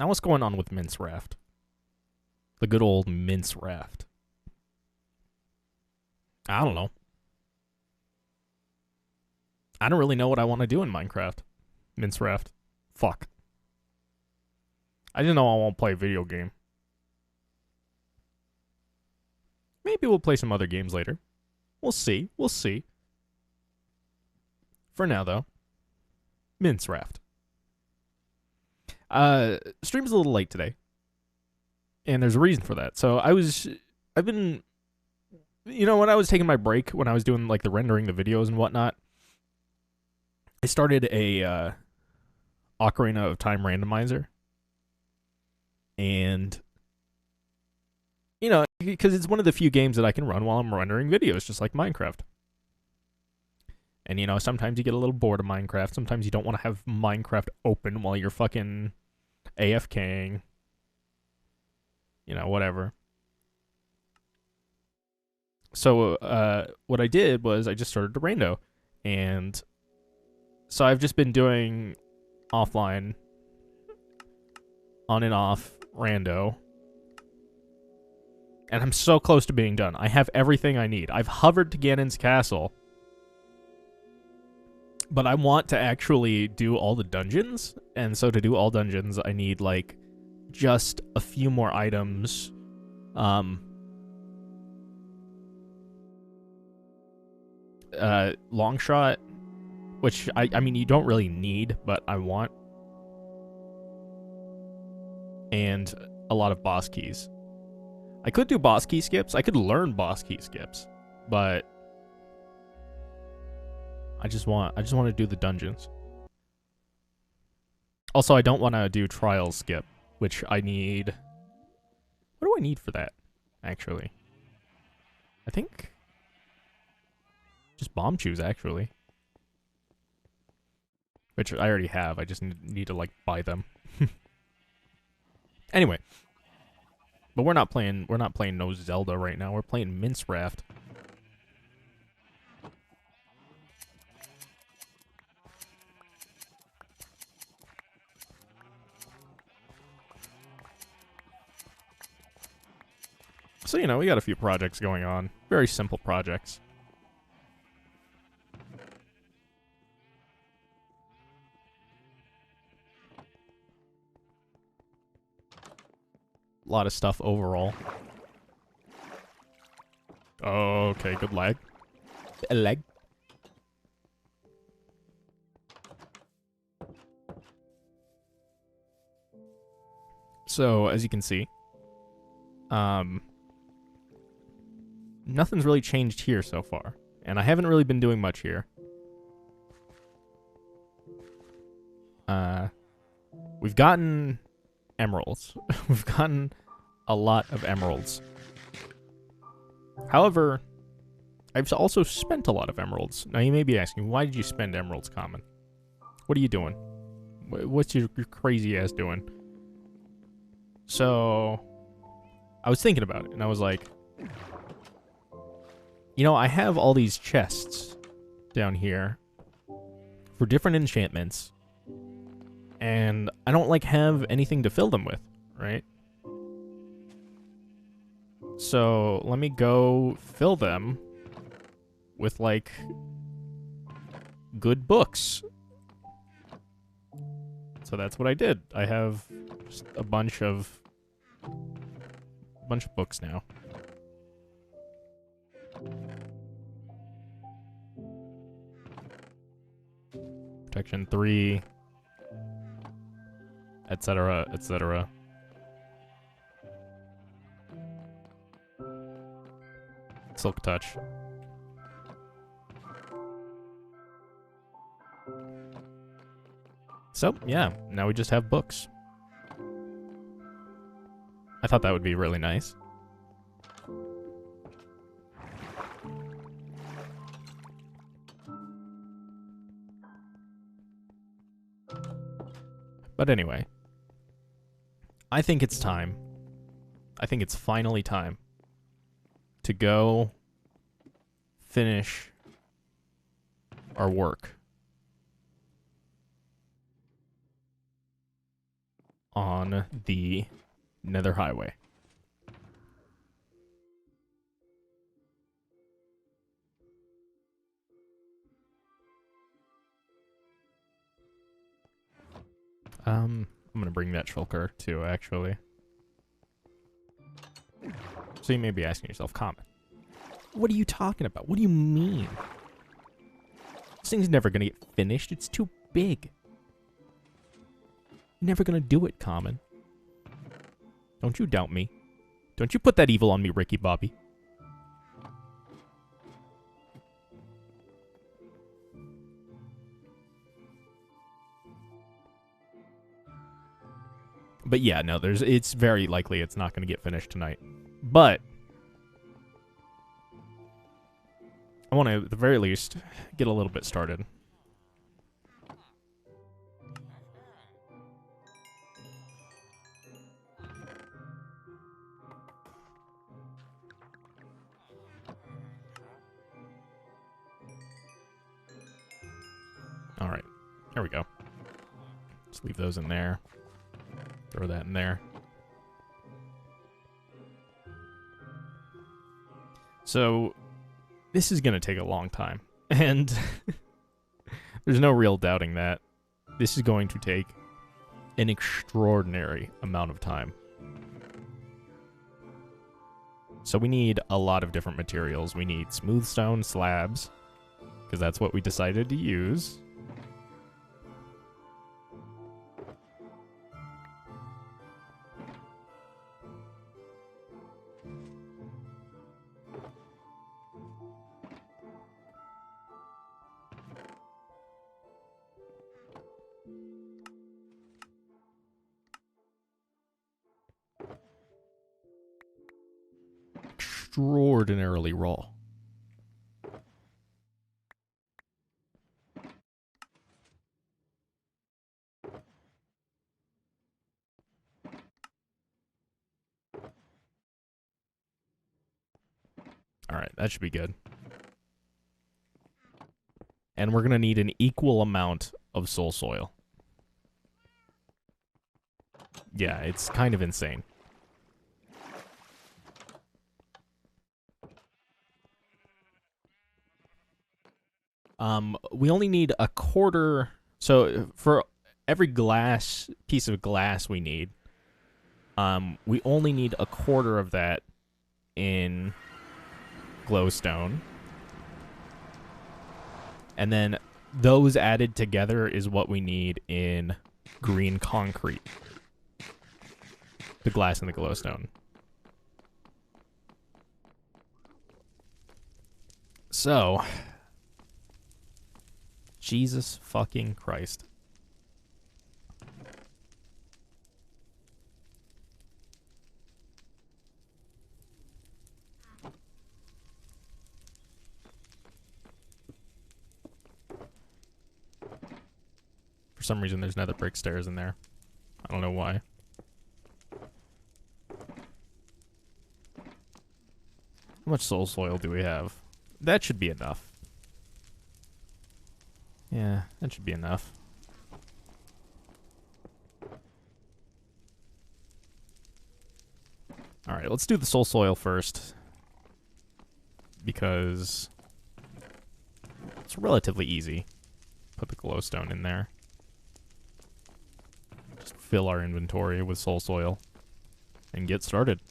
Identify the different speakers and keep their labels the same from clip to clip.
Speaker 1: Now what's going on with Mince Raft? The good old Mince Raft. I don't know. I don't really know what I want to do in Minecraft. Mince Raft. Fuck. I didn't know I won't play a video game. Maybe we'll play some other games later. We'll see. We'll see. For now, though, Mince Raft. Stream's a little late today. And there's a reason for that. So I've been, when I was taking my break, when I was doing like the rendering the videos and whatnot, I started a Ocarina of Time randomizer. And, because it's one of the few games that I can run while I'm rendering videos, just like Minecraft. And, sometimes you get a little bored of Minecraft. Sometimes you don't want to have Minecraft open while you're fucking AFKing. Whatever. So, what I did was I just started a rando. And so I've just been doing offline, on and off rando. And I'm so close to being done. I have everything I need. I've hovered to Ganon's castle. But I want to actually do all the dungeons. And so to do all dungeons, I need, like, just a few more items. Long shot, which, I mean, you don't really need, but I want. And a lot of boss keys. I could do boss key skips. I could learn boss key skips. But I just want to do the dungeons. Also, I don't want to do trials skip, which I need. What do I need for that, actually? I think just bomb shoes, actually. Which I already have. I just need to, like, buy them. Anyway. But we're not playing no Zelda right now. We're playing Mince Raft. So, we got a few projects going on. Very simple projects. A lot of stuff overall. Okay, good lag. A lag. So, as you can see, nothing's really changed here so far. And I haven't really been doing much here. We've gotten emeralds. We've gotten a lot of emeralds. However, I've also spent a lot of emeralds. Now, you may be asking, why did you spend emeralds, Common? What are you doing? What's your crazy ass doing? So, I was thinking about it, and I was like, I have all these chests down here for different enchantments, and I don't, like, have anything to fill them with, right? So, let me go fill them with, like, good books. So that's what I did. I have just a bunch of books now. Protection 3, etc., etc. Silk Touch. So, yeah, now we just have books. I thought that would be really nice. But anyway, I think it's time. I think it's finally time to go finish our work. on the Nether Highway. I'm gonna bring that shulker too, actually. So you may be asking yourself, Common, what are you talking about? What do you mean? This thing's never gonna get finished. It's too big. You're never gonna do it, Common. Don't you doubt me. Don't you put that evil on me, Ricky Bobby. But yeah, no, it's very likely it's not going to get finished tonight. But I want to, at the very least, get a little bit started. All right, here we go. Just leave those in there. Throw that in there. So, this is going to take a long time. And there's no real doubting that. This is going to take an extraordinary amount of time. So we need a lot of different materials. We need smooth stone slabs, because that's what we decided to use. Extraordinarily raw. Alright, that should be good. And we're going to need an equal amount of soul soil. Yeah, it's kind of insane. We only need a quarter. So for every piece of glass we need, we only need a quarter of that in glowstone. And then those added together is what we need in green concrete. The glass and the glowstone. So, Jesus fucking Christ. For some reason, there's nether brick stairs in there. I don't know why. How much soul soil do we have? That should be enough. Yeah, that should be enough. Alright, let's do the soul soil first. Because it's relatively easy. Put the glowstone in there. Just fill our inventory with soul soil. And get started.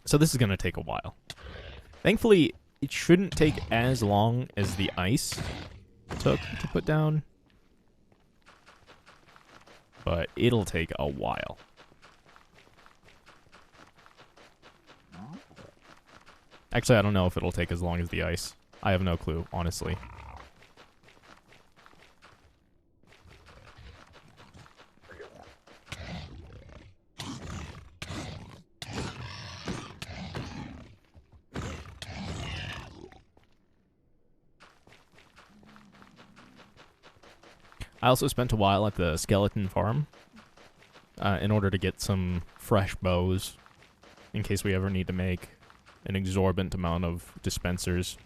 Speaker 1: So this is going to take a while. Thankfully, it shouldn't take as long as the ice took to put down. But it'll take a while. Actually, I don't know if it'll take as long as the ice. I have no clue, honestly. I also spent a while at the skeleton farm in order to get some fresh bows in case we ever need to make an exorbitant amount of dispensers.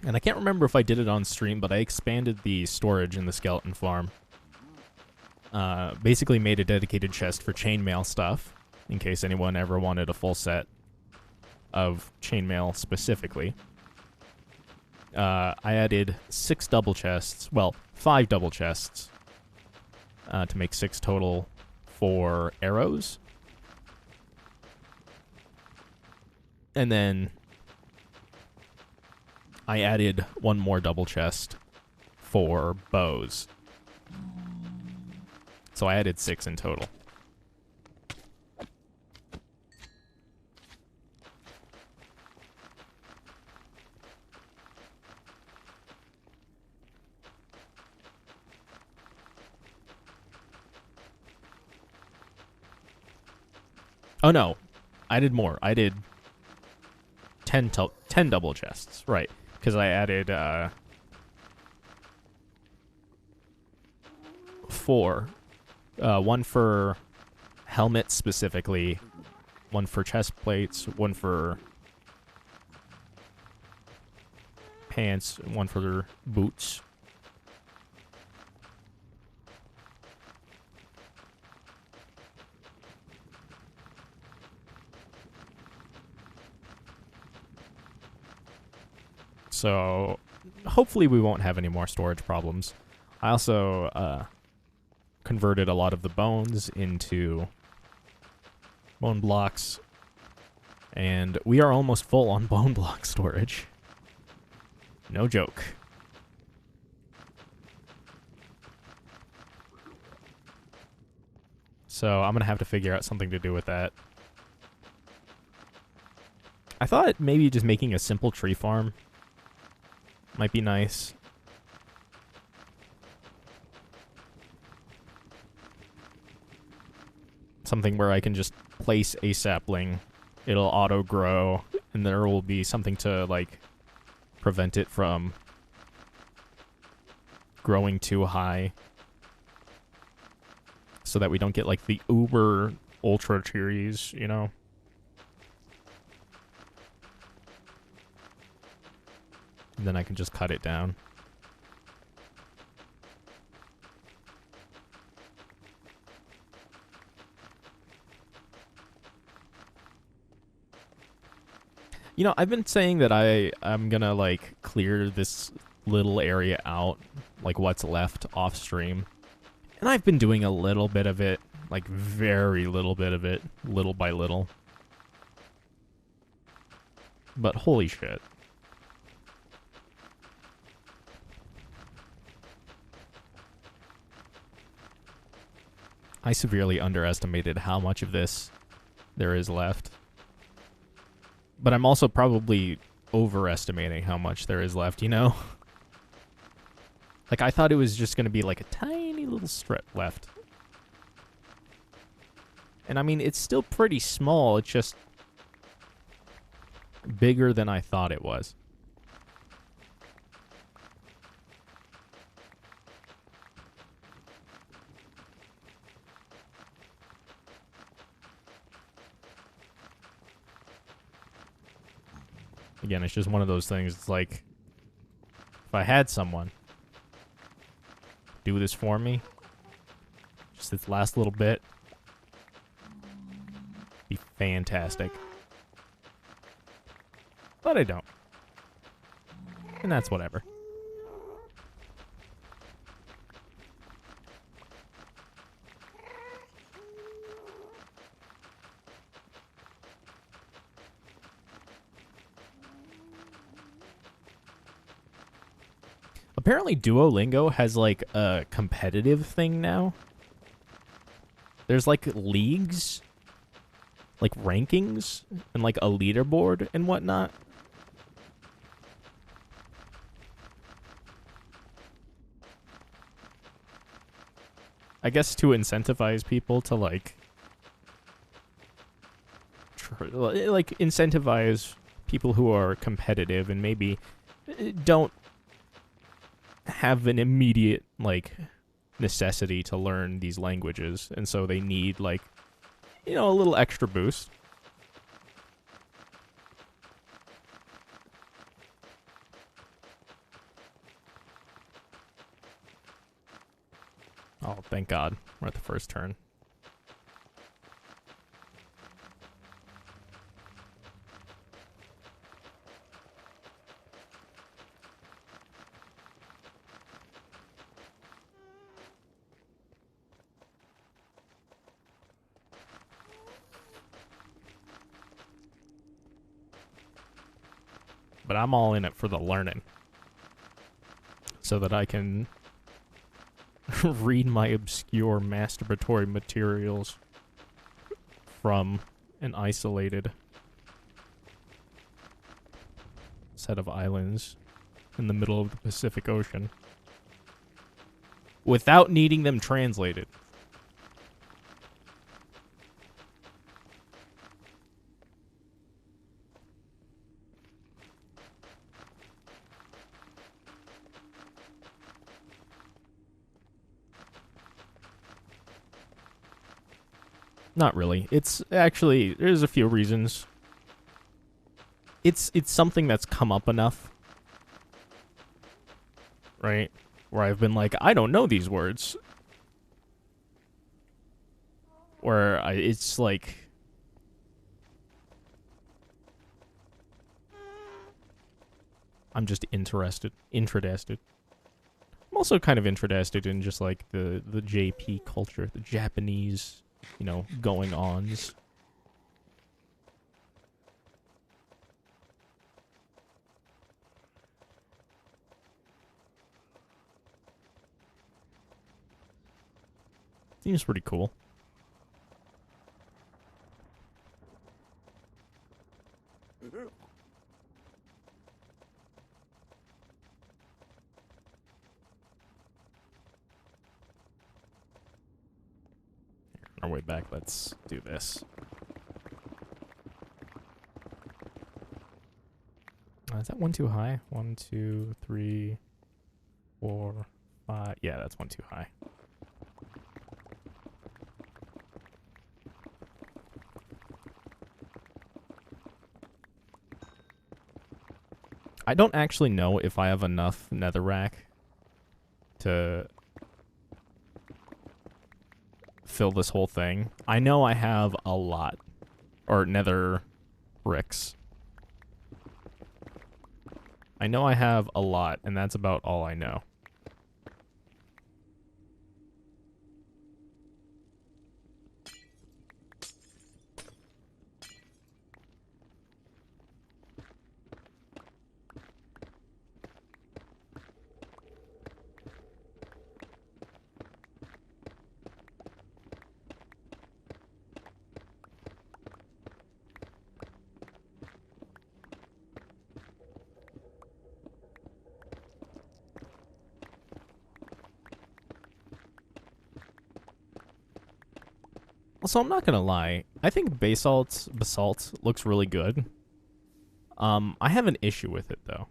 Speaker 1: And I can't remember if I did it on stream, but I expanded the storage in the skeleton farm. Basically made a dedicated chest for chainmail stuff, in case anyone ever wanted a full set of chainmail specifically. I added 6 double chests, well, 5 double chests, to make 6 total for arrows. And then I added 1 more double chest for bows. So I added 6 in total. Oh no, I did more. I did 10 double chests, right? Because I added 4. 1 for helmets specifically, 1 for chest plates, 1 for pants, 1 for boots. So hopefully we won't have any more storage problems. I also converted a lot of the bones into bone blocks, and we are almost full on bone block storage. No joke. So I'm going to have to figure out something to do with that. I thought maybe just making a simple tree farm might be nice. Something where I can just place a sapling, it'll auto grow, and there will be something to, like, prevent it from growing too high, so that we don't get, like, the uber ultra trees, you know? And then I can just cut it down. You know, I've been saying that I'm gonna, like, clear this little area out, like what's left off stream. And I've been doing a little bit of it, like very little bit of it, little by little. But holy shit. I severely underestimated how much of this there is left. But I'm also probably overestimating how much there is left, you know? Like, I thought it was just going to be like a tiny little strip left. And I mean, it's still pretty small, it's just bigger than I thought it was. Again, it's just one of those things. It's like, if I had someone do this for me, just this last little bit, be fantastic. But I don't. And that's whatever. Apparently Duolingo has, like, a competitive thing now. There's, like, leagues, like, rankings, and, like, a leaderboard and whatnot. I guess to incentivize people to, like, incentivize people who are competitive and maybe don't have an immediate, like, necessity to learn these languages, and so they need, like, you know, a little extra boost. Oh, thank God. We're at the first turn. But I'm all in it for the learning, so that I can read my obscure masturbatory materials from an isolated set of islands in the middle of the Pacific Ocean without needing them translated. Not really. It's actually, there's a few reasons. It's something that's come up enough, right? Where I've been like, I don't know these words. Where it's like, I'm just interested. I'm also kind of interested in just like the JP culture, the Japanese, you know, going-ons. Seems pretty cool. Our way back, let's do this. Is that one too high? 1, 2, 3, 4, 5. Yeah, that's one too high. I don't actually know if I have enough netherrack to fill this whole thing. I know I have a lot, or nether bricks. I know I have a lot, and that's about all I know. Also, I'm not gonna lie. I think basalt looks really good. I have an issue with it though.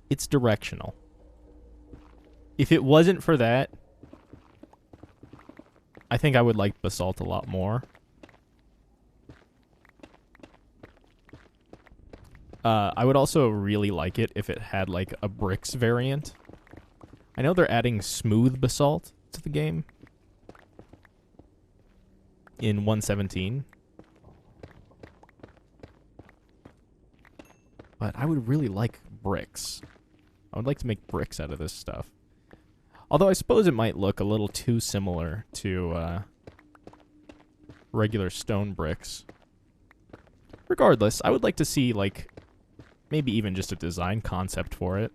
Speaker 1: It's directional. If it wasn't for that, I think I would like basalt a lot more. I would also really like it if it had like a bricks variant. I know they're adding smooth basalt to the game in 1.17. But I would really like bricks. I would like to make bricks out of this stuff. Although I suppose it might look a little too similar to regular stone bricks. Regardless, I would like to see, like, maybe even just a design concept for it.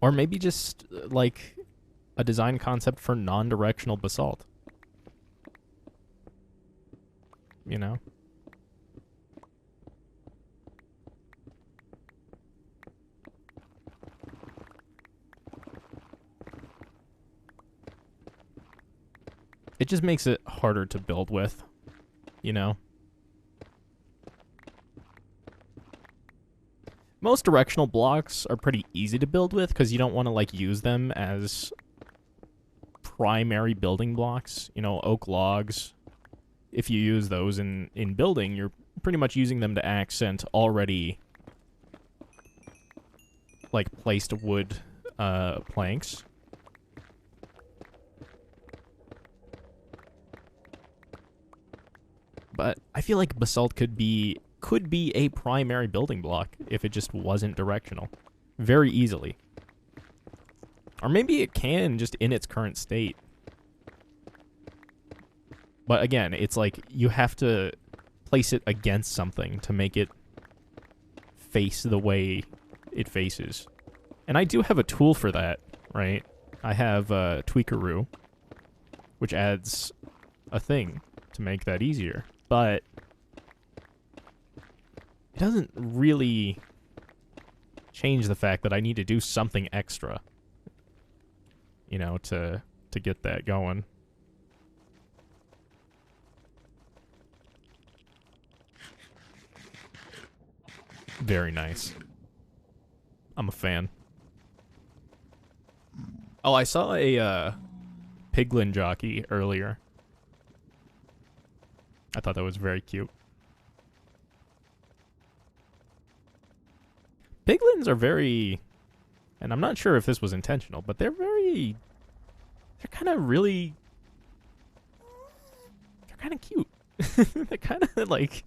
Speaker 1: Or maybe just, like, a design concept for non-directional basalt. You know? it just makes it harder to build with, you know? Most directional blocks are pretty easy to build with because you don't want to, like, use them as primary building blocks. You know, oak logs, if you use those in building, you're pretty much using them to accent already, like, placed wood planks. But I feel like basalt could be a primary building block if it just wasn't directional. Very easily. Or maybe it can just in its current state. But again, it's like you have to place it against something to make it face the way it faces. And I do have a tool for that, right? I have Tweakeroo, which adds a thing to make that easier. But it doesn't really change the fact that I need to do something extra, you know, to get that going. Very nice. I'm a fan. Oh, I saw a piglin jockey earlier. I thought that was very cute. Piglins are very, and I'm not sure if this was intentional, but they're kind of really, they're kind of cute. They're kind of like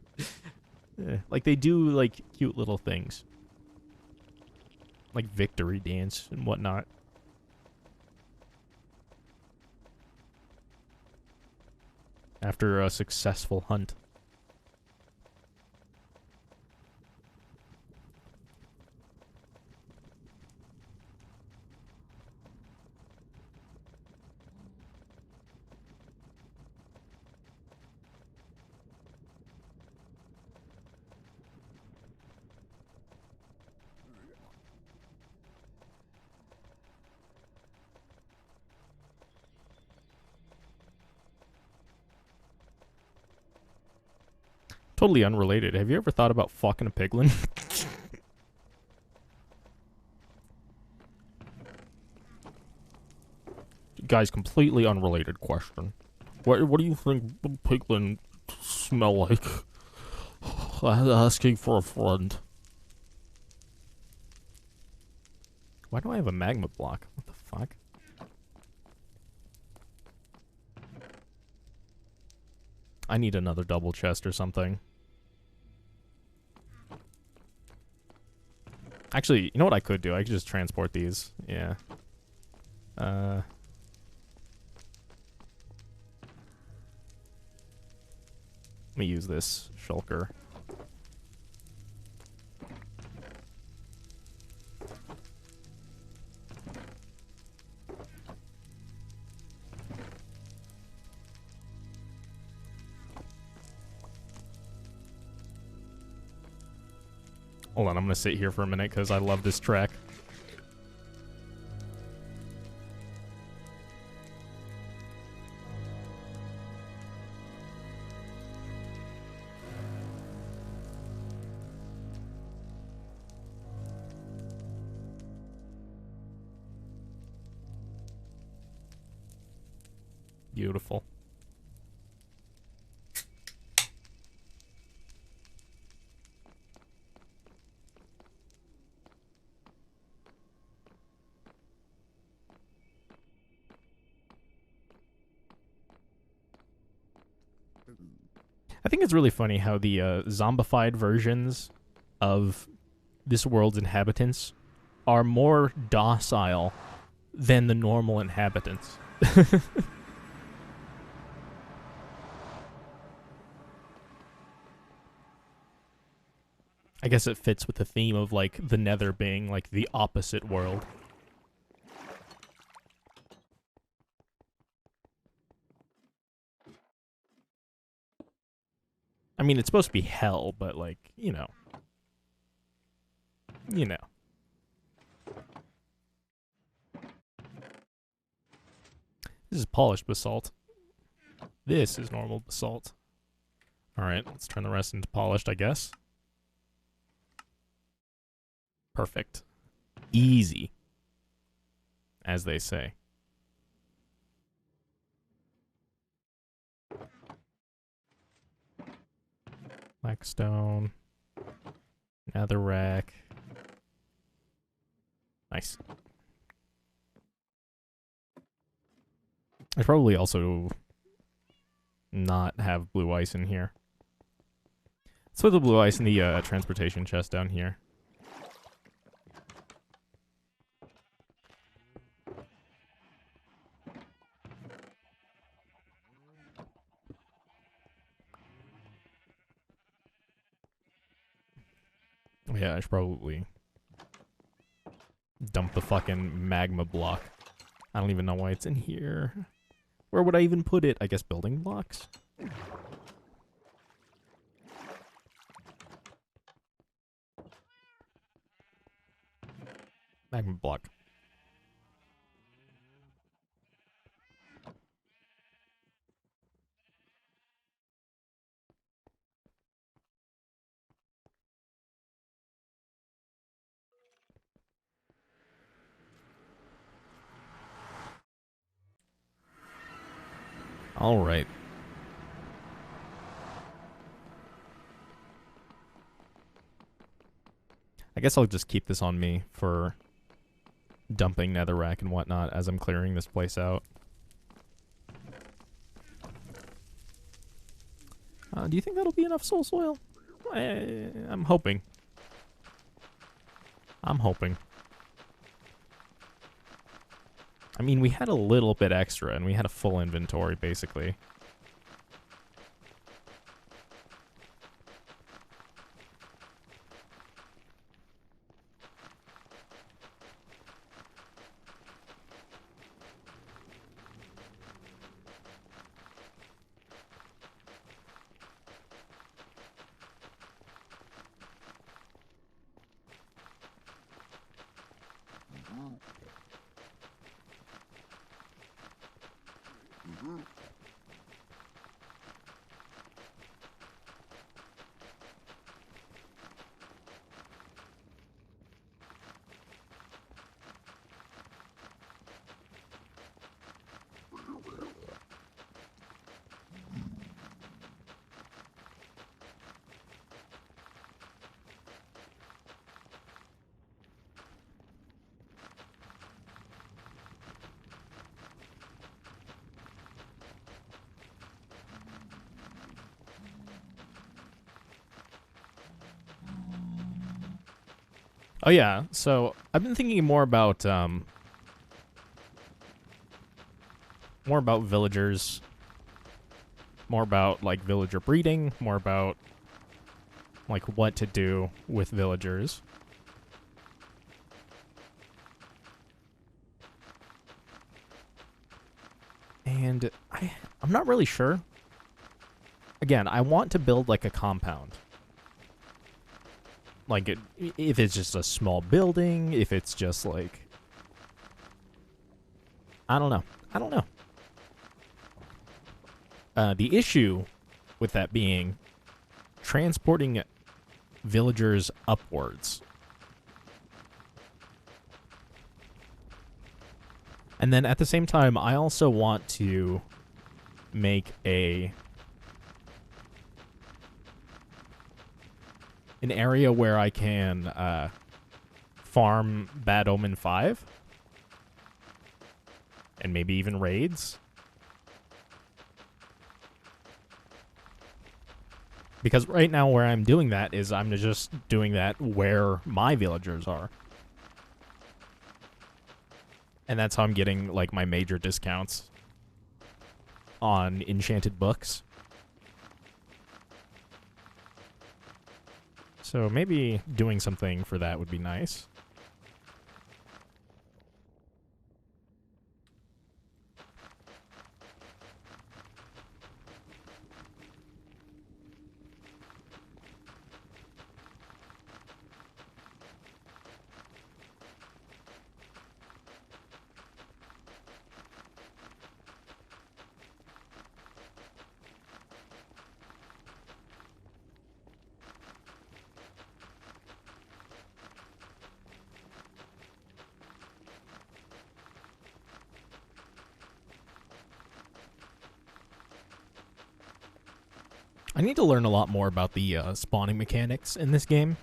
Speaker 1: they do like cute little things. Like victory dance and whatnot. After a successful hunt. Totally unrelated. Have you ever thought about fucking a piglin? Guys, completely unrelated question. What do you think piglin smell like? Asking for a friend. Why do I have a magma block? What the fuck? I need another double chest or something. Actually, you know what I could do? I could just transport these. Yeah. Let me use this shulker. Hold on, I'm gonna sit here for a minute because I love this track. Beautiful. I think it's really funny how the zombified versions of this world's inhabitants are more docile than the normal inhabitants. I guess it fits with the theme of, like, the Nether being, like, the opposite world. I mean, it's supposed to be hell, but, like, you know. You know. This is polished basalt. this is normal basalt. Alright, let's turn the rest into polished, I guess. Perfect. Easy. As they say. Blackstone. Netherrack. Nice. I probably also not have blue ice in here. Let's put the blue ice in the transportation chest down here. Yeah, I should probably dump the fucking magma block. I don't even know why it's in here. Where would I even put it? I guess building blocks? Magma block. All right. I guess I'll just keep this on me for dumping netherrack and whatnot as I'm clearing this place out. Do you think that'll be enough soul soil? I'm hoping. I'm hoping. I mean, we had a little bit extra, and we had a full inventory, basically. Oh yeah, so I've been thinking more about villagers, more about like villager breeding, more about like what to do with villagers. And I'm not really sure. Again, I want to build like a compound. Like, if it's just a small building, if it's just like... I don't know. I don't know. The issue with that being transporting villagers upwards. And then at the same time, I also want to make an area where I can farm Bad Omen 5. And maybe even raids. Because right now where I'm doing that is I'm just doing that where my villagers are. And that's how I'm getting like my major discounts on enchanted books. So maybe doing something for that would be nice. I need to learn a lot more about the spawning mechanics in this game.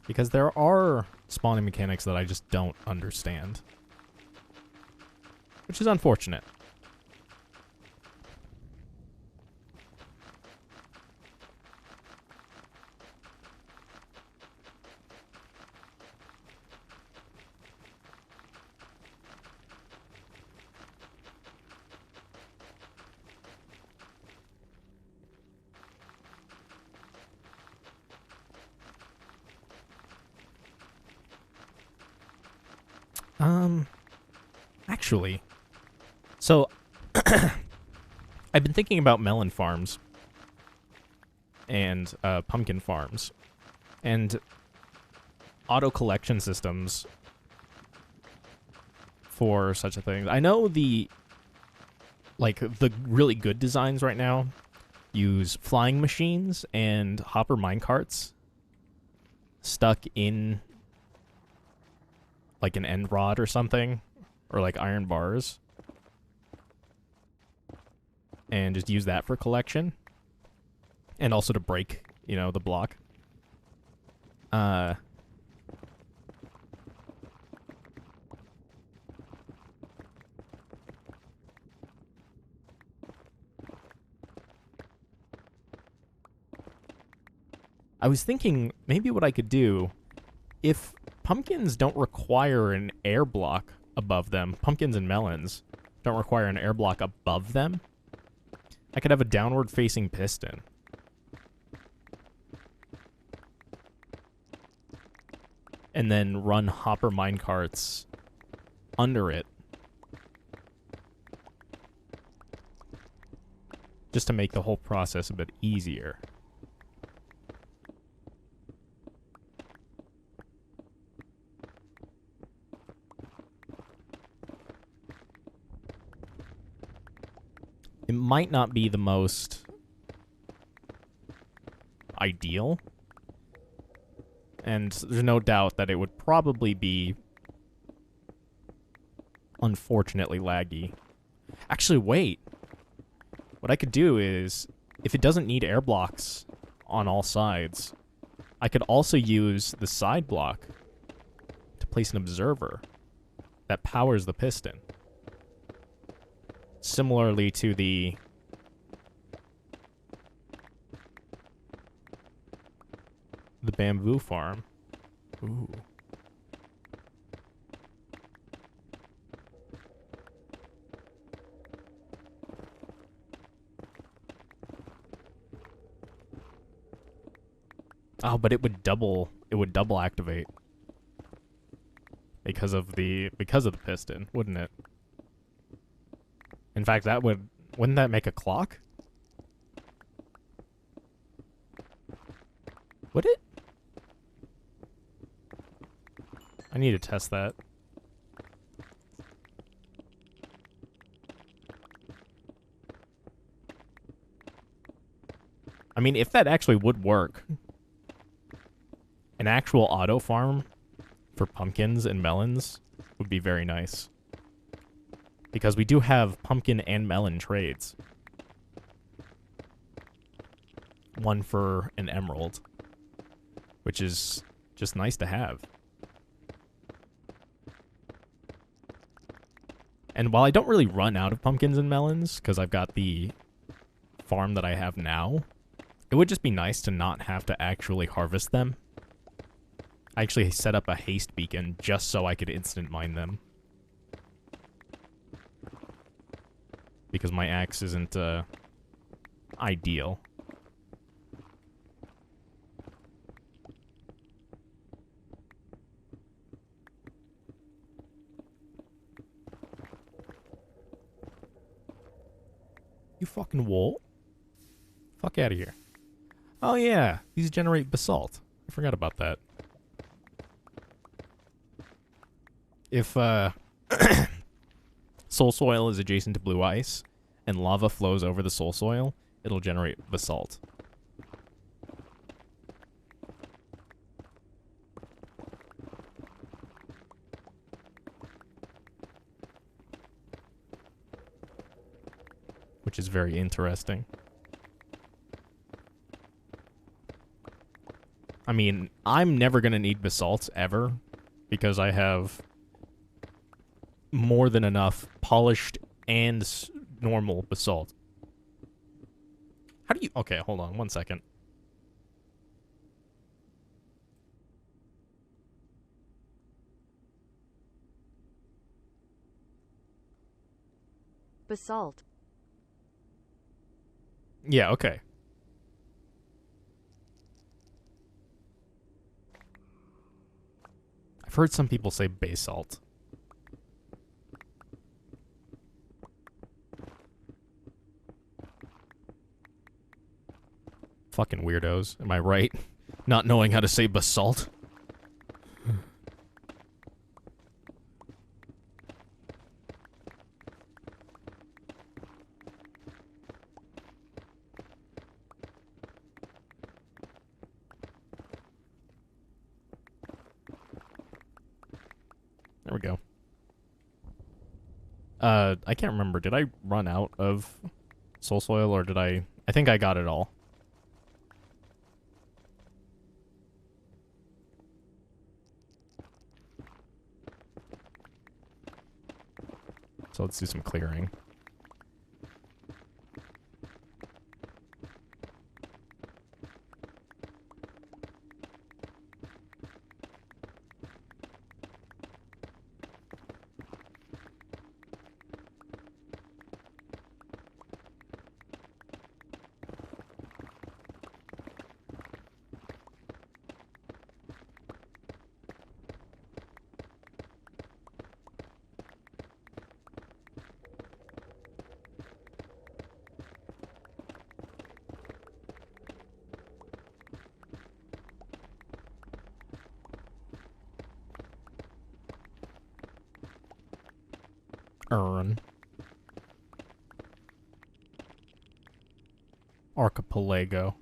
Speaker 1: Because there are spawning mechanics that I just don't understand. Which is unfortunate. Actually, so I've been thinking about melon farms and pumpkin farms and auto collection systems for such a thing. I know the really good designs right now use flying machines and hopper minecarts stuck in like an end rod or something, or like iron bars, and just use that for collection, and also to break, you know, the block. I was thinking maybe what I could do, if pumpkins don't require an air block above them, pumpkins and melons don't require an air block above them, I could have a downward facing piston. And then run hopper minecarts under it. Just to make the whole process a bit easier. It might not be the most ideal, and there's no doubt that it would probably be unfortunately laggy. Actually, wait. What I could do is, if it doesn't need air blocks on all sides, I could also use the side block to place an observer that powers the piston. Similarly to the bamboo farm. Ooh. Oh, but it would double activate because of the piston, wouldn't it? In fact, wouldn't that make a clock? Would it? I need to test that. I mean, if that actually would work, an actual auto farm for pumpkins and melons would be very nice. Because we do have pumpkin and melon trades. One for an emerald, which is just nice to have. And while I don't really run out of pumpkins and melons, because I've got the farm that I have now, it would just be nice to not have to actually harvest them. I actually set up a haste beacon just so I could instant mine them. Because my axe isn't ideal. You fucking wool. Fuck out of here. Oh yeah, these generate basalt. I forgot about that. If soul soil is adjacent to blue ice and lava flows over the soul soil, it'll generate basalt. which is very interesting. I mean, I'm never going to need basalt ever because I have more than enough polished and normal basalt. How do you... Okay, hold on 1 second.
Speaker 2: Basalt.
Speaker 1: Yeah, okay. I've heard some people say basalt. Fucking weirdos, am I right? Not knowing how to say basalt. There we go. I can't remember. Did I run out of soul soil, or did I think I got it all. So let's do some clearing. Archipelago.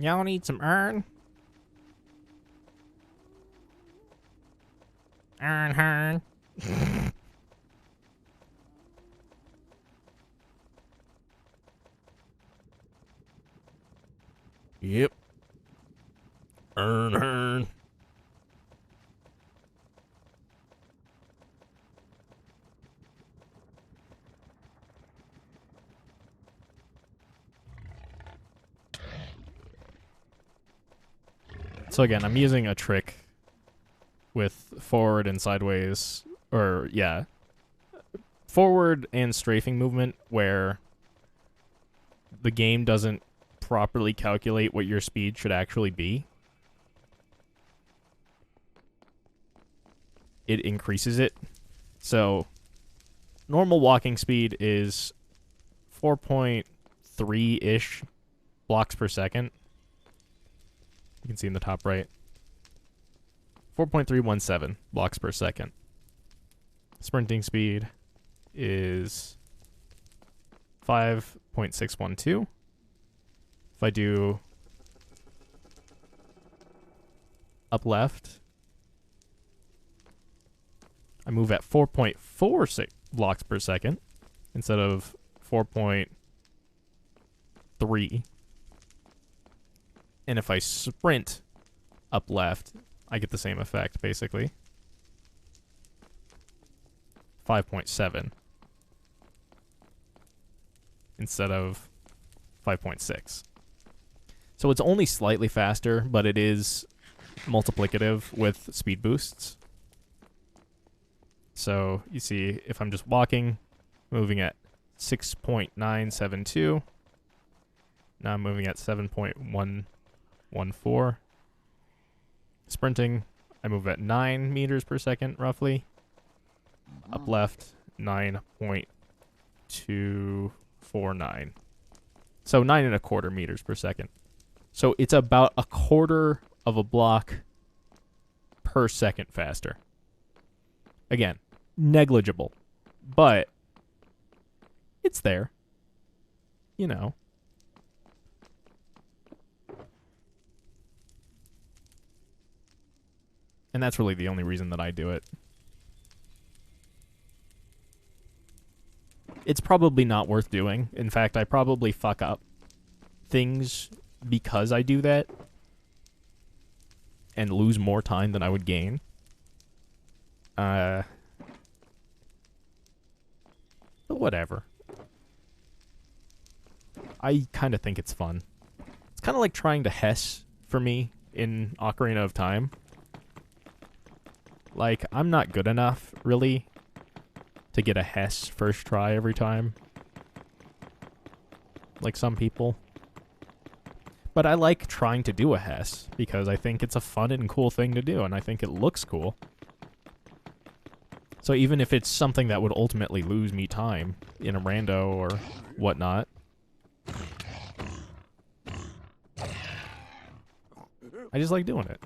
Speaker 1: Y'all need some iron? Iron. Yep. Iron. So again, I'm using a trick with forward and sideways, or yeah, forward and strafing movement where the game doesn't properly calculate what your speed should actually be. It increases it. So normal walking speed is 4.3-ish blocks per second. You can see in the top right. 4.317 blocks per second. Sprinting speed is 5.612. If I do up left, I move at 4.46 blocks per second instead of 4.3. And if I sprint up left, I get the same effect, basically. 5.7 instead of 5.6. So it's only slightly faster, but it is multiplicative with speed boosts. So you see, if I'm just walking, moving at 6.972. Now I'm moving at 7.114. Sprinting, I move at 9 meters per second, roughly. Up left, 9.249. So 9.25 meters per second. So it's about a quarter of a block per second faster. Again, negligible. But it's there. You know. And that's really the only reason that I do it. It's probably not worth doing. In fact, I probably fuck up things because I do that and lose more time than I would gain. But whatever. I kind of think it's fun. It's kind of like trying to Hess for me in Ocarina of Time. Like, I'm not good enough, really, to get a Hess first try every time. Like some people. But I like trying to do a Hess, because I think it's a fun and cool thing to do, and I think it looks cool. So even if it's something that would ultimately lose me time in a rando or whatnot, I just like doing it.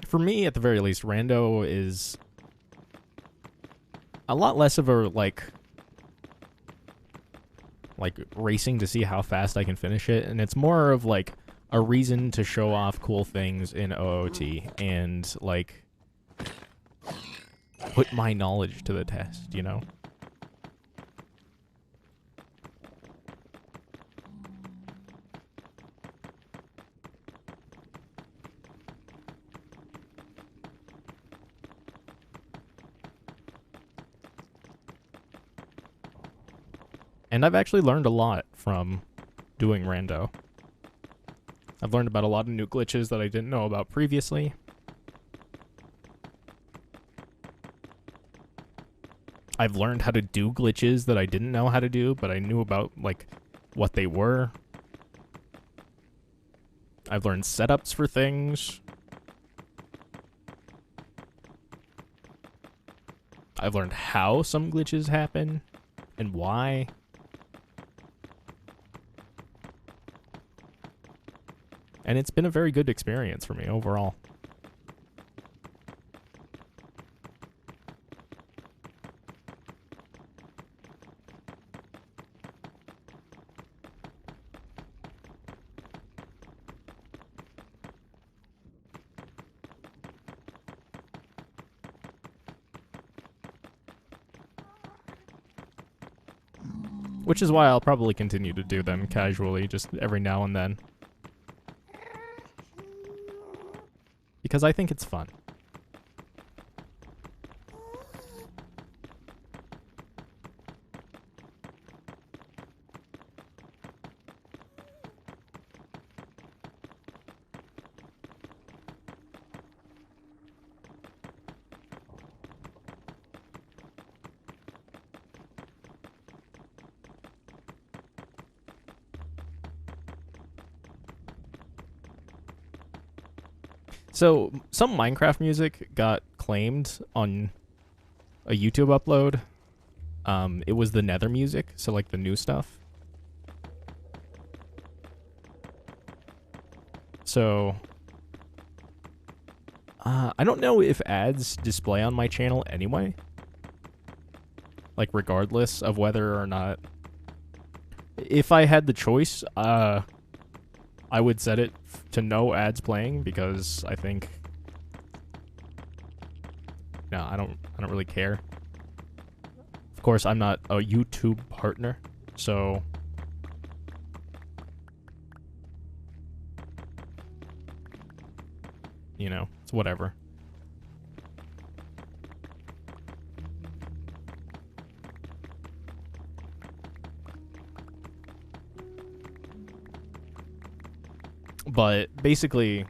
Speaker 1: For me, at the very least, rando is a lot less of a, like racing to see how fast I can finish it, and it's more of, like, a reason to show off cool things in OOT and, like, put my knowledge to the test, you know? And I've actually learned a lot from doing rando. I've learned about a lot of new glitches that I didn't know about previously. I've learned how to do glitches that I didn't know how to do, but I knew about, like, what they were. I've learned setups for things. I've learned how some glitches happen and why. And it's been a very good experience for me overall. Which is why I'll probably continue to do them casually, just every now and then. Because I think it's fun. So, some Minecraft music got claimed on a YouTube upload. It was the Nether music, so like the new stuff. So, I don't know if ads display on my channel anyway. Like, regardless of whether or not... If I had the choice, I would set it to no ads playing, because I think... No, I don't really care. Of course, I'm not a YouTube partner, so... you know, it's whatever. But basically,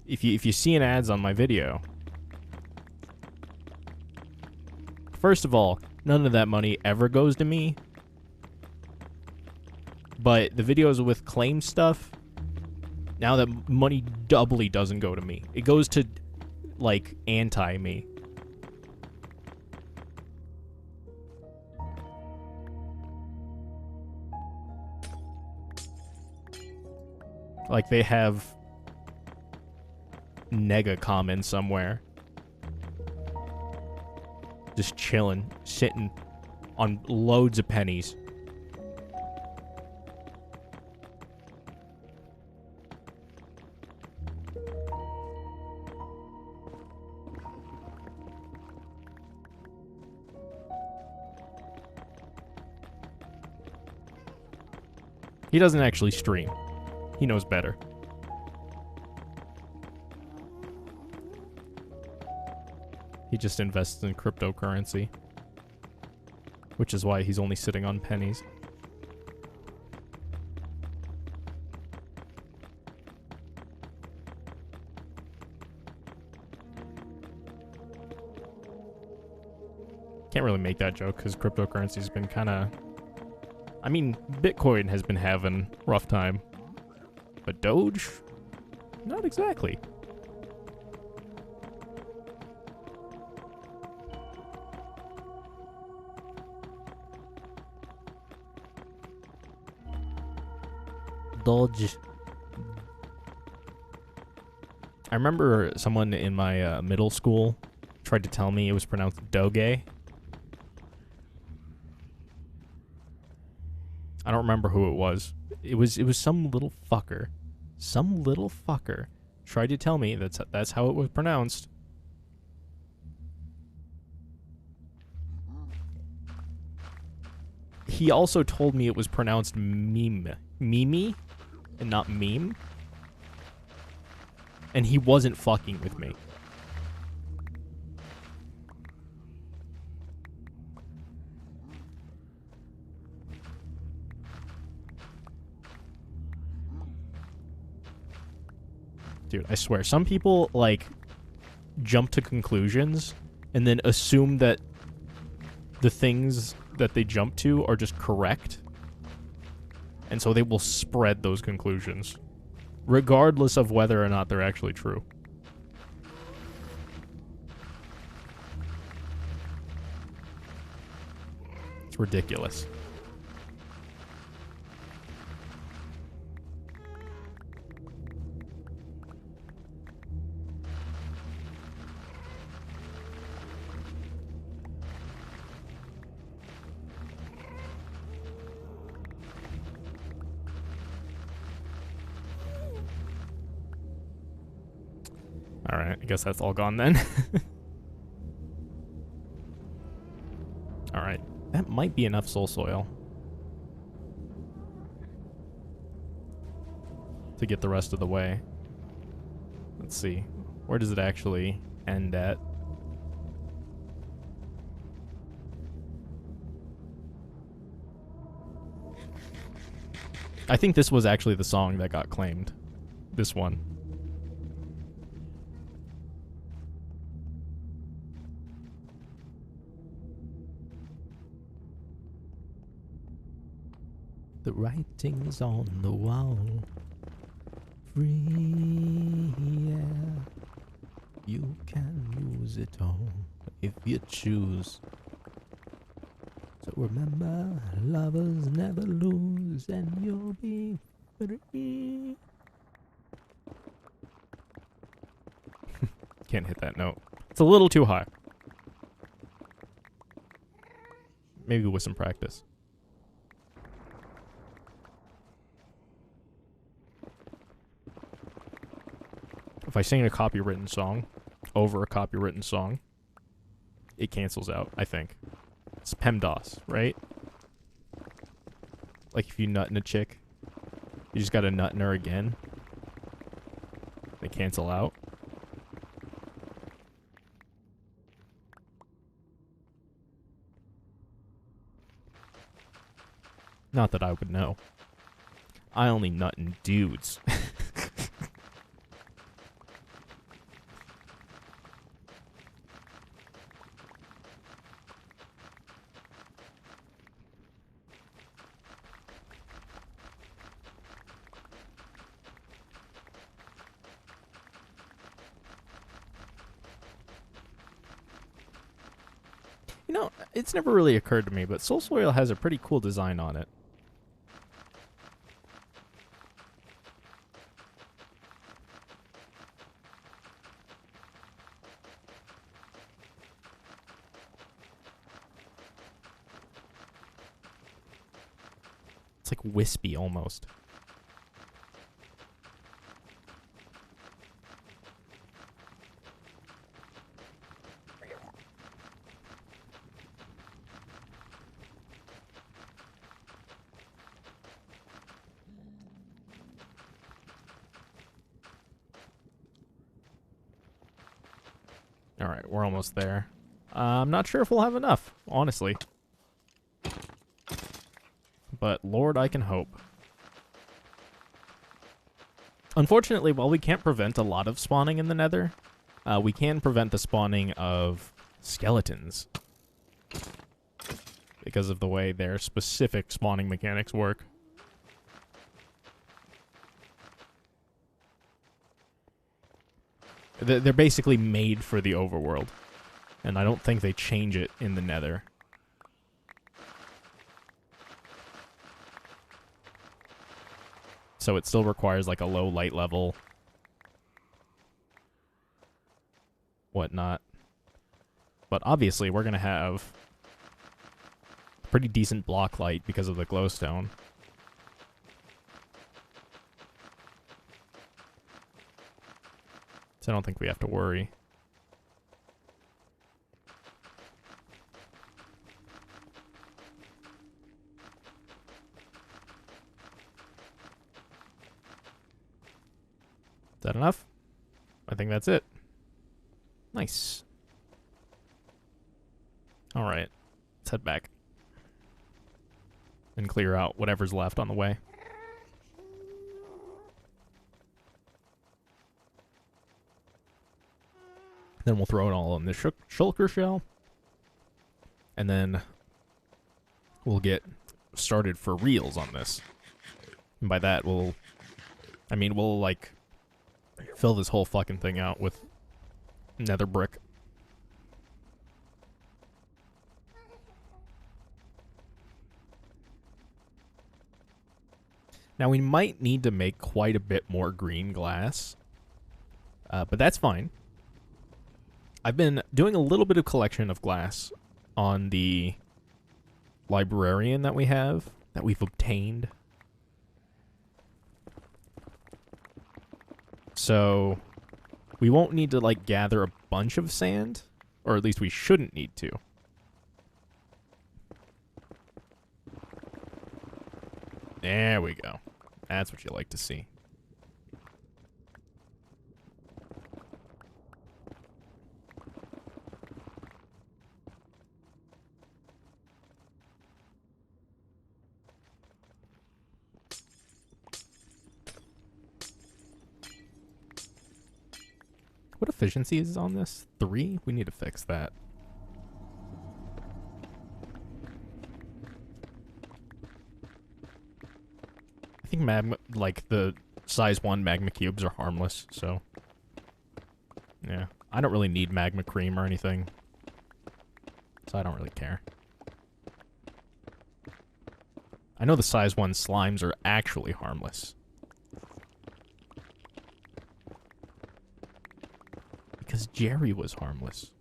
Speaker 1: if you see an ads on my video, first of all, none of that money ever goes to me. But the videos with claim stuff, now that money doubly doesn't go to me. It goes to, like, anti-me. Like, they have nega comments somewhere. Just chilling, sitting on loads of pennies. He doesn't actually stream. He knows better. He just invests in cryptocurrency. Which is why he's only sitting on pennies. Can't really make that joke because cryptocurrency's been kind of... I mean, Bitcoin has been having a rough time. But Doge? Not exactly. Doge. I remember someone in my middle school tried to tell me it was pronounced Doge. I don't remember who it was. It was some little fucker. Some little fucker tried to tell me that's how it was pronounced. He also told me it was pronounced meme. Mimi? And not meme. And he wasn't fucking with me. Dude, I swear, some people, like, jump to conclusions and then assume that the things that they jump to are just correct. And so they will spread those conclusions, regardless of whether or not they're actually true. It's ridiculous. Alright, I guess that's all gone then. Alright, that might be enough soul soil to get the rest of the way. Let's see. Where does it actually end at? I think this was actually the song that got claimed. This one. The writing's on the wall. Free, yeah. You can lose it all if you choose. So remember, lovers never lose, and you'll be free. Can't hit that note. It's a little too high. Maybe with some practice. If I sing a copywritten song over a copywritten song, it cancels out, I think. It's PEMDAS, right? Like if you nut in a chick, you just gotta nut in her again. They cancel out. Not that I would know. I only nut in dudes. You know, it's never really occurred to me, but Soul Soil has a pretty cool design on it. It's like wispy almost. Alright, we're almost there. I'm not sure if we'll have enough, honestly. But Lord, I can hope. Unfortunately, while we can't prevent a lot of spawning in the Nether, we can prevent the spawning of skeletons. Because of the way their specific spawning mechanics work. They're basically made for the overworld. And I don't think they change it in the Nether. So it still requires like a low light level. Whatnot. But obviously we're going to have pretty decent block light because of the glowstone. So I don't think we have to worry. Is that enough? I think that's it. Nice. Alright. Let's head back. And clear out whatever's left on the way. Then we'll throw it all in the shulker shell. And then we'll get started for reals on this. And by that, we'll like fill this whole fucking thing out with nether brick. Now we might need to make quite a bit more green glass, but that's fine. I've been doing a little bit of collection of glass on the librarian that we've obtained. So we won't need to like gather a bunch of sand, or at least we shouldn't need to. There we go. That's what you like to see. What efficiency is on this? 3? We need to fix that. I think magma, like the size 1 magma cubes are harmless, so yeah. I don't really need magma cream or anything, so I don't really care. I know the size 1 slimes are actually harmless. Because Jerry was harmless.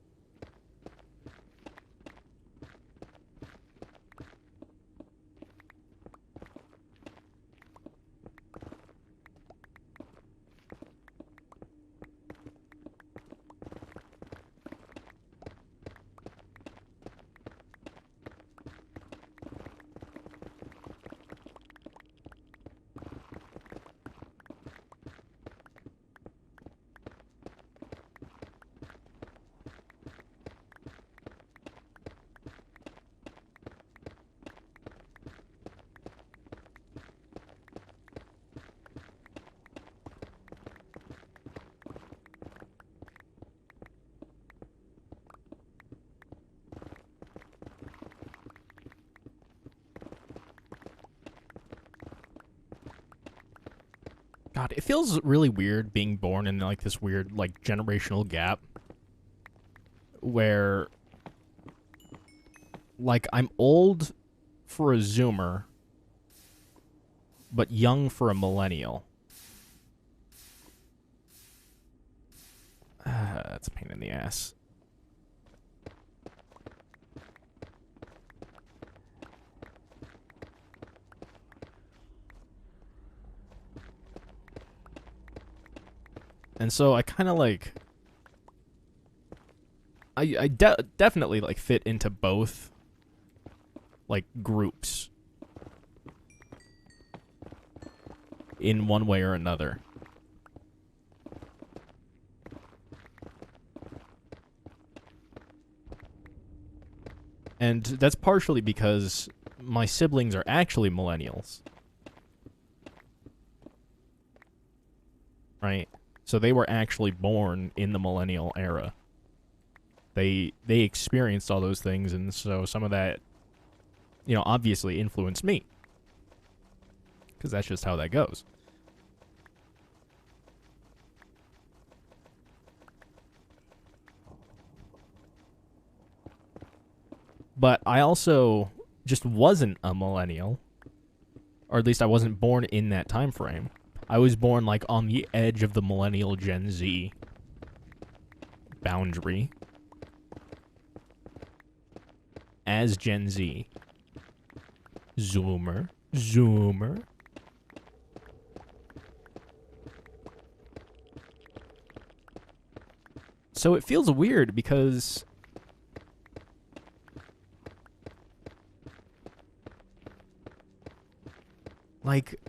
Speaker 1: God, it feels really weird being born in like this weird like generational gap where like I'm old for a Zoomer but young for a millennial. That's a pain in the ass. And so I kind of like... I definitely like fit into both like groups in one way or another. And that's partially because my siblings are actually millennials. Right? So they were actually born in the millennial era. They experienced all those things, and so some of that, you know, obviously influenced me. Because that's just how that goes. But I also just wasn't a millennial. Or at least I wasn't born in that time frame. I was born like on the edge of the millennial Gen Z boundary. As Gen Z. Zoomer. So it feels weird because like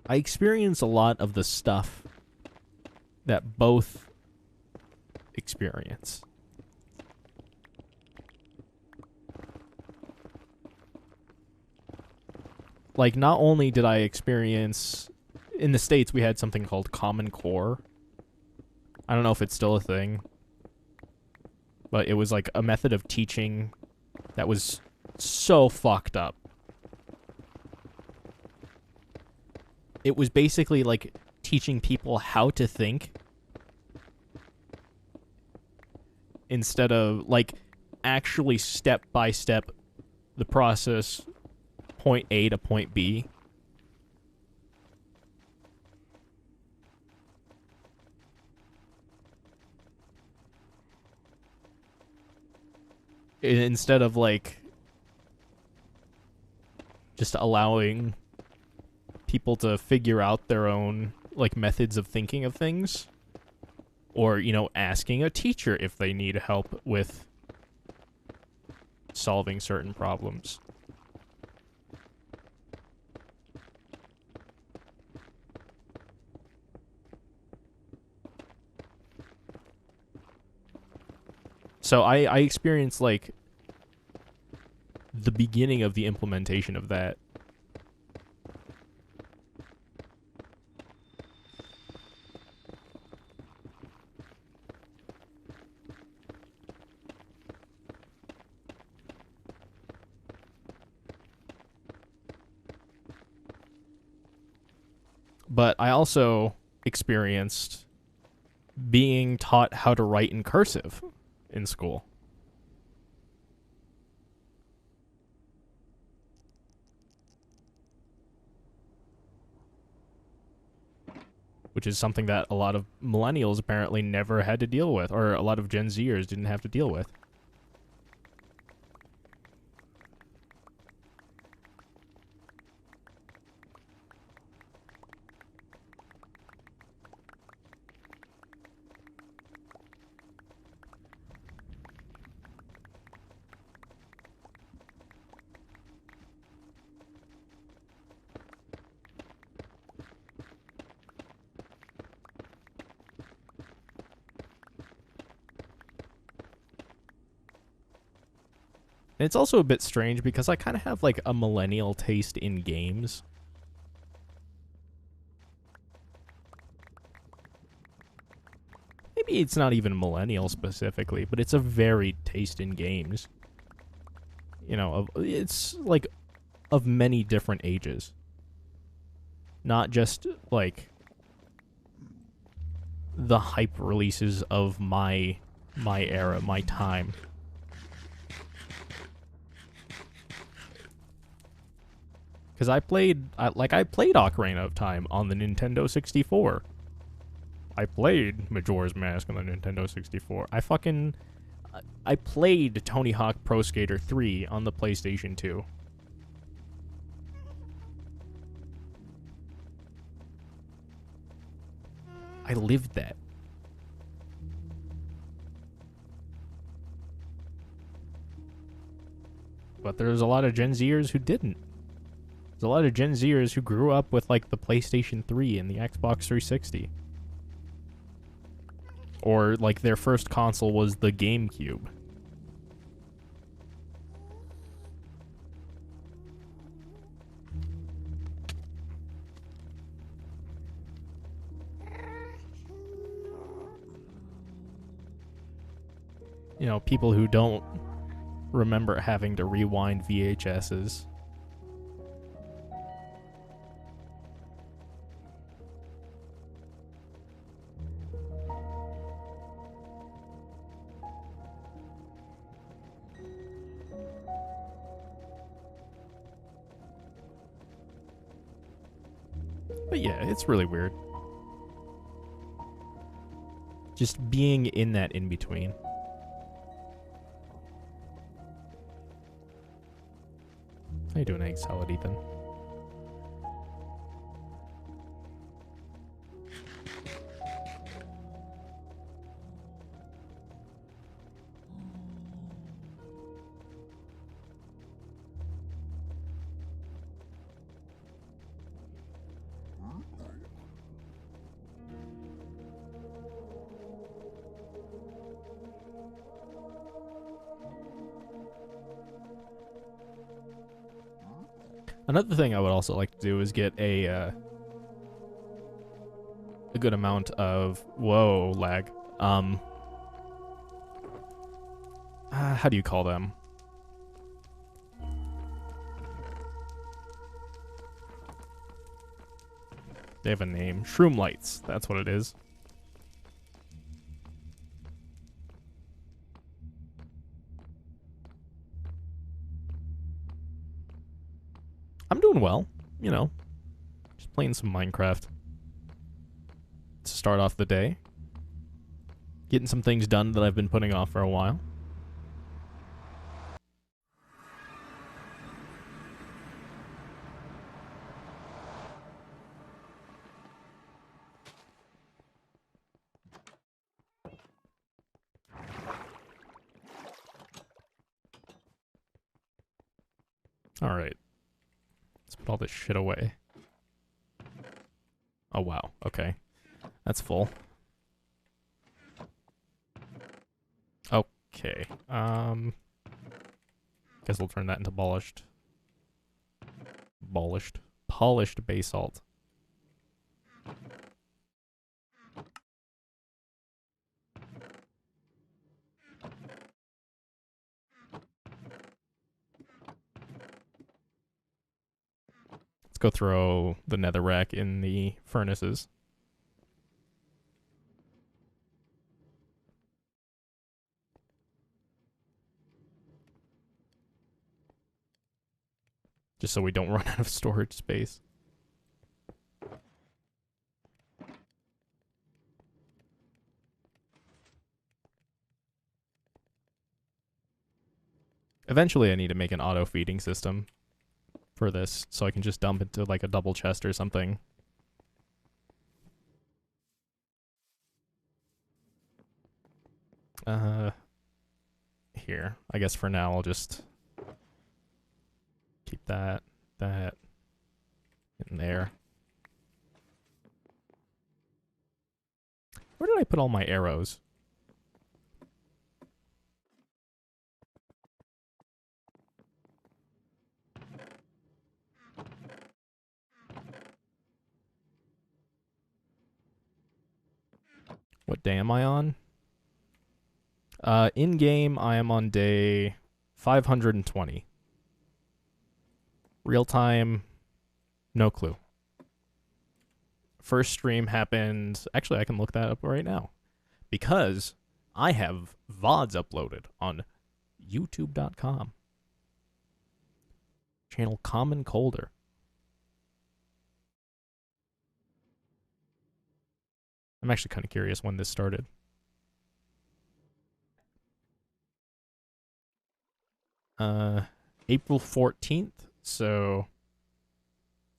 Speaker 1: I experience a lot of the stuff that both experience. Like, not only did I experience... In the States, we had something called Common Core. I don't know if it's still a thing. But it was like a method of teaching that was so fucked up. It was basically like teaching people how to think instead of like actually step by step the process point A to point B. Instead of like just allowing people to figure out their own like methods of thinking of things, or, you know, asking a teacher if they need help with solving certain problems. So I experienced like the beginning of the implementation of that. But I also experienced being taught how to write in cursive in school. Which is something that a lot of millennials apparently never had to deal with, or a lot of Gen Zers didn't have to deal with. And it's also a bit strange because I kind of have like a millennial taste in games. Maybe it's not even millennial specifically, but it's a varied taste in games. You know, it's like of many different ages. not just like the hype releases of my era, my time. Because I played Ocarina of Time on the Nintendo 64. I played Majora's Mask on the Nintendo 64. I played Tony Hawk Pro Skater 3 on the PlayStation 2. I lived that. But there's a lot of Gen Zers who didn't. There's a lot of Gen Zers who grew up with, like, the PlayStation 3 and the Xbox 360. Or, like, their first console was the GameCube. You know, people who don't remember having to rewind VHSs. But yeah, it's really weird. Just being in that in-between. How you doing, egg salad, Ethan? Another thing I would also like to do is get a good amount of lag. How do you call them? They have a name. Shroom lights. That's what it is. I'm doing well, you know, just playing some Minecraft to start off the day. Getting some things done that I've been putting off for a while. All right. Let's put all this shit away. Oh, wow. Okay. That's full. Okay. Guess we'll turn that into polished basalt. Go throw the netherrack in the furnaces. Just so we don't run out of storage space. Eventually I need to make an auto feeding system for this, so I can just dump into like a double chest or something. Here. I guess for now I'll just keep that in there. Where did I put all my arrows? What day am I on? In-game, I am on day 520. Real time, no clue. First stream happened. Actually, I can look that up right now because I have VODs uploaded on YouTube.com. Channel Common Colder. I'm actually kind of curious when this started. April 14th, so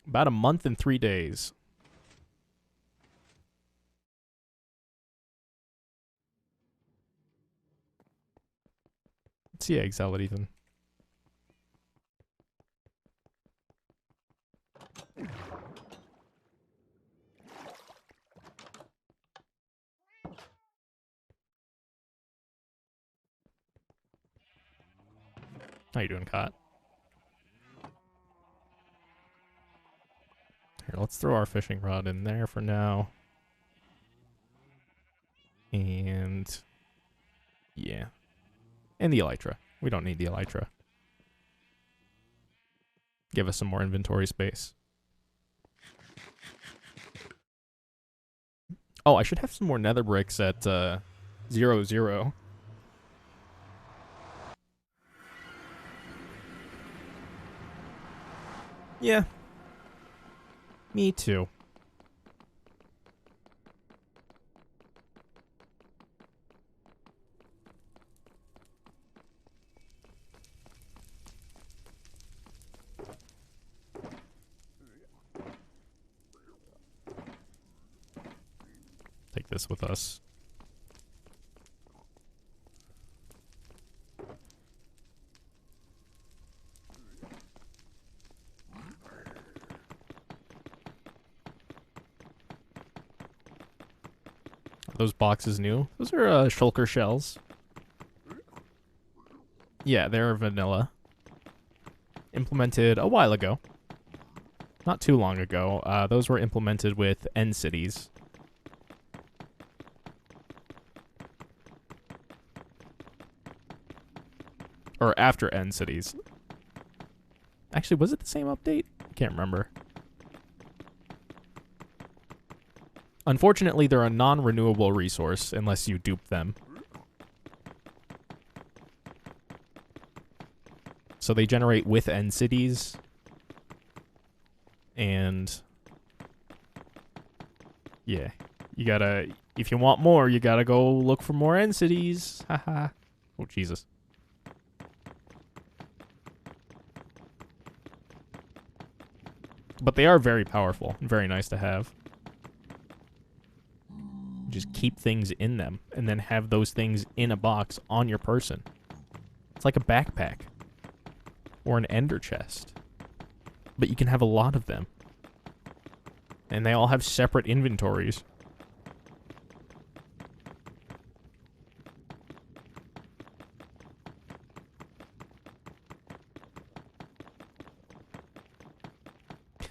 Speaker 1: about a month and 3 days. Let's see egg salad, Ethan. How you doing, Cot? Here, let's throw our fishing rod in there for now. And yeah. And the elytra. We don't need the elytra. Give us some more inventory space. Oh, I should have some more nether bricks at 0, 0. Yeah. Me too. Take this with us. Are those boxes new? Those are shulker shells. Yeah, they're vanilla. Implemented a while ago. Not too long ago. Those were implemented with end cities. Or after end cities. Actually, was it the same update? I can't remember. Unfortunately, they're a non-renewable resource unless you dupe them. So they generate with end cities. And yeah, you gotta, if you want more, you gotta go look for more end cities. Haha. Oh, Jesus. But they are very powerful and very nice to have. Just keep things in them and then have those things in a box on your person. It's like a backpack or an ender chest. But you can have a lot of them. And they all have separate inventories.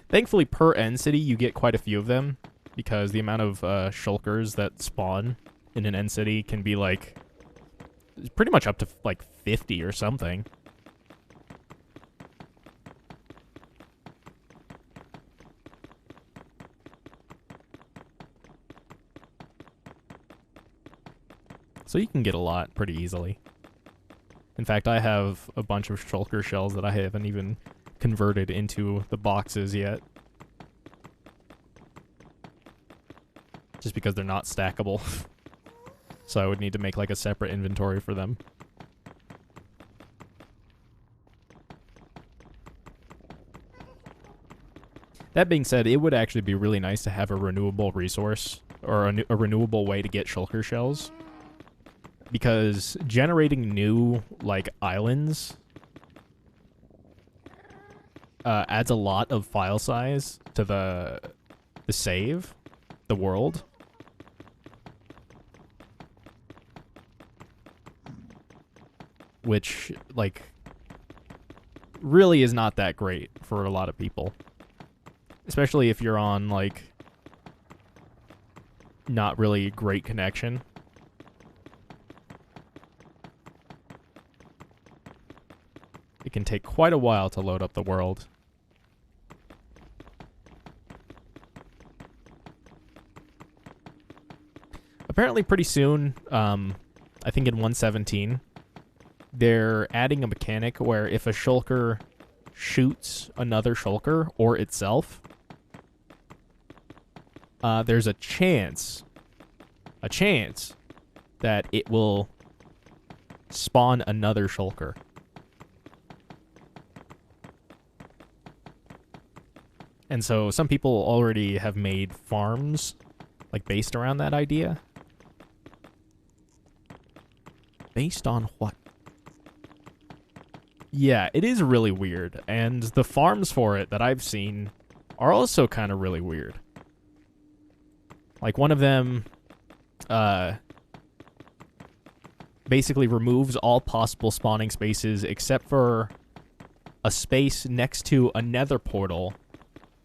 Speaker 1: Thankfully, per end city, you get quite a few of them. Because the amount of shulkers that spawn in an end city can be like... pretty much up to like 50 or something. So you can get a lot pretty easily. In fact, I have a bunch of shulker shells that I haven't even converted into the boxes yet. Just because they're not stackable. So I would need to make like a separate inventory for them. That being said, it would actually be really nice to have a renewable resource or a renewable way to get shulker shells. Because generating new, like, islands adds a lot of file size to the save, the world. Which, like, really is not that great for a lot of people. Especially if you're on, like, not really great connection. It can take quite a while to load up the world. Apparently pretty soon, I think in 117, they're adding a mechanic where if a shulker shoots another shulker or itself, there's a chance that it will spawn another shulker. And so some people already have made farms like based around that idea. Based on what? Yeah, it is really weird. And the farms for it that I've seen are also kind of really weird. Like one of them basically removes all possible spawning spaces except for a space next to a nether portal,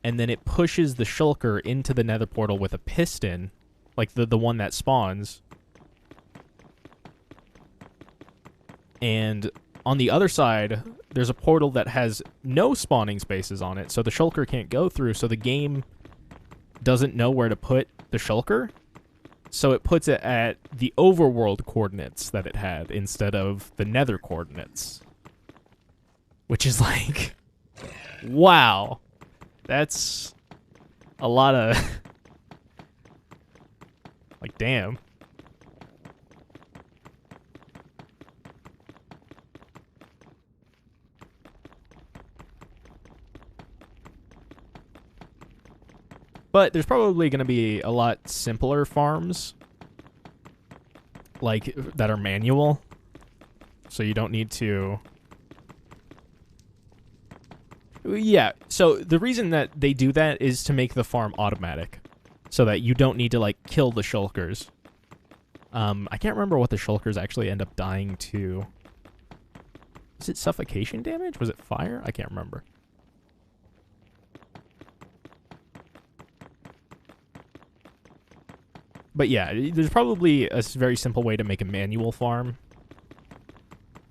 Speaker 1: and then it pushes the shulker into the nether portal with a piston, like the one that spawns. And on the other side, there's a portal that has no spawning spaces on it, so the shulker can't go through, so the game doesn't know where to put the shulker, so it puts it at the overworld coordinates that it had instead of the nether coordinates. Which is like, wow. That's a lot of... like, damn. But there's probably going to be a lot simpler farms, like, that are manual. So you don't need to... Yeah, so the reason that they do that is to make the farm automatic, so that you don't need to, like, kill the shulkers. I can't remember what the shulkers actually end up dying to. Was it suffocation damage? Was it fire? I can't remember. But yeah, there's probably a very simple way to make a manual farm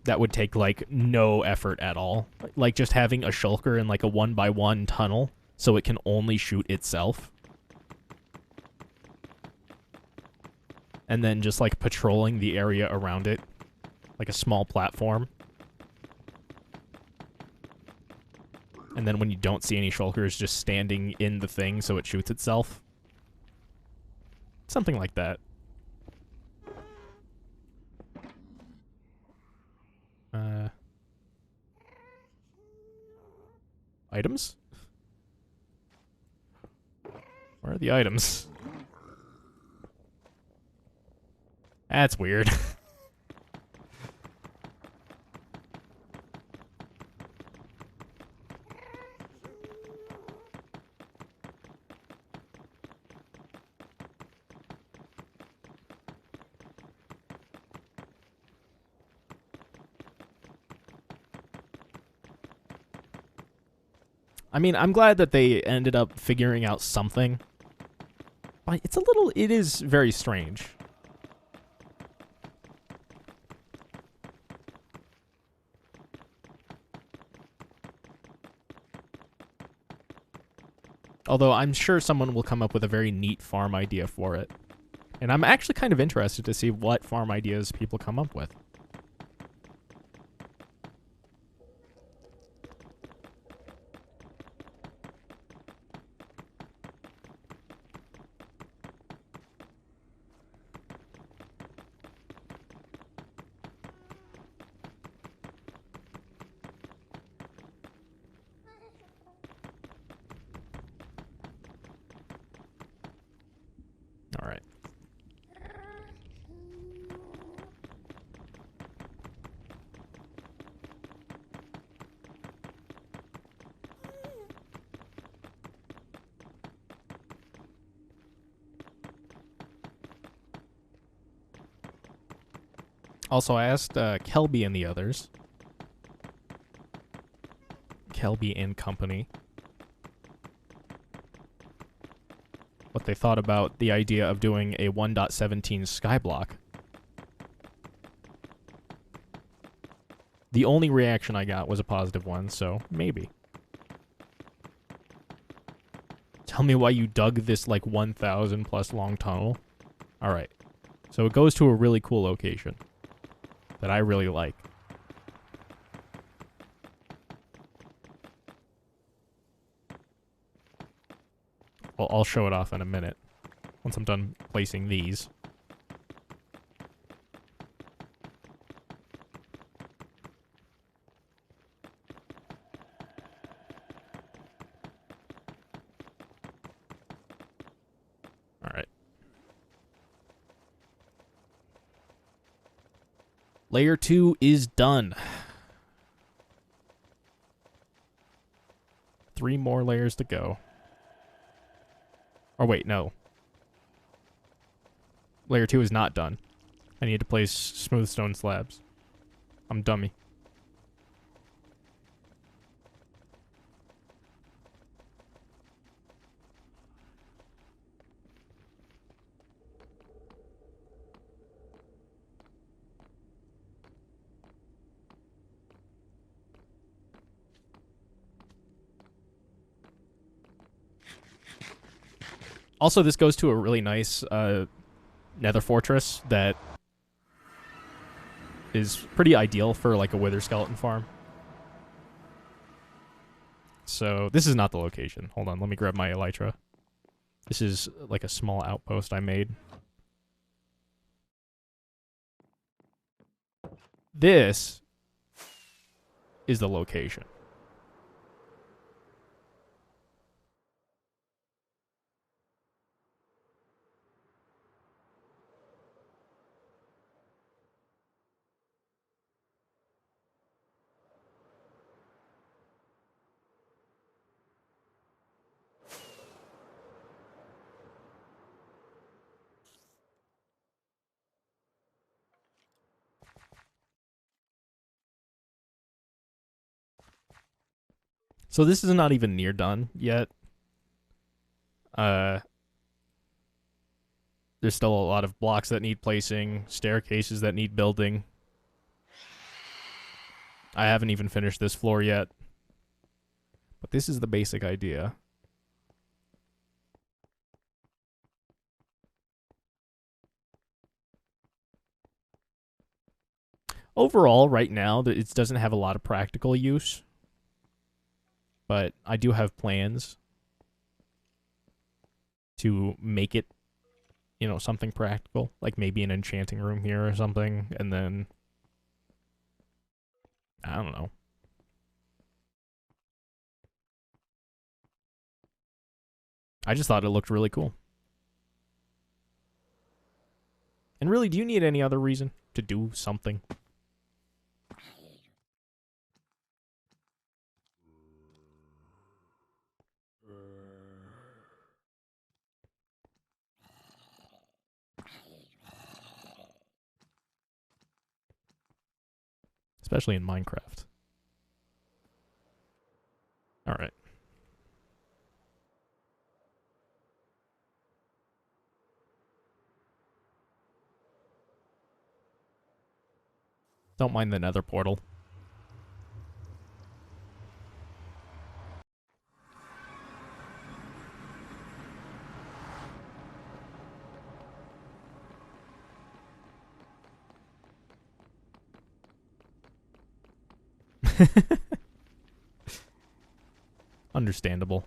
Speaker 1: that would take, like, no effort at all. Like, just having a shulker in, like, a 1x1 tunnel so it can only shoot itself. And then just, like, patrolling the area around it. Like a small platform. And then when you don't see any shulkers, just standing in the thing so it shoots itself. Something like that. Items? Where are the items? That's weird. I mean, I'm glad that they ended up figuring out something. But it is very strange. Although I'm sure someone will come up with a very neat farm idea for it. And I'm actually kind of interested to see what farm ideas people come up with. All right. Also, I asked Kelby and the others. Kelby and company. What they thought about the idea of doing a 1.17 skyblock. The only reaction I got was a positive one, so maybe. Tell me why you dug this, like, 1,000 plus long tunnel. Alright. So it goes to a really cool location that I really like. Well, I'll show it off in a minute once I'm done placing these. Alright. Layer 2 is done. 3 more layers to go. Or wait, no. Layer 2 is not done. I need to place smooth stone slabs. I'm dummy. Also, this goes to a really nice nether fortress that is pretty ideal for like a wither skeleton farm. So this is not the location. Hold on, let me grab my elytra. This is like a small outpost I made. This is the location. So this is not even near done yet. There's still a lot of blocks that need placing, staircases that need building. I haven't even finished this floor yet. But this is the basic idea. Overall, right now, it doesn't have a lot of practical use. But I do have plans to make it, you know, something practical. Like maybe an enchanting room here or something. And then, I don't know. I just thought it looked really cool. And really, do you need any other reason to do something? Especially in Minecraft. Alright. Don't mind the nether portal. Understandable.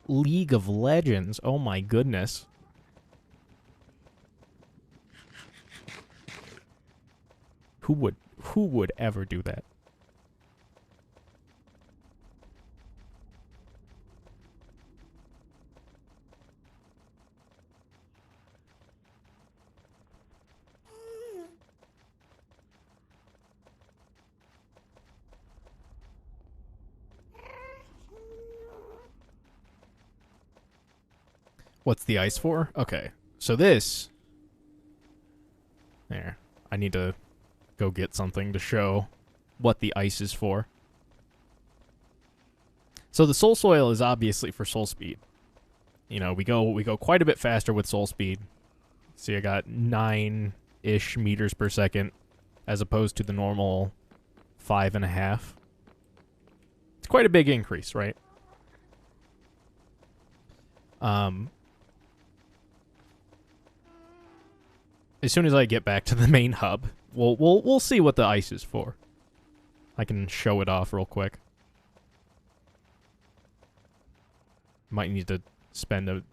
Speaker 1: League of Legends. Oh my goodness. Who would ever do that? What's the ice for? Okay. So this... There. I need to go get something to show what the ice is for. So the soul soil is obviously for soul speed. You know, we go quite a bit faster with soul speed. See, I got 9-ish meters per second as opposed to the normal 5.5. It's quite a big increase, right? As soon as I get back to the main hub, we'll see what the ice is for. I can show it off real quick. Might need to spend a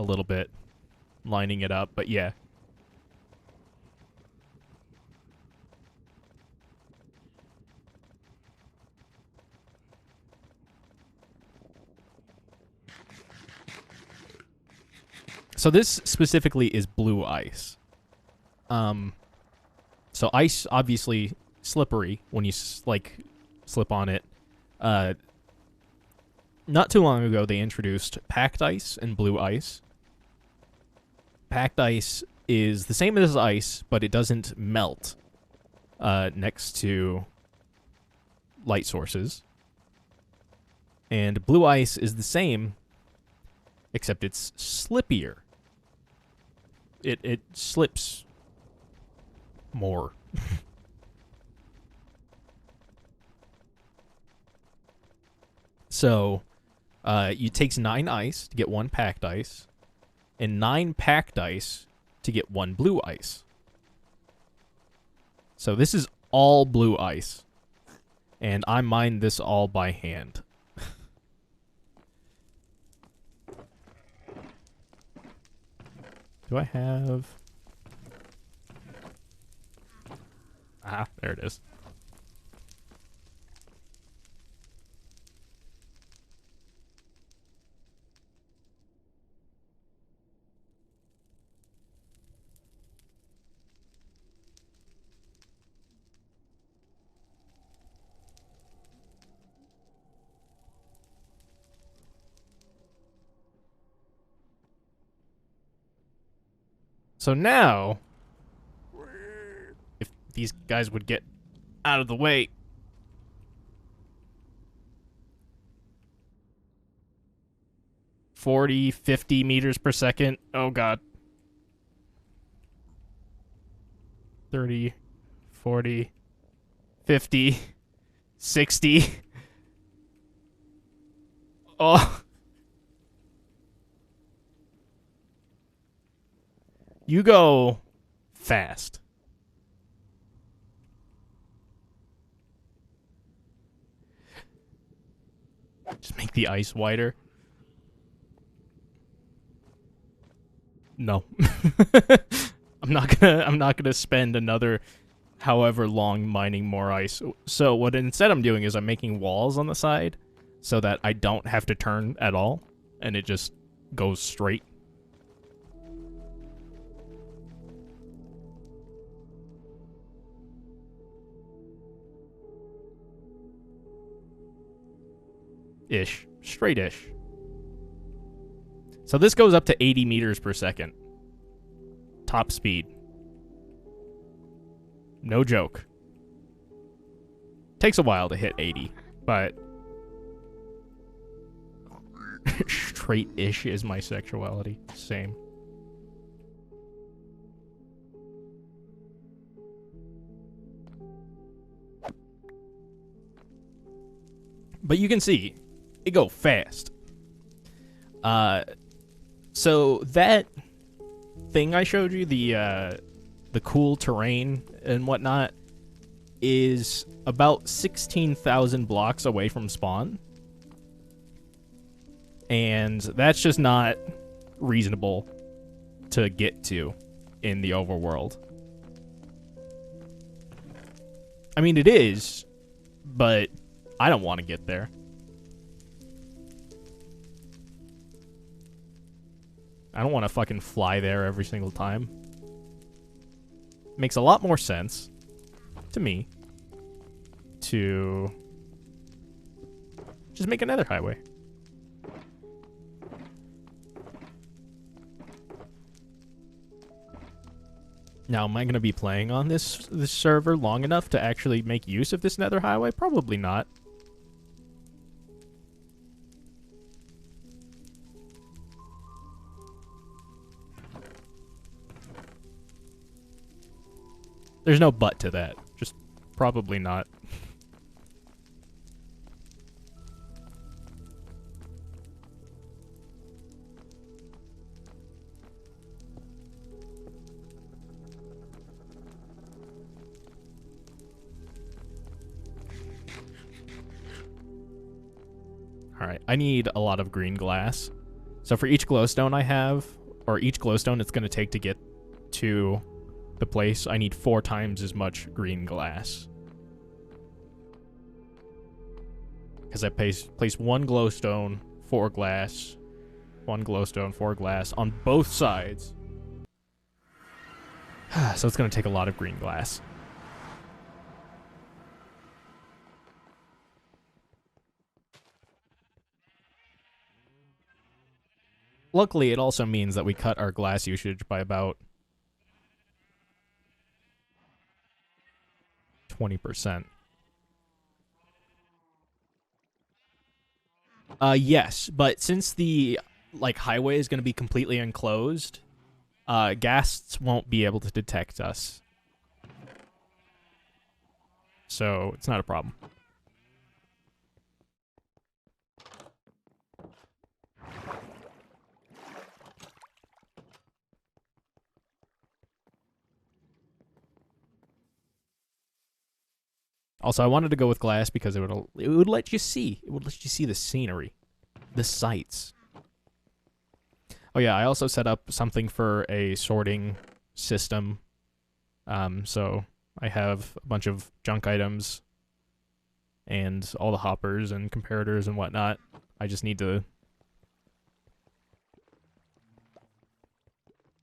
Speaker 1: little bit lining it up, but yeah. So this specifically is blue ice. So ice, obviously slippery when you slip on it. Not too long ago, they introduced packed ice and blue ice. Packed ice is the same as ice, but it doesn't melt next to light sources. And blue ice is the same, except it's slippier. It slips more. So, it takes 9 ice to get 1 packed ice, and 9 packed ice to get 1 blue ice. So this is all blue ice, and I mined this all by hand. Do I have... Ah, there it is. So now, if these guys would get out of the way. ...40, 50 meters per second. Oh, God. 30, 40, 50, 60. Oh. You go fast. Just make the ice wider. No. I'm not gonna spend another however long mining more ice. So what instead I'm doing is I'm making walls on the side so that I don't have to turn at all and it just goes straight. Ish. Straight-ish. So this goes up to 80 meters per second. Top speed. No joke. Takes a while to hit 80, but... straight-ish is my sexuality. Same. But you can see... it go fast. So that thing I showed you, the cool terrain and whatnot, is about 16,000 blocks away from spawn. And that's just not reasonable to get to in the overworld. I mean, it is, but I don't want to get there. I don't want to fucking fly there every single time. Makes a lot more sense to me to just make another highway. Now, am I going to be playing on this server long enough to actually make use of this nether highway? Probably not. There's no but to that. Just probably not. Alright, I need a lot of green glass. So for each glowstone I have, or each glowstone it's going to take to get to the place, I need 4 times as much green glass. Because I place 1 glowstone, 4 glass, 1 glowstone, 4 glass on both sides. So it's going to take a lot of green glass. Luckily, it also means that we cut our glass usage by about 20%. Yes, but since the highway is going to be completely enclosed, ghasts won't be able to detect us. So it's not a problem. Also, I wanted to go with glass because it would let you see. It would let you see the scenery, the sights. Oh yeah, I also set up something for a sorting system. So I have a bunch of junk items and all the hoppers and comparators and whatnot. I just need to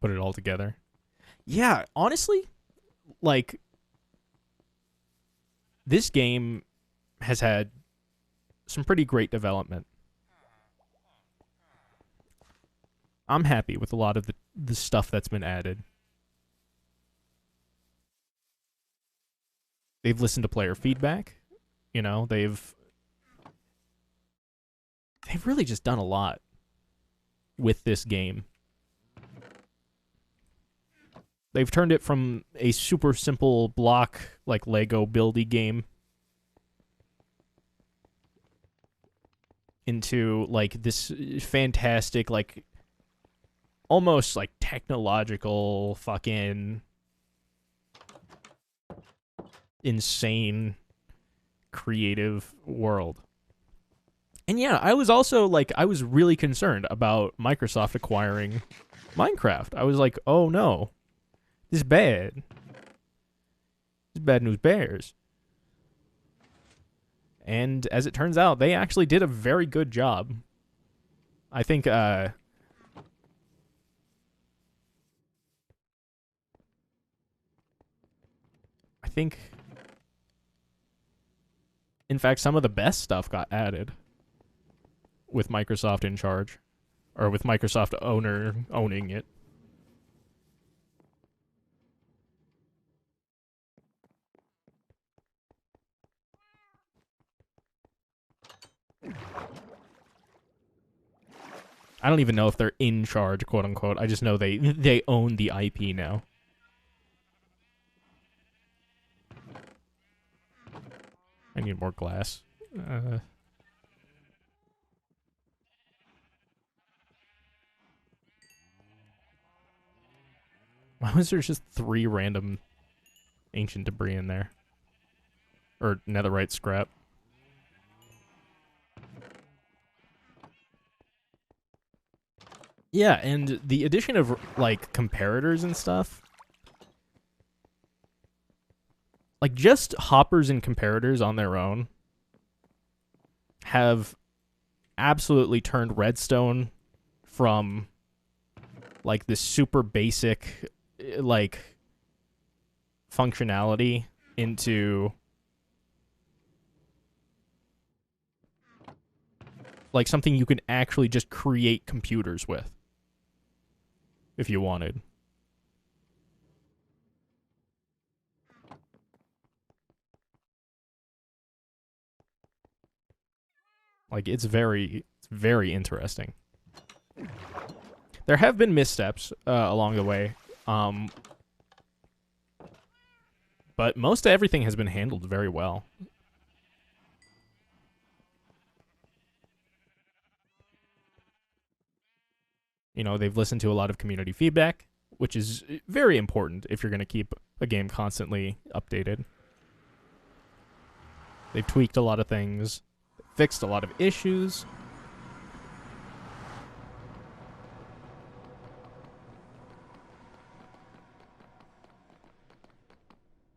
Speaker 1: put it all together. Yeah, honestly, this game has had some pretty great development. I'm happy with a lot of the stuff that's been added. They've listened to player feedback. You know, they've really just done a lot with this game. They've turned it from a super simple block, Lego buildy game into, this fantastic, almost, technological fucking insane creative world. And yeah, I was also, I was really concerned about Microsoft acquiring Minecraft. I was like, oh no. This is bad. This is bad news bears. And as it turns out, they actually did a very good job. I think, in fact, some of the best stuff got added with Microsoft in charge. Or with Microsoft owning it. I don't even know if they're in charge, quote unquote. I just know they own the IP now. I need more glass. Why was there just 3 random ancient debris in there? Or netherite scrap? Yeah, and the addition of, comparators and stuff. Just hoppers and comparators on their own have absolutely turned redstone from, this super basic, functionality into, something you can actually just create computers with. If you wanted. Like, it's very interesting. There have been missteps along the way, but most everything has been handled very well. You know, they've listened to a lot of community feedback, which is very important if you're going to keep a game constantly updated. They've tweaked a lot of things, fixed a lot of issues.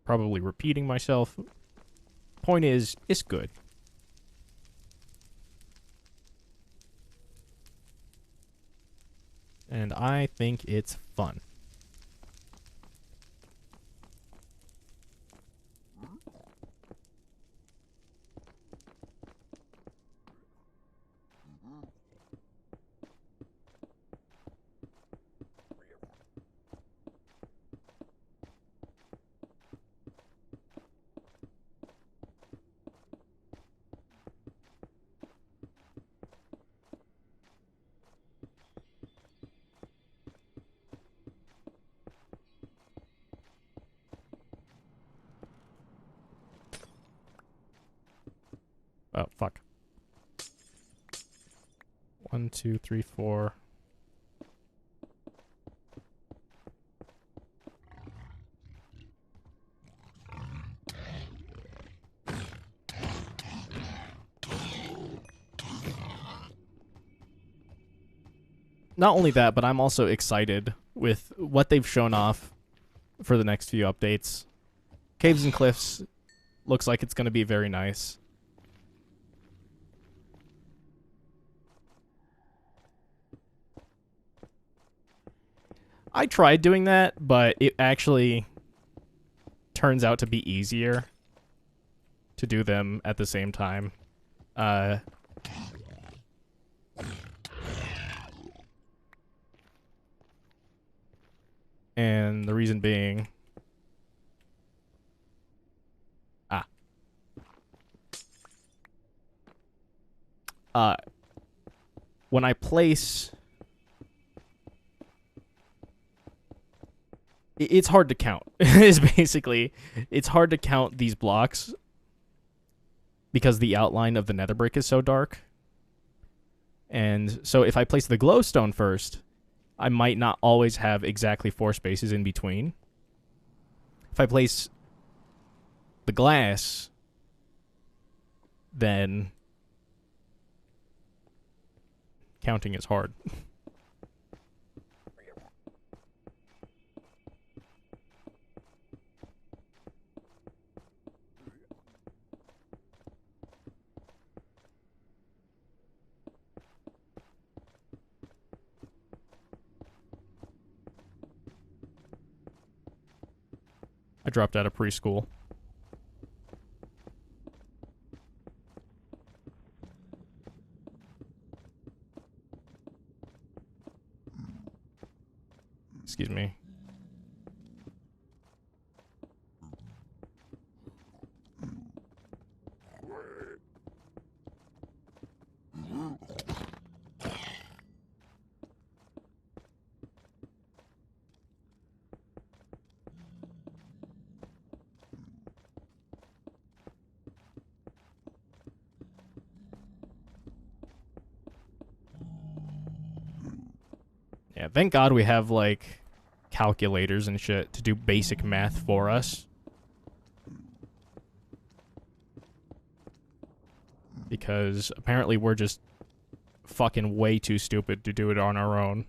Speaker 1: Probably repeating myself. Point is, it's good. And I think it's fun. Oh, fuck. 1, 2, 3, 4. Not only that, but I'm also excited with what they've shown off for the next few updates. Caves and Cliffs looks like it's going to be very nice. I tried doing that, but it actually turns out to be easier to do them at the same time. And the reason being... when I place... It's hard to count, is basically... It's hard to count these blocks because the outline of the nether brick is so dark. And so if I place the glowstone first, I might not always have exactly 4 spaces in between. If I place the glass, then counting is hard. I dropped out of preschool. Excuse me. Yeah, thank God we have, like, calculators and shit to do basic math for us. Because apparently we're just fucking way too stupid to do it on our own.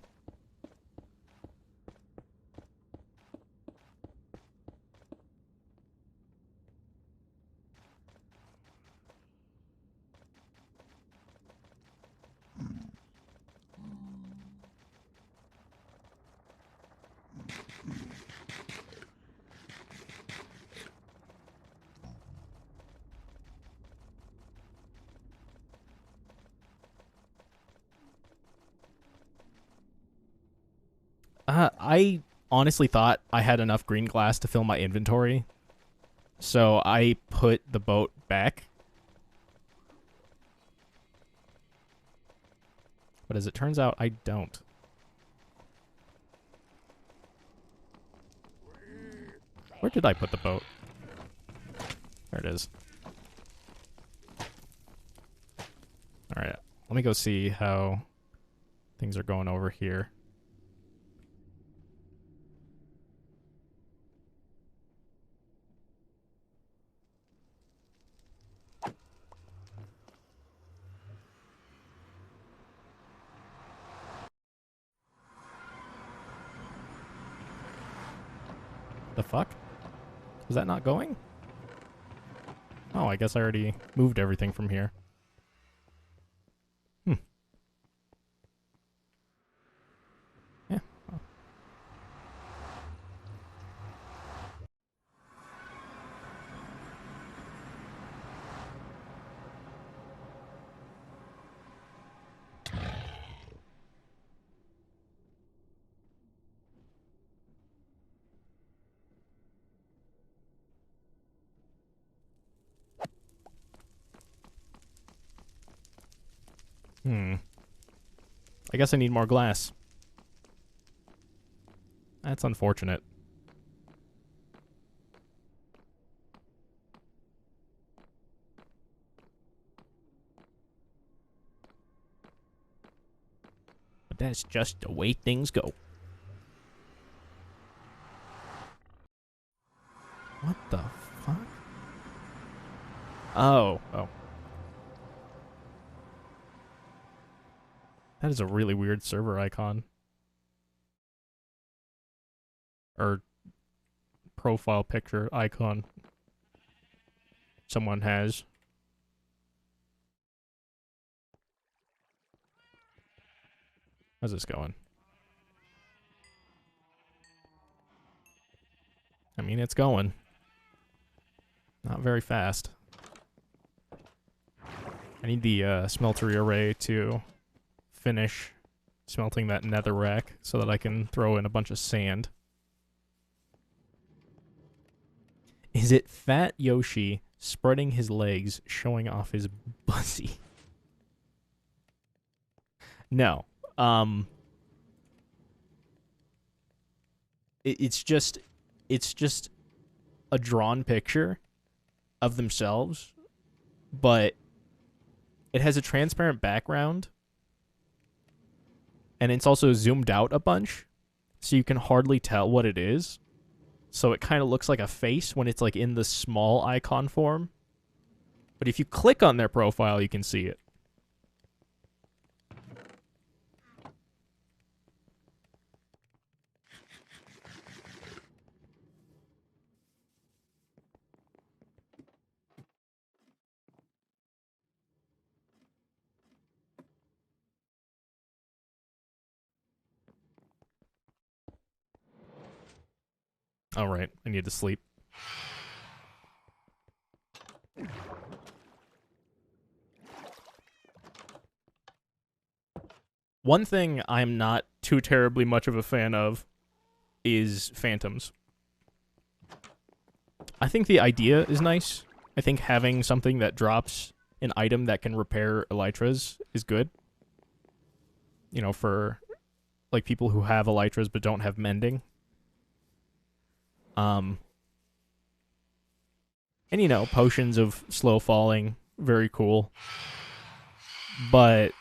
Speaker 1: I honestly thought I had enough green glass to fill my inventory, so I put the boat back. But as it turns out, I don't. Where did I put the boat? There it is. Alright, let me go see how things are going over here. The fuck? Was that not going? Oh, I guess I already moved everything from here. Yeah. Oh. I guess I need more glass. That's unfortunate. But that's just the way things go. What the fuck? Oh. That is a really weird server icon. Or profile picture icon someone has. How's this going? I mean, it's going. Not very fast. I need the smeltery array to finish smelting that netherrack so that I can throw in a bunch of sand. Is it Fat Yoshi spreading his legs, showing off his bussy? No. It's just a drawn picture of themselves, but it has a transparent background, and it's also zoomed out a bunch, so you can hardly tell what it is. So it kind of looks like a face when it's like in the small icon form. But if you click on their profile, you can see it. All right, I need to sleep. One thing I'm not too terribly much of a fan of is phantoms. I think the idea is nice. I think having something that drops an item that can repair elytras is good. You know, for like people who have elytras but don't have mending. And you know, potions of slow falling, very cool. But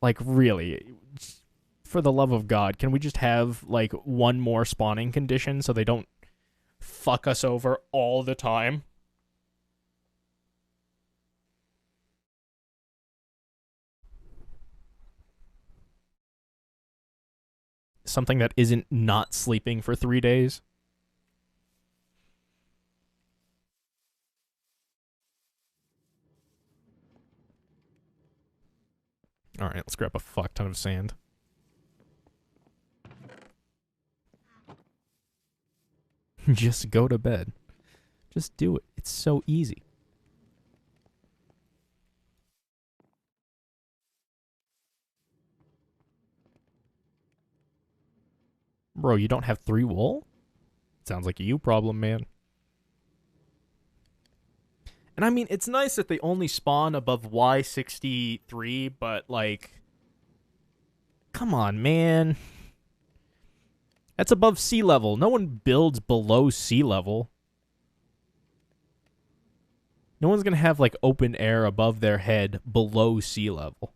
Speaker 1: like really, for the love of God, can we just have like one more spawning condition so they don't fuck us over all the time? Something that isn't not sleeping for 3 days. Alright, let's grab a fuck ton of sand. Just go to bed. Just do it. It's so easy. Bro, you don't have 3 wool? Sounds like a you problem, man. And I mean, it's nice that they only spawn above Y63, but like, come on, man. That's above sea level. No one builds below sea level. No one's going to have like open air above their head below sea level.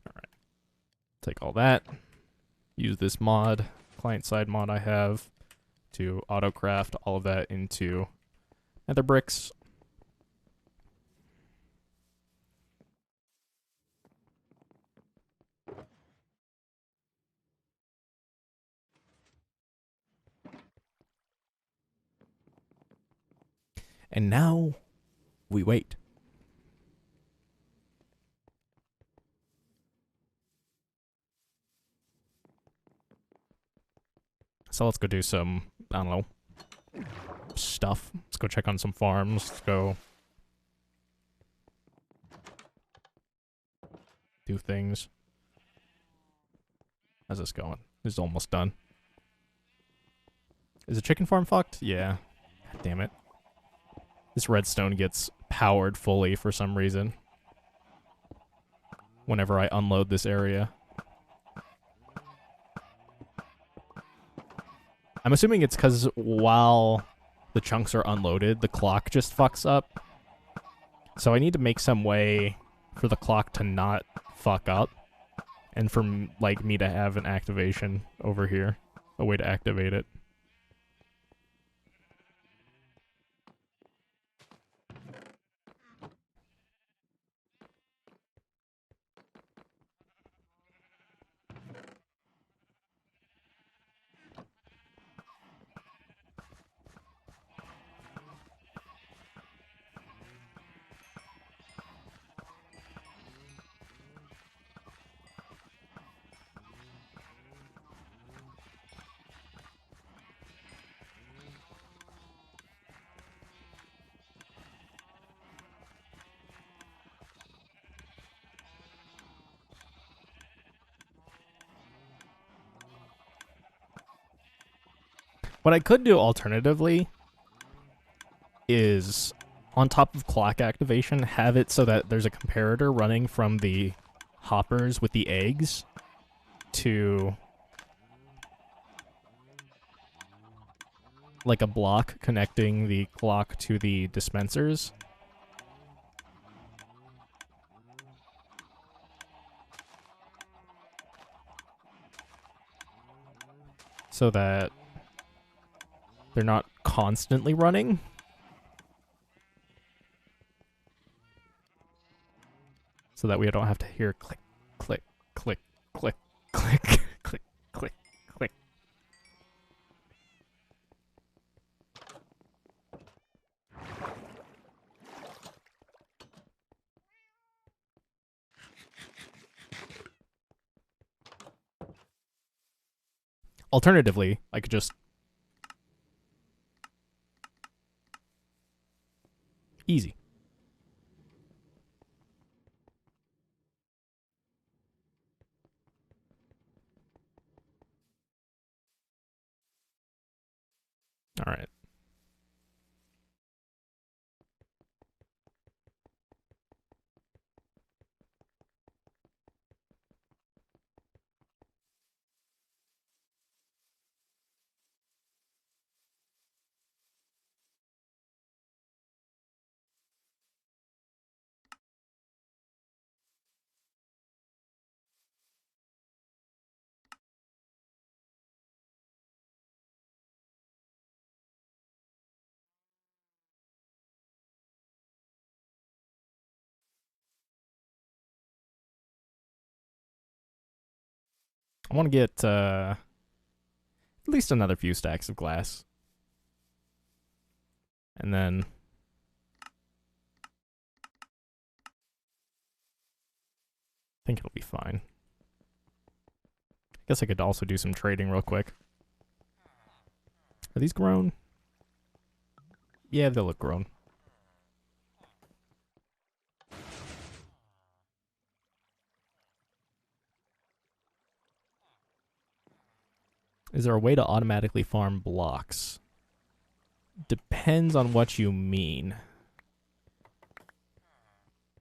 Speaker 1: All right. Take all that. Use this mod, client-side mod I have, to autocraft all of that into nether bricks. And now we wait. So let's go do some, I don't know, stuff. Let's go check on some farms. Let's go do things. How's this going? This is almost done. Is the chicken farm fucked? Yeah. God damn it. This redstone gets powered fully for some reason whenever I unload this area. I'm assuming it's because while the chunks are unloaded, the clock just fucks up. So I need to make some way for the clock to not fuck up, and for like me to have an activation over here, a way to activate it. What I could do alternatively is, on top of clock activation, have it so that there's a comparator running from the hoppers with the eggs to like a block connecting the clock to the dispensers. So that they're not constantly running. So that we don't have to hear click, click, click, click, click, click, click, click. Alternatively, I could just easy. All right. I want to get at least another few stacks of glass. And then I think it'll be fine. I guess I could also do some trading real quick. Are these grown? Yeah, they look grown. Is there a way to automatically farm blocks? Depends on what you mean.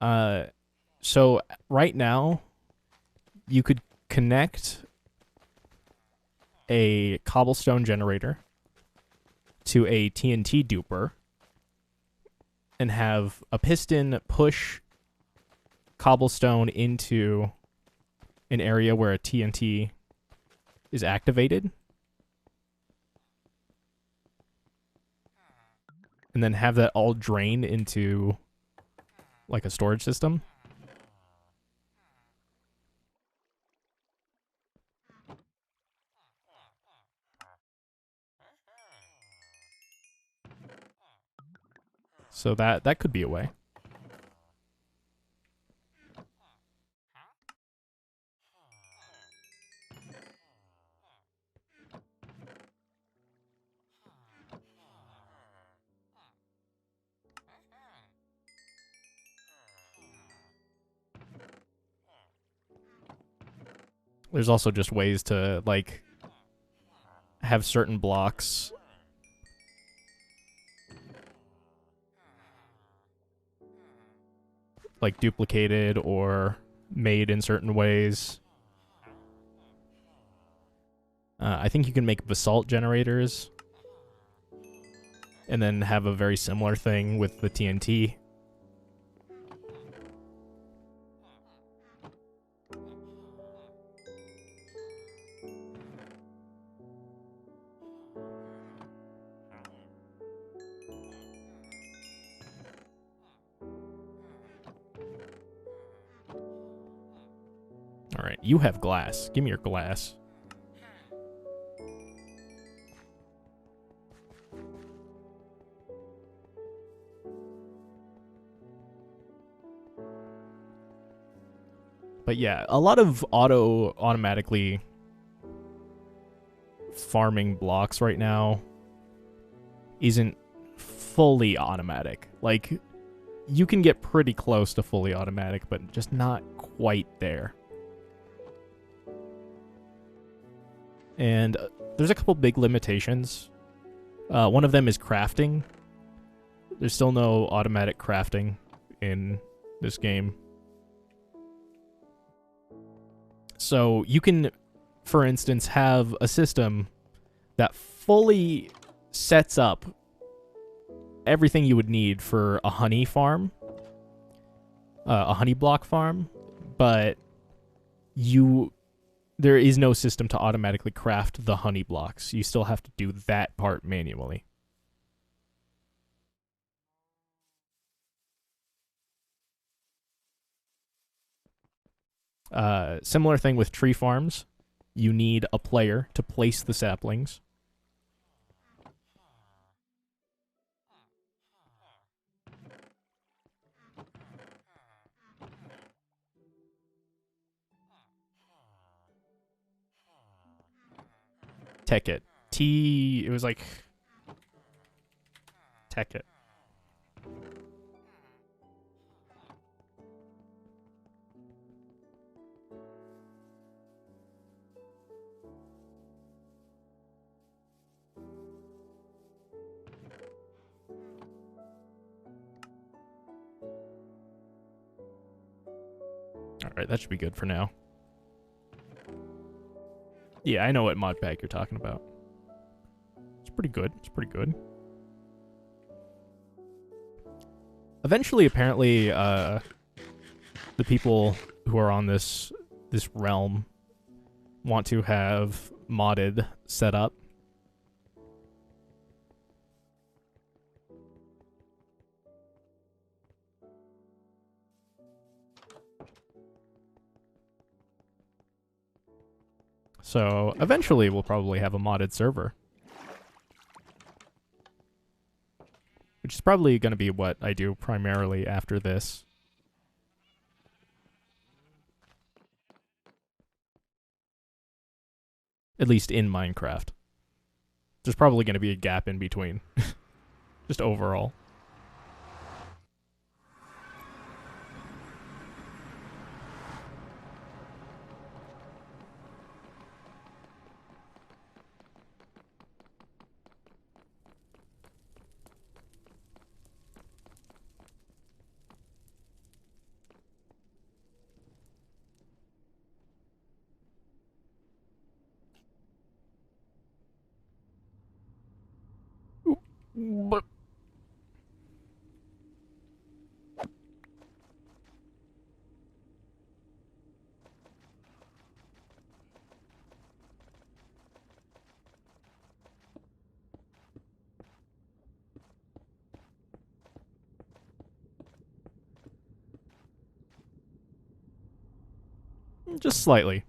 Speaker 1: So right now, you could connect a cobblestone generator to a TNT duper and have a piston push cobblestone into an area where a TNT is activated, and then have that all drain into like a storage system. So that could be a way. There's also just ways to like have certain blocks like duplicated or made in certain ways. I think you can make basalt generators and then have a very similar thing with the TNT. All right, you have glass. Give me your glass. But yeah, a lot of automatically farming blocks right now isn't fully automatic. Like, you can get pretty close to fully automatic, but just not quite there. And there's a couple big limitations. One of them is crafting. There's still no automatic crafting in this game. So you can, for instance, have a system that fully sets up everything you would need for a honey farm, a honey block farm, but there is no system to automatically craft the honey blocks. You still have to do that part manually. Similar thing with tree farms. You need a player to place the saplings. Tech it. It was like tech it. Alright, that should be good for now. Yeah, I know what mod pack you're talking about. It's pretty good. It's pretty good. Eventually, apparently, the people who are on this realm want to have modded setup. So eventually we'll probably have a modded server. Which is probably going to be what I do primarily after this. At least in Minecraft. There's probably going to be a gap in between. Just overall. But just slightly.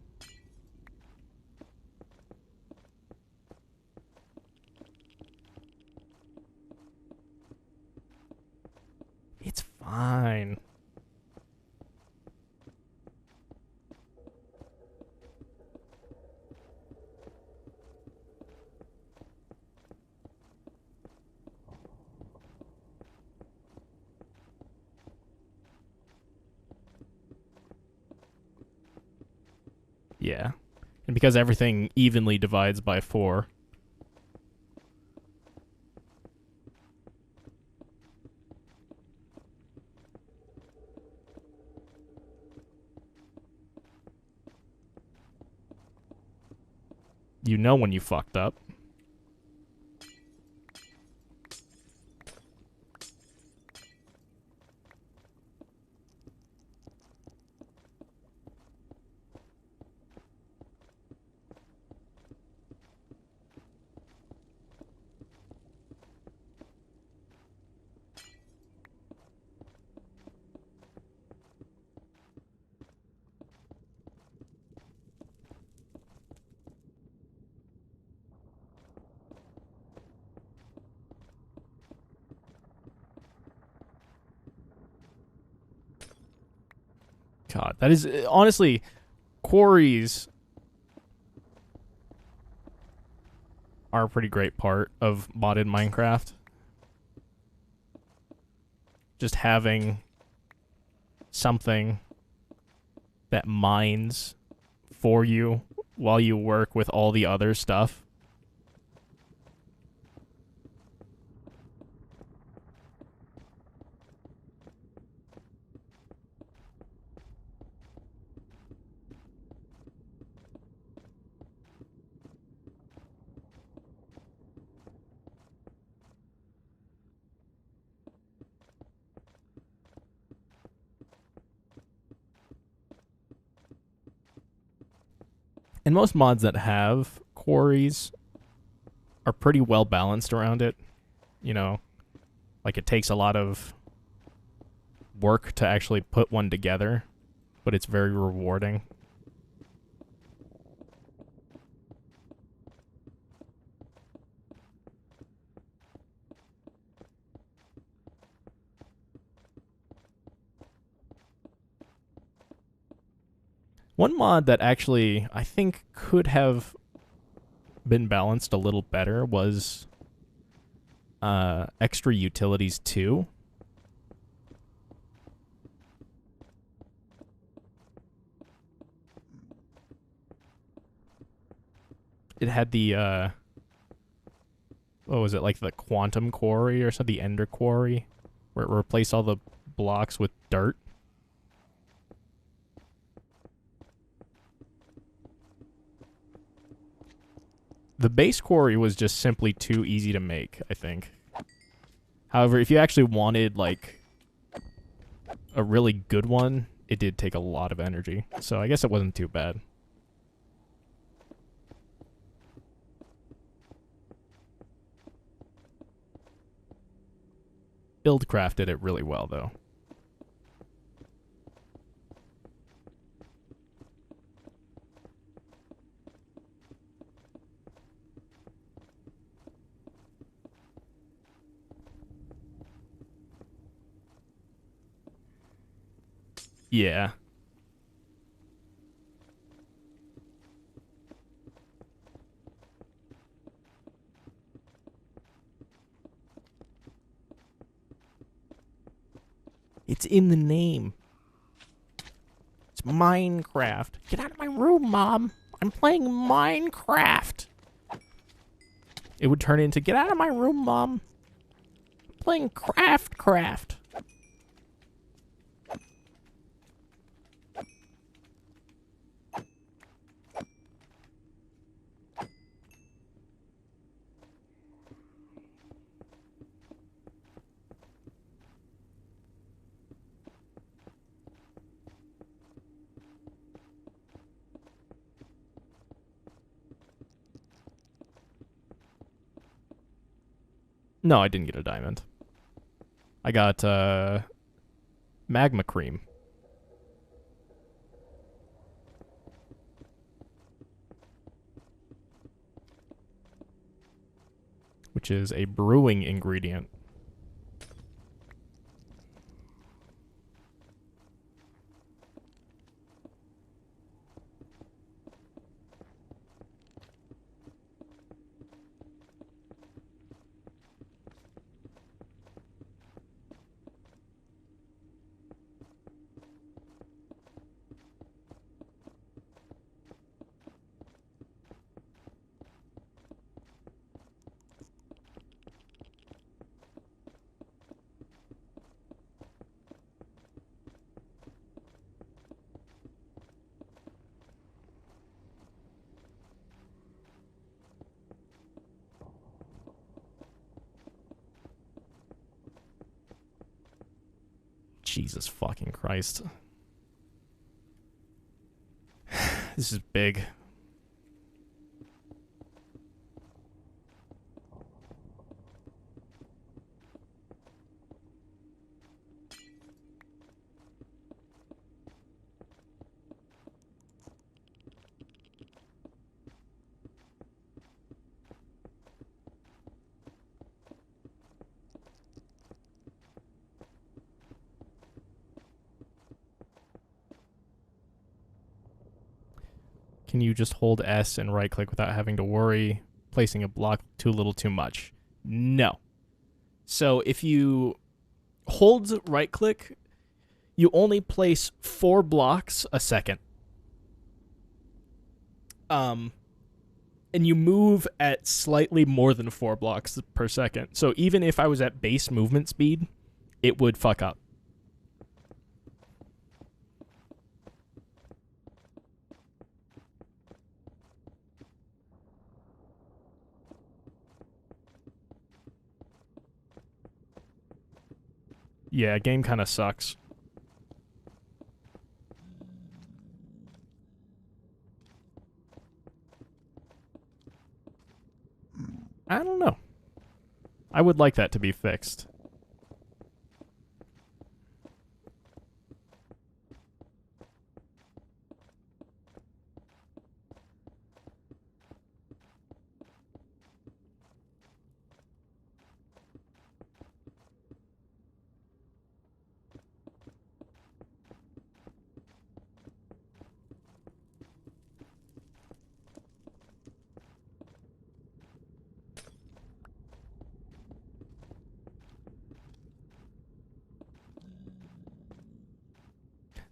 Speaker 1: It's fine. Yeah. And because everything evenly divides by 4. You know when you fucked up. God, that is honestly, quarries are a pretty great part of modded Minecraft. Just having something that mines for you while you work with all the other stuff. And most mods that have quarries are pretty well balanced around it. You know, like it takes a lot of work to actually put one together, but it's very rewarding. One mod that actually I think could have been balanced a little better was Extra Utilities 2. It had the what was it, like the quantum quarry or something, the ender quarry, where it replaced all the blocks with dirt. The base quarry was just simply too easy to make, I think. However, if you actually wanted, like, a really good one, it did take a lot of energy. So I guess it wasn't too bad. Buildcraft did it really well, though. Yeah. It's in the name. It's Minecraft. Get out of my room, Mom. I'm playing Minecraft. It would turn into, get out of my room, Mom. I'm playing Craft. No, I didn't get a diamond. I got magma cream. Which is a brewing ingredient. Jesus fucking Christ. This is big. Can you just hold S and right click without having to worry placing a block too little too much? No. So if you hold right click, you only place 4 blocks a second. And you move at slightly more than 4 blocks per second. So even if I was at base movement speed, it would fuck up. Yeah, game kind of sucks. I don't know. I would like that to be fixed.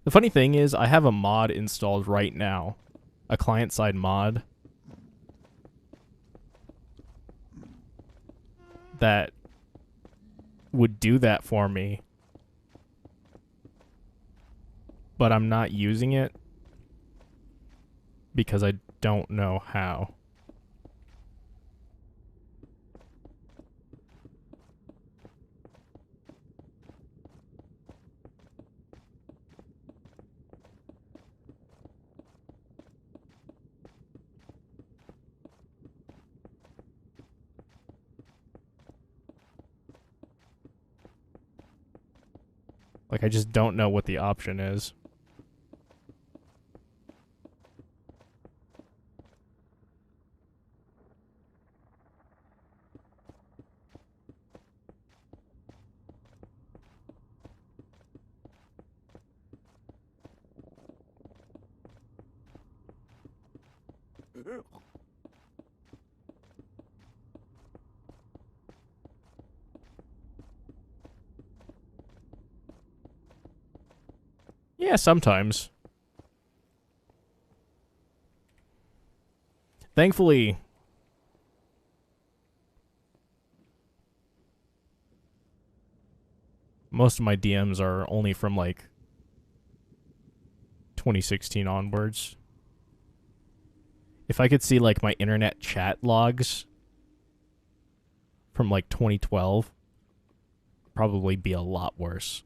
Speaker 1: The funny thing is, I have a mod installed right now. A client-side mod. That would do that for me. But I'm not using it. Because I don't know how. Like, I just don't know what the option is. Yeah, sometimes. Thankfully, most of my DMs are only from like 2016 onwards. If I could see like my internet chat logs from like 2012, probably be a lot worse.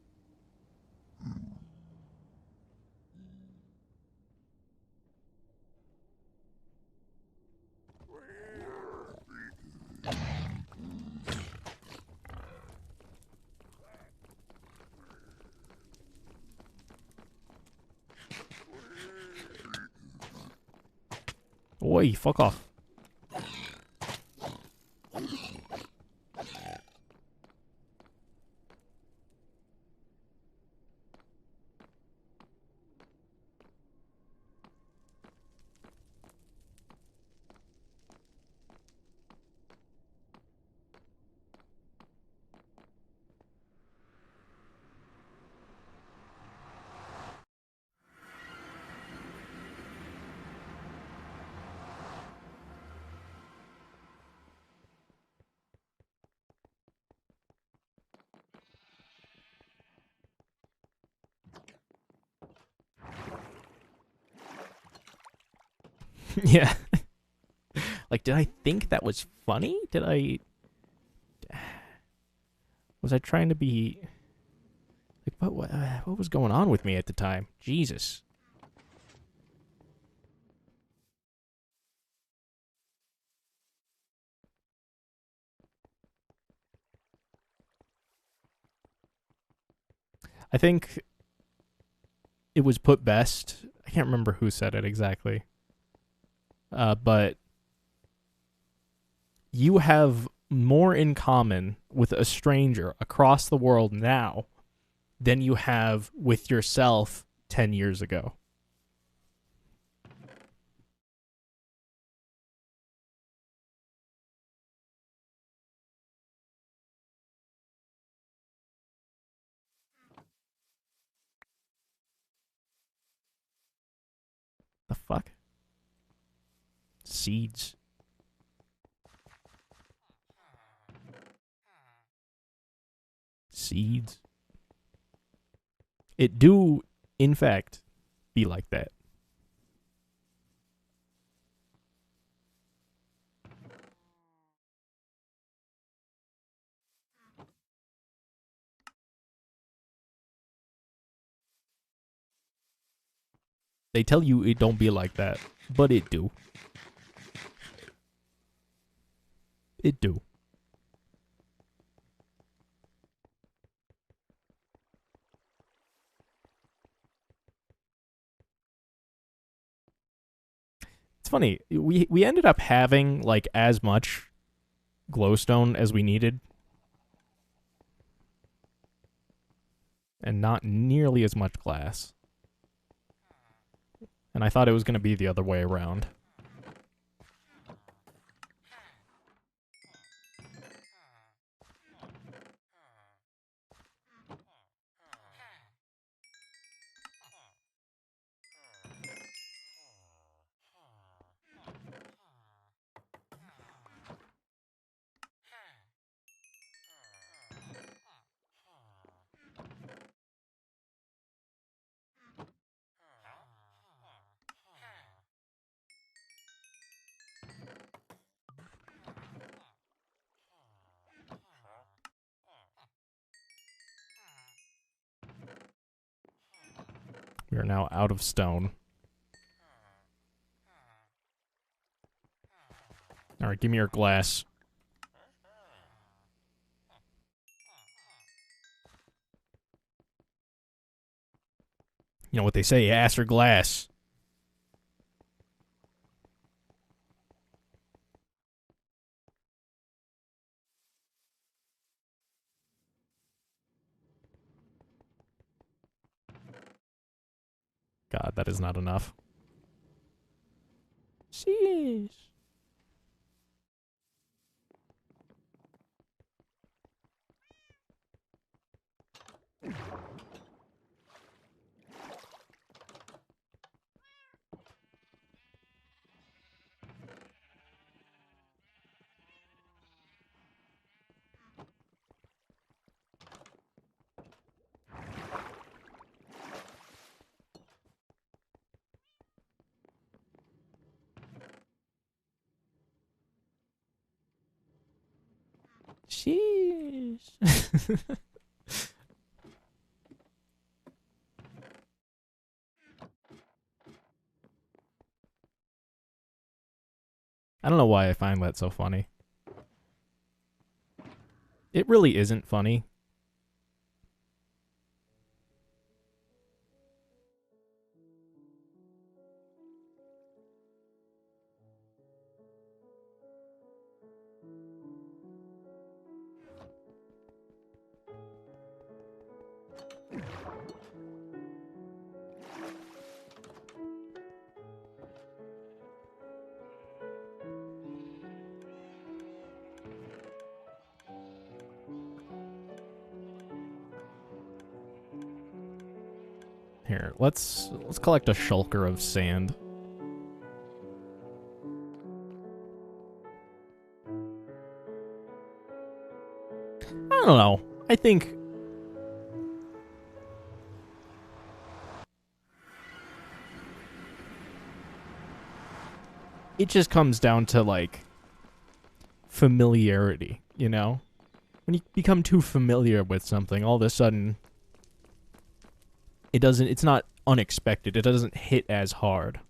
Speaker 1: Oi, fuck off. Yeah. Like, did I think that was funny? Was I trying to be like what was going on with me at the time? Jesus. I think it was put best. I can't remember who said it exactly. But you have more in common with a stranger across the world now than you have with yourself 10 years ago. The fuck? Seeds. Seeds. It do, in fact, be like that. They tell you it don't be like that, but it do. It do. It's funny. We ended up having like as much glowstone as we needed, and not nearly as much glass. And I thought it was going to be the other way around. We are now out of stone. All right, give me your glass. You know what they say, ass for glass. God, that is not enough. Sheesh. Sheesh. I don't know why I find that so funny. It really isn't funny. Here, let's collect a shulker of sand. I don't know. I think it just comes down to like familiarity, you know? When you become too familiar with something, all of a sudden it's not unexpected. It doesn't hit as hard.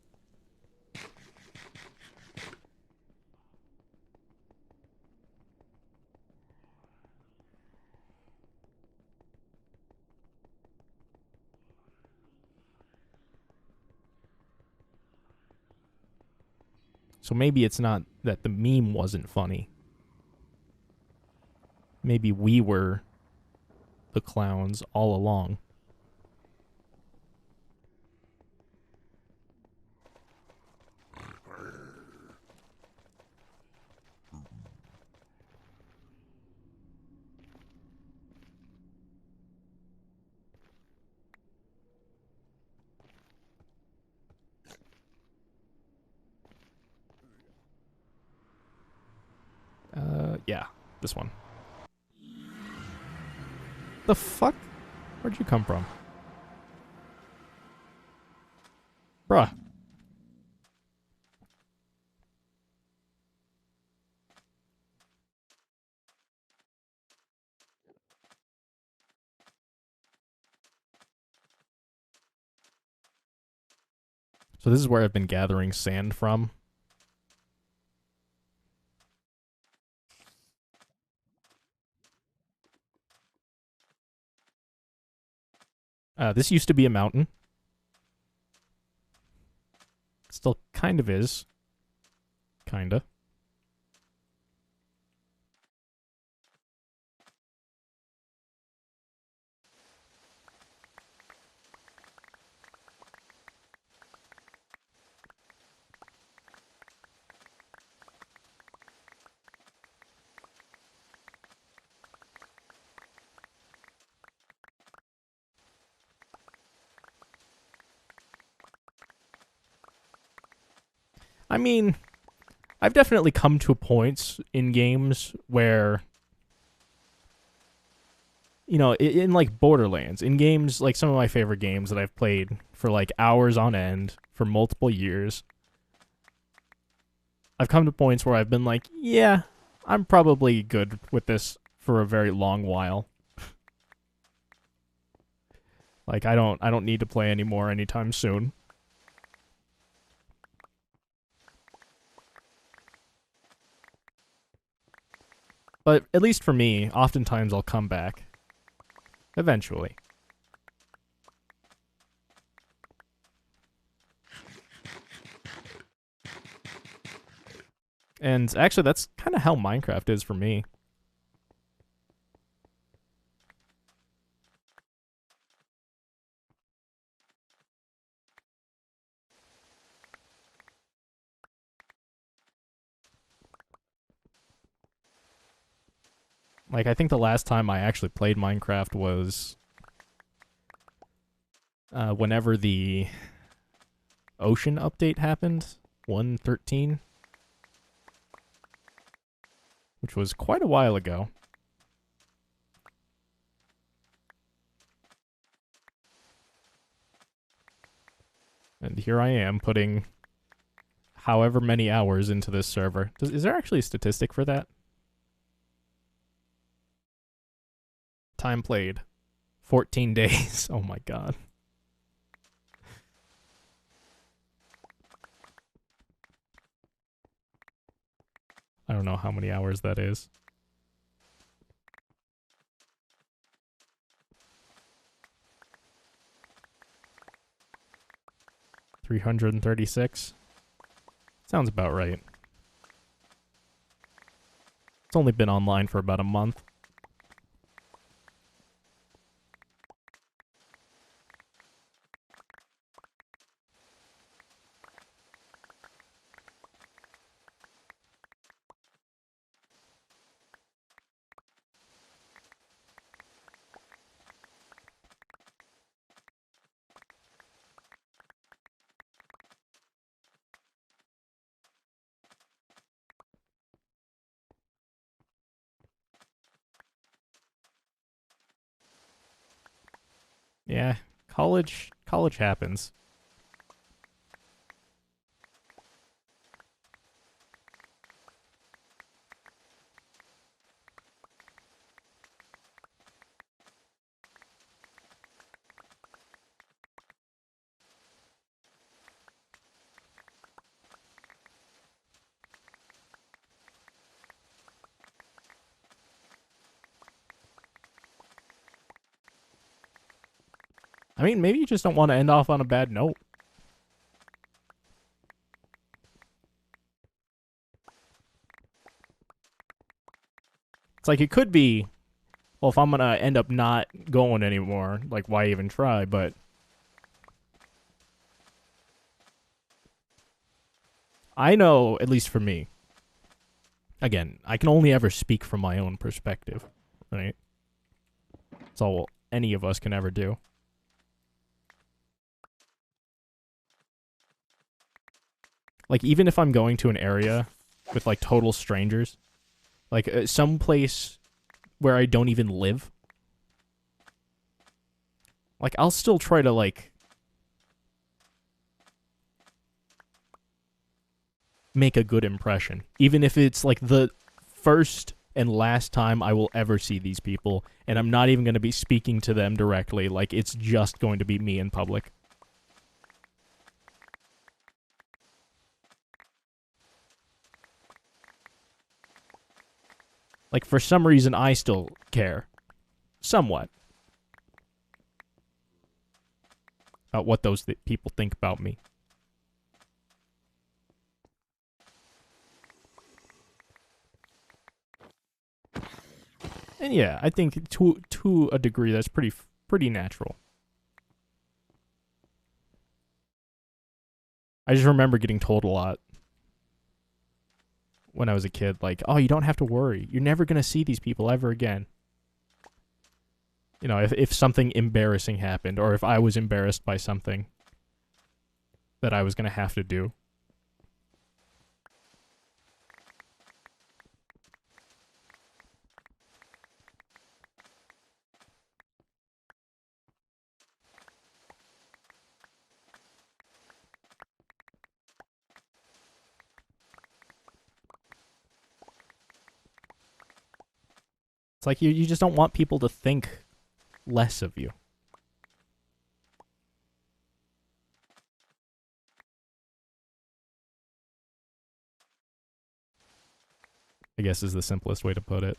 Speaker 1: So maybe it's not that the meme wasn't funny. Maybe we were the clowns all along. Yeah, this one. The fuck? Where'd you come from? Bruh. So this is where I've been gathering sand from. This used to be a mountain. Still kind of is. Kinda. I mean, I've definitely come to points in games where, you know, in like Borderlands, in games like some of my favorite games that I've played for like hours on end for multiple years, I've come to points where I've been like, yeah, I'm probably good with this for a very long while. Like I don't need to play anymore anytime soon. But at least for me, oftentimes I'll come back. Eventually. And actually, that's kind of how Minecraft is for me. Like, I think the last time I actually played Minecraft was whenever the ocean update happened, 1.13, which was quite a while ago. And here I am putting however many hours into this server. Is there actually a statistic for that? time played, 14 days. Oh my god. I don't know how many hours that is. 336. Sounds about right. It's only been online for about a month. Yeah, college happens. I mean, maybe you just don't want to end off on a bad note. It's like it could be, well, if I'm going to end up not going anymore, like, why even try? But I know, at least for me, again, I can only ever speak from my own perspective, right? That's all any of us can ever do. Like, even if I'm going to an area with, like, total strangers, like, some place where I don't even live, like, I'll still try to, like, make a good impression. Even if it's, like, the first and last time I will ever see these people, and I'm not even going to be speaking to them directly. Like, it's just going to be me in public. Like, for some reason, I still care. Somewhat. About what those people think about me. And yeah, I think to a degree that's pretty natural. I just remember getting told a lot when I was a kid, like, oh, you don't have to worry. You're never going to see these people ever again. You know, if something embarrassing happened, or if I was embarrassed by something that I was going to have to do. It's like you just don't want people to think less of you. I guess is the simplest way to put it.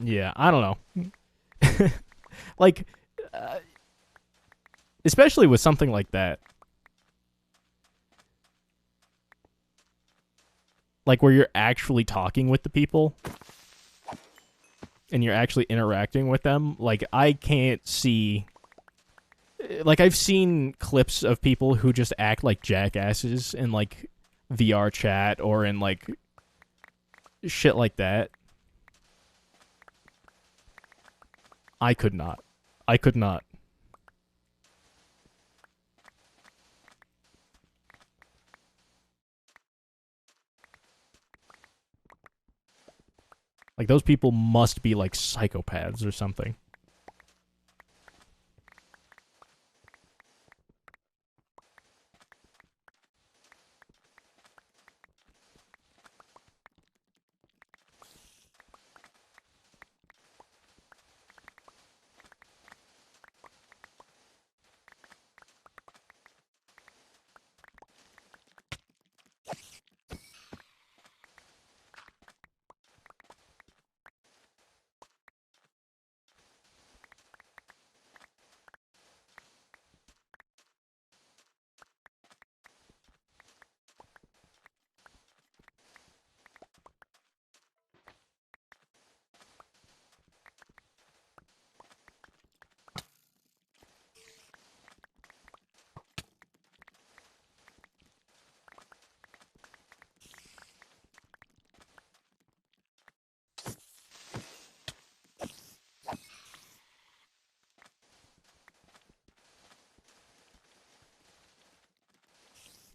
Speaker 1: Yeah, I don't know. Like, especially with something like that. Like, where you're actually talking with the people and you're actually interacting with them. Like, I can't see. Like, I've seen clips of people who just act like jackasses in, like, VR chat or in, like, shit like that. I could not. I could not. Like, those people must be, like, psychopaths or something.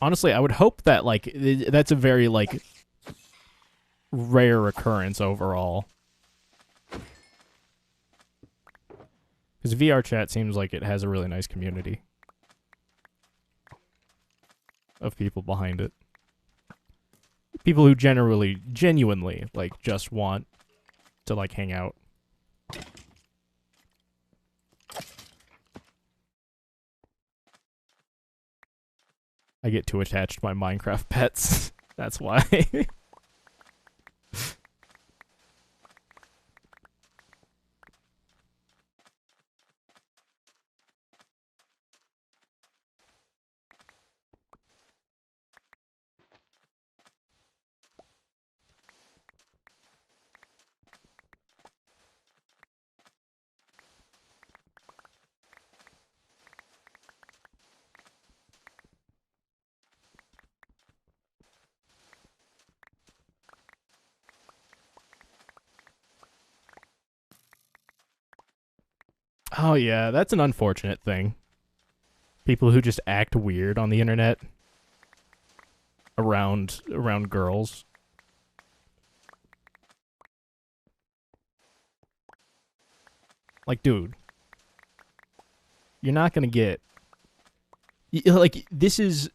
Speaker 1: Honestly, I would hope that, like, that's a very, like, rare occurrence overall. Because VR chat seems like it has a really nice community of people behind it. People who genuinely, like, just want to, like, hang out. I get too attached to my Minecraft pets. That's why. Oh yeah, that's an unfortunate thing. People who just act weird on the internet around girls. Like, dude, you're not gonna get, like, this is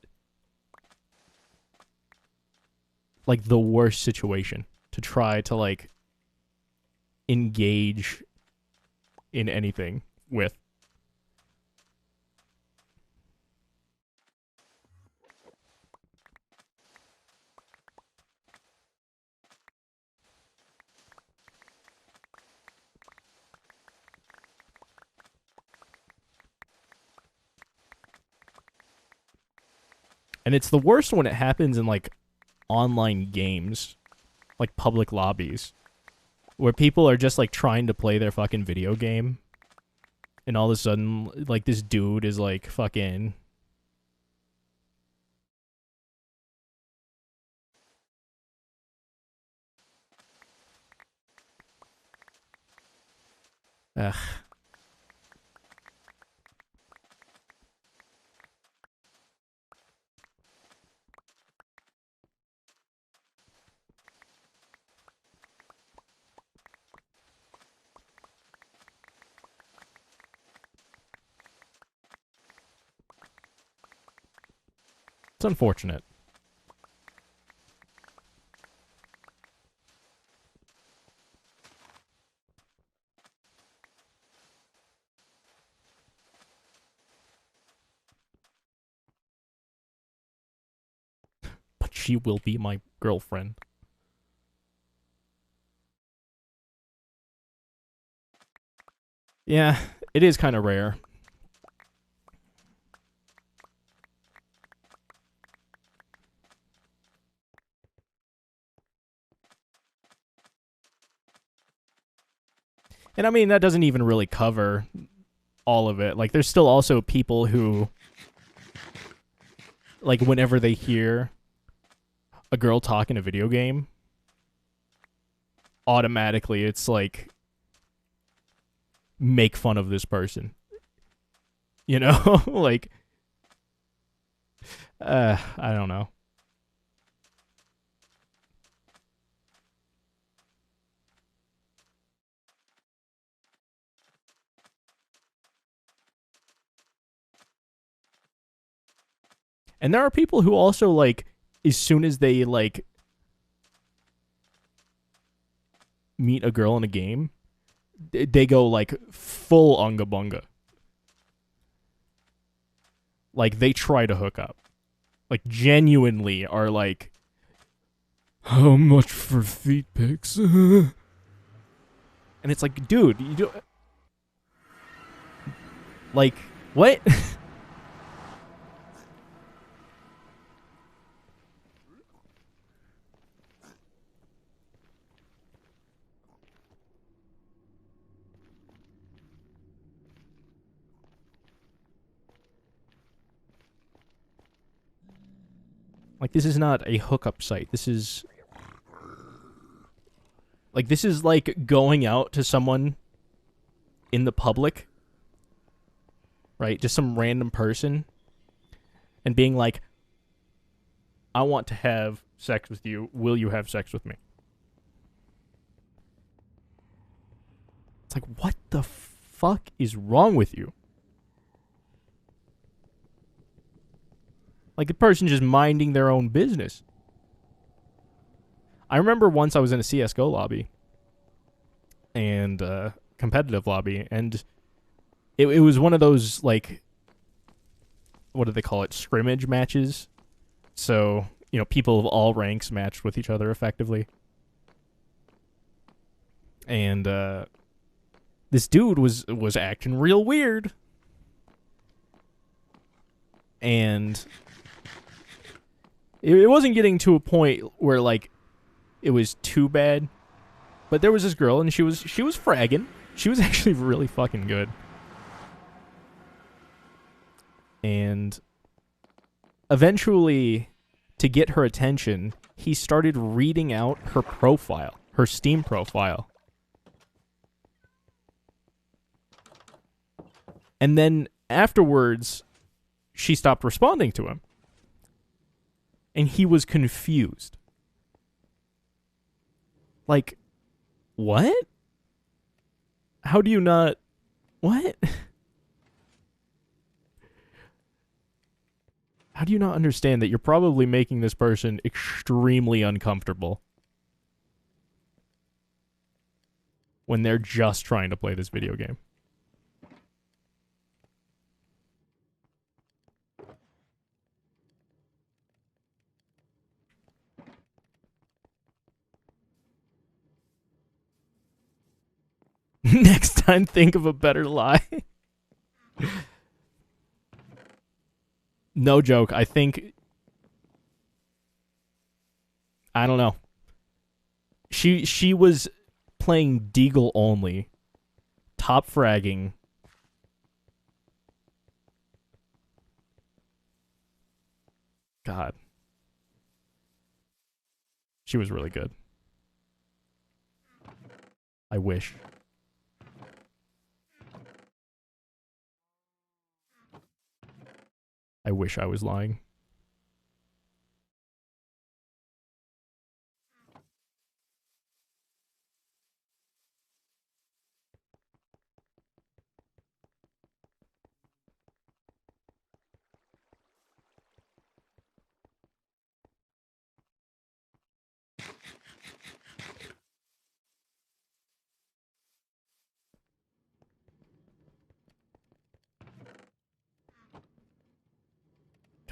Speaker 1: like the worst situation to try to, like, engage in anything with. And it's the worst when it happens in, like, online games, like public lobbies, where people are just, like, trying to play their fucking video game, and all of a sudden, like, this dude is, like, fucking, ugh. It's unfortunate. But she will be my girlfriend. Yeah, it is kind of rare. And I mean, that doesn't even really cover all of it. Like, there's still also people who, like, whenever they hear a girl talk in a video game, automatically it's like, make fun of this person. You know? Like, I don't know. And there are people who also, like, as soon as they, like, meet a girl in a game, they go, like, full unga bunga. Like, they try to hook up. Like, genuinely are like, how much for feet pics? And it's like, dude, you do, like, what? Like, this is not a hookup site. This is like going out to someone in the public, right? Just some random person, and being like, I want to have sex with you. Will you have sex with me? It's like, what the fuck is wrong with you? Like, the person just minding their own business. I remember once I was in a CSGO lobby, and competitive lobby, and it was one of those, like, what do they call it? Scrimmage matches. So, you know, people of all ranks matched with each other effectively. And this dude was acting real weird. And it wasn't getting to a point where, like, it was too bad. But there was this girl, and she was fragging. She was actually really fucking good. And eventually, to get her attention, he started reading out her profile, her Steam profile. And then afterwards, she stopped responding to him. And he was confused. Like, what? How do you not... What? How do you not understand that you're probably making this person extremely uncomfortable when they're just trying to play this video game? Next time, think of a better lie. No joke. I think... I don't know. She was playing Deagle only. Top fragging. God. She was really good. I wish. I wish I was lying.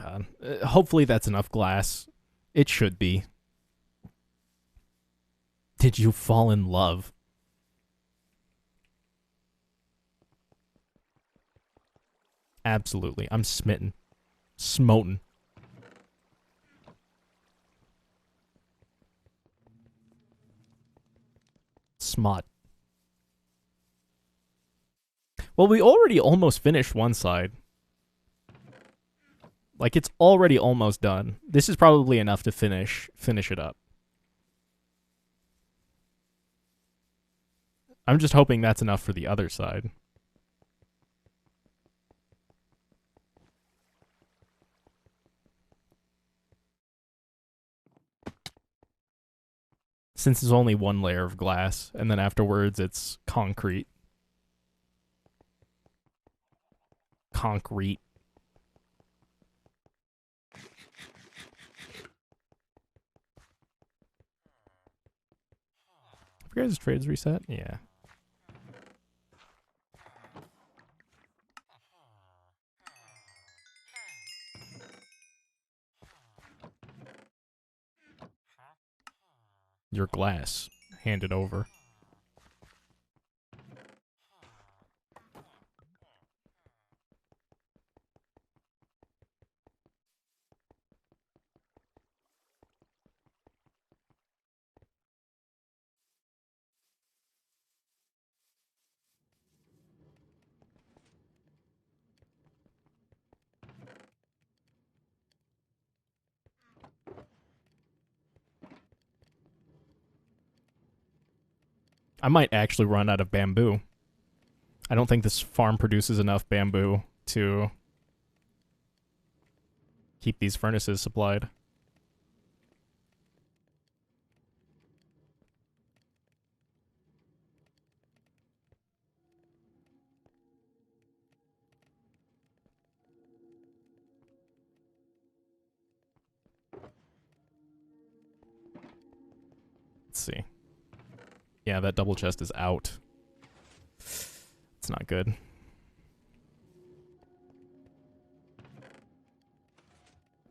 Speaker 1: God. Hopefully that's enough glass. It should be. Did you fall in love? Absolutely. I'm smitten. Smoten. Smut. Well, we already almost finished one side. Like, it's already almost done. This is probably enough to finish it up. I'm just hoping that's enough for the other side. Since there's only one layer of glass, and then afterwards it's concrete. Concrete. guys' trades reset? Yeah. Your glass handed over. I might actually run out of bamboo. I don't think this farm produces enough bamboo to keep these furnaces supplied. Let's see. Yeah, that double chest is out. It's not good.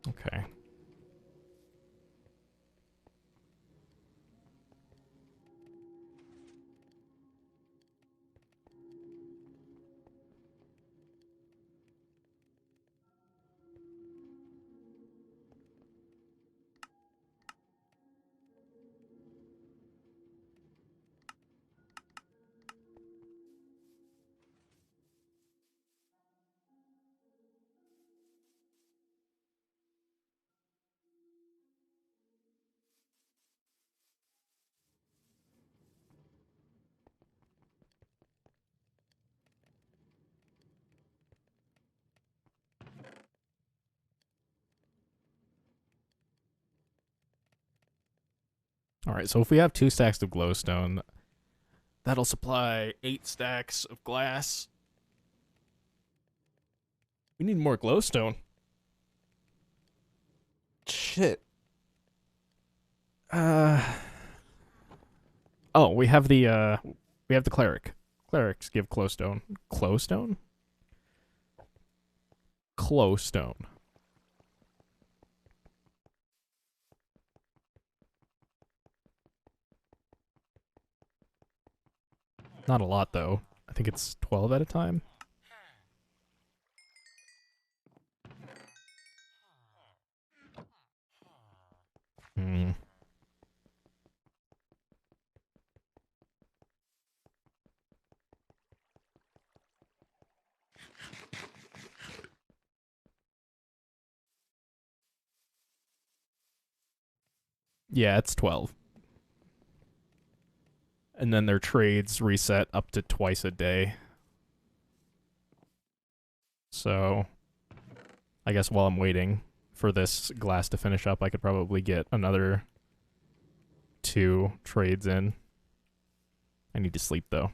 Speaker 1: Okay. Alright, so if we have 2 stacks of glowstone, that'll supply 8 stacks of glass. We need more glowstone. Shit. Oh, we have the cleric. Clerics give glowstone. Glowstone? Glowstone. Not a lot, though. I think it's 12 at a time. Hmm. Yeah, it's 12. And then their trades reset up to twice a day. So, I guess while I'm waiting for this glass to finish up, I could probably get another 2 trades in. I need to sleep, though.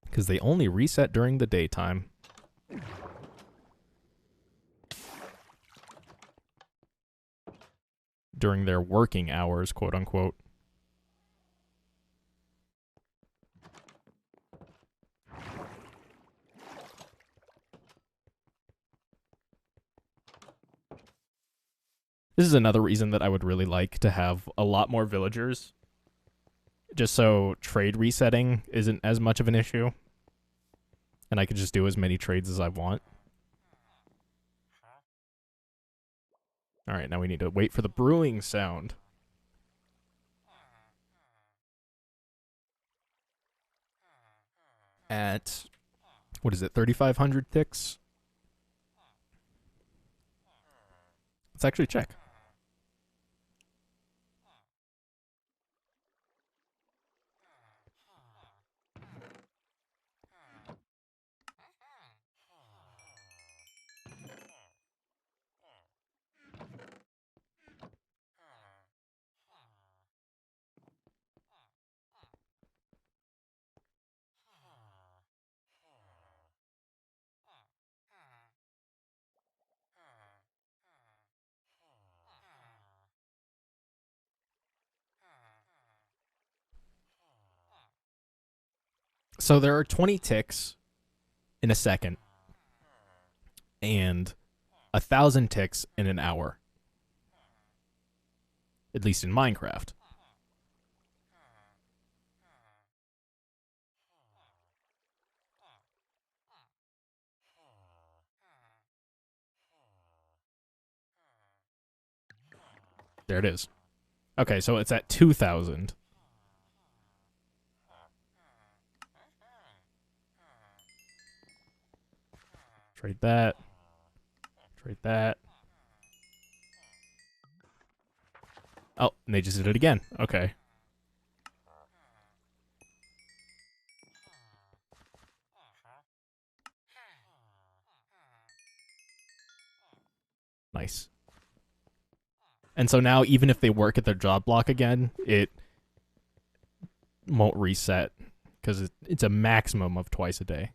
Speaker 1: Because they only reset during the daytime. During their working hours, quote unquote. This is another reason that I would really like to have a lot more villagers. Just so trade resetting isn't as much of an issue. And I could just do as many trades as I want. Alright, now we need to wait for the brewing sound. At, what is it, 3,500 ticks? Let's actually check. So there are 20 ticks in a second and 1,000 ticks in an hour, at least in Minecraft. There it is. Okay, so it's at 2,000. Trade that. Trade that. Oh, and they just did it again. Okay. Nice. And so now, even if they work at their job block again, it won't reset because it's a maximum of twice a day.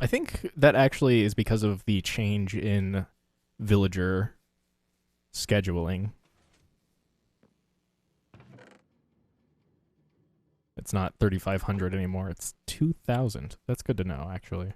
Speaker 1: I think that actually is because of the change in villager scheduling. It's not 3,500 anymore. It's 2,000. That's good to know, actually.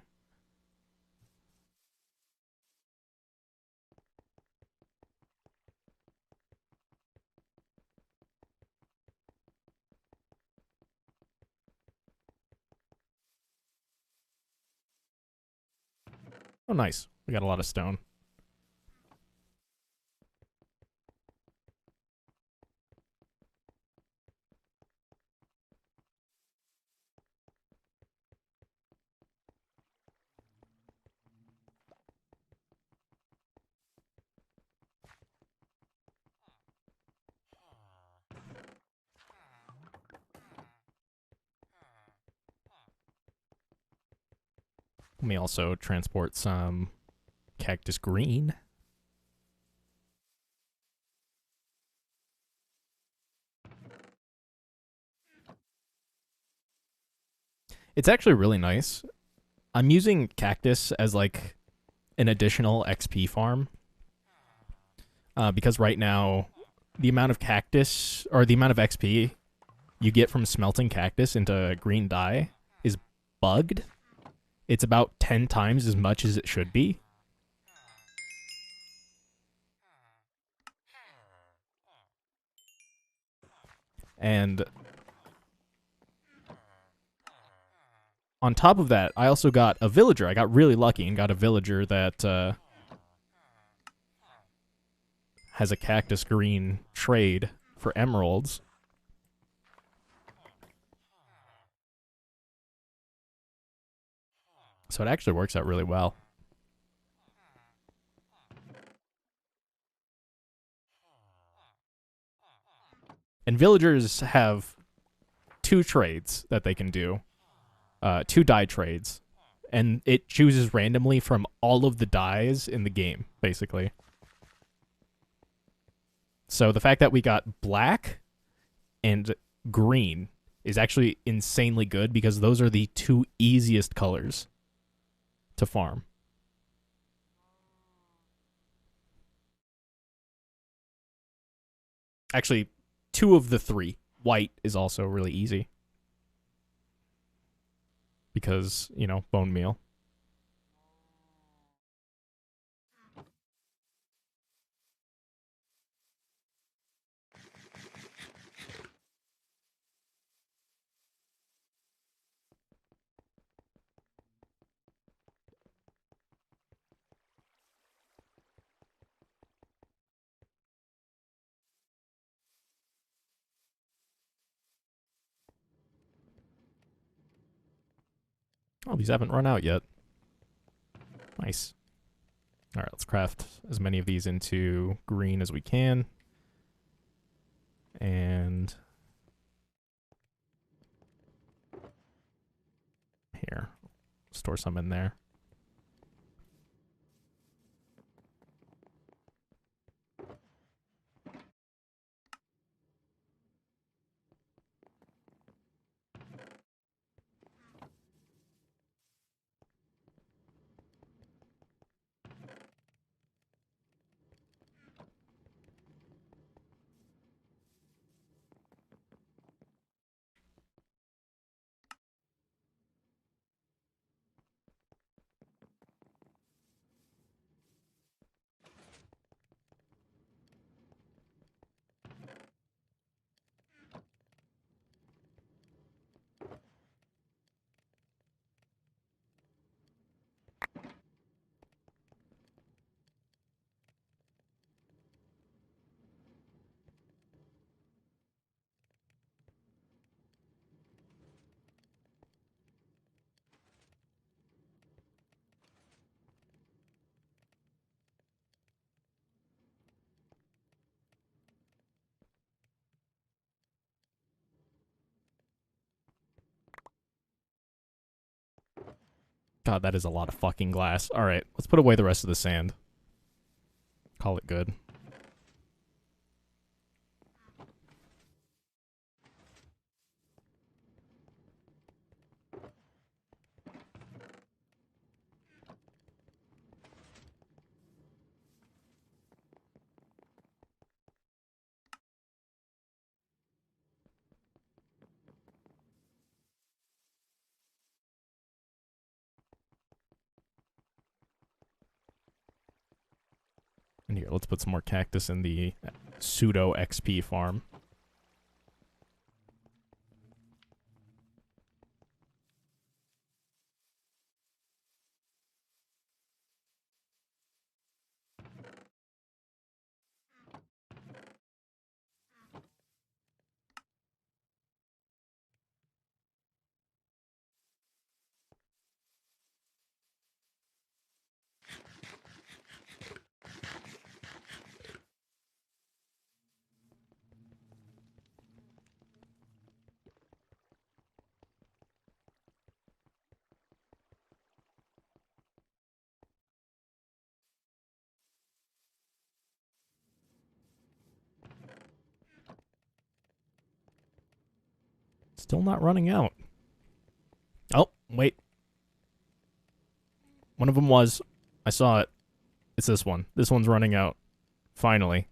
Speaker 1: Oh, nice. We got a lot of stone. Let me also transport some cactus green. It's actually really nice. I'm using cactus as like an additional XP farm because right now the amount of cactus or the amount of XP you get from smelting cactus into green dye is bugged. It's about 10 times as much as it should be. And on top of that, I also got a villager. I got really lucky and got a villager that has a cactus green trade for emeralds. So it actually works out really well. And villagers have 2 trades that they can do, 2 dye trades. And it chooses randomly from all of the dyes in the game, basically. So the fact that we got black and green is actually insanely good because those are the 2 easiest colors to farm. Actually, 2 of the 3. White is also really easy because, you know, bone meal. Oh, these haven't run out yet. Nice. All right, let's craft as many of these into green as we can. And here, store some in there. God, that is a lot of fucking glass. Alright, let's put away the rest of the sand. Call it good. And here, let's put some more cactus in the pseudo XP farm. Still not running out. Oh, wait. One of them was. I saw it. It's this one. This one's running out. Finally.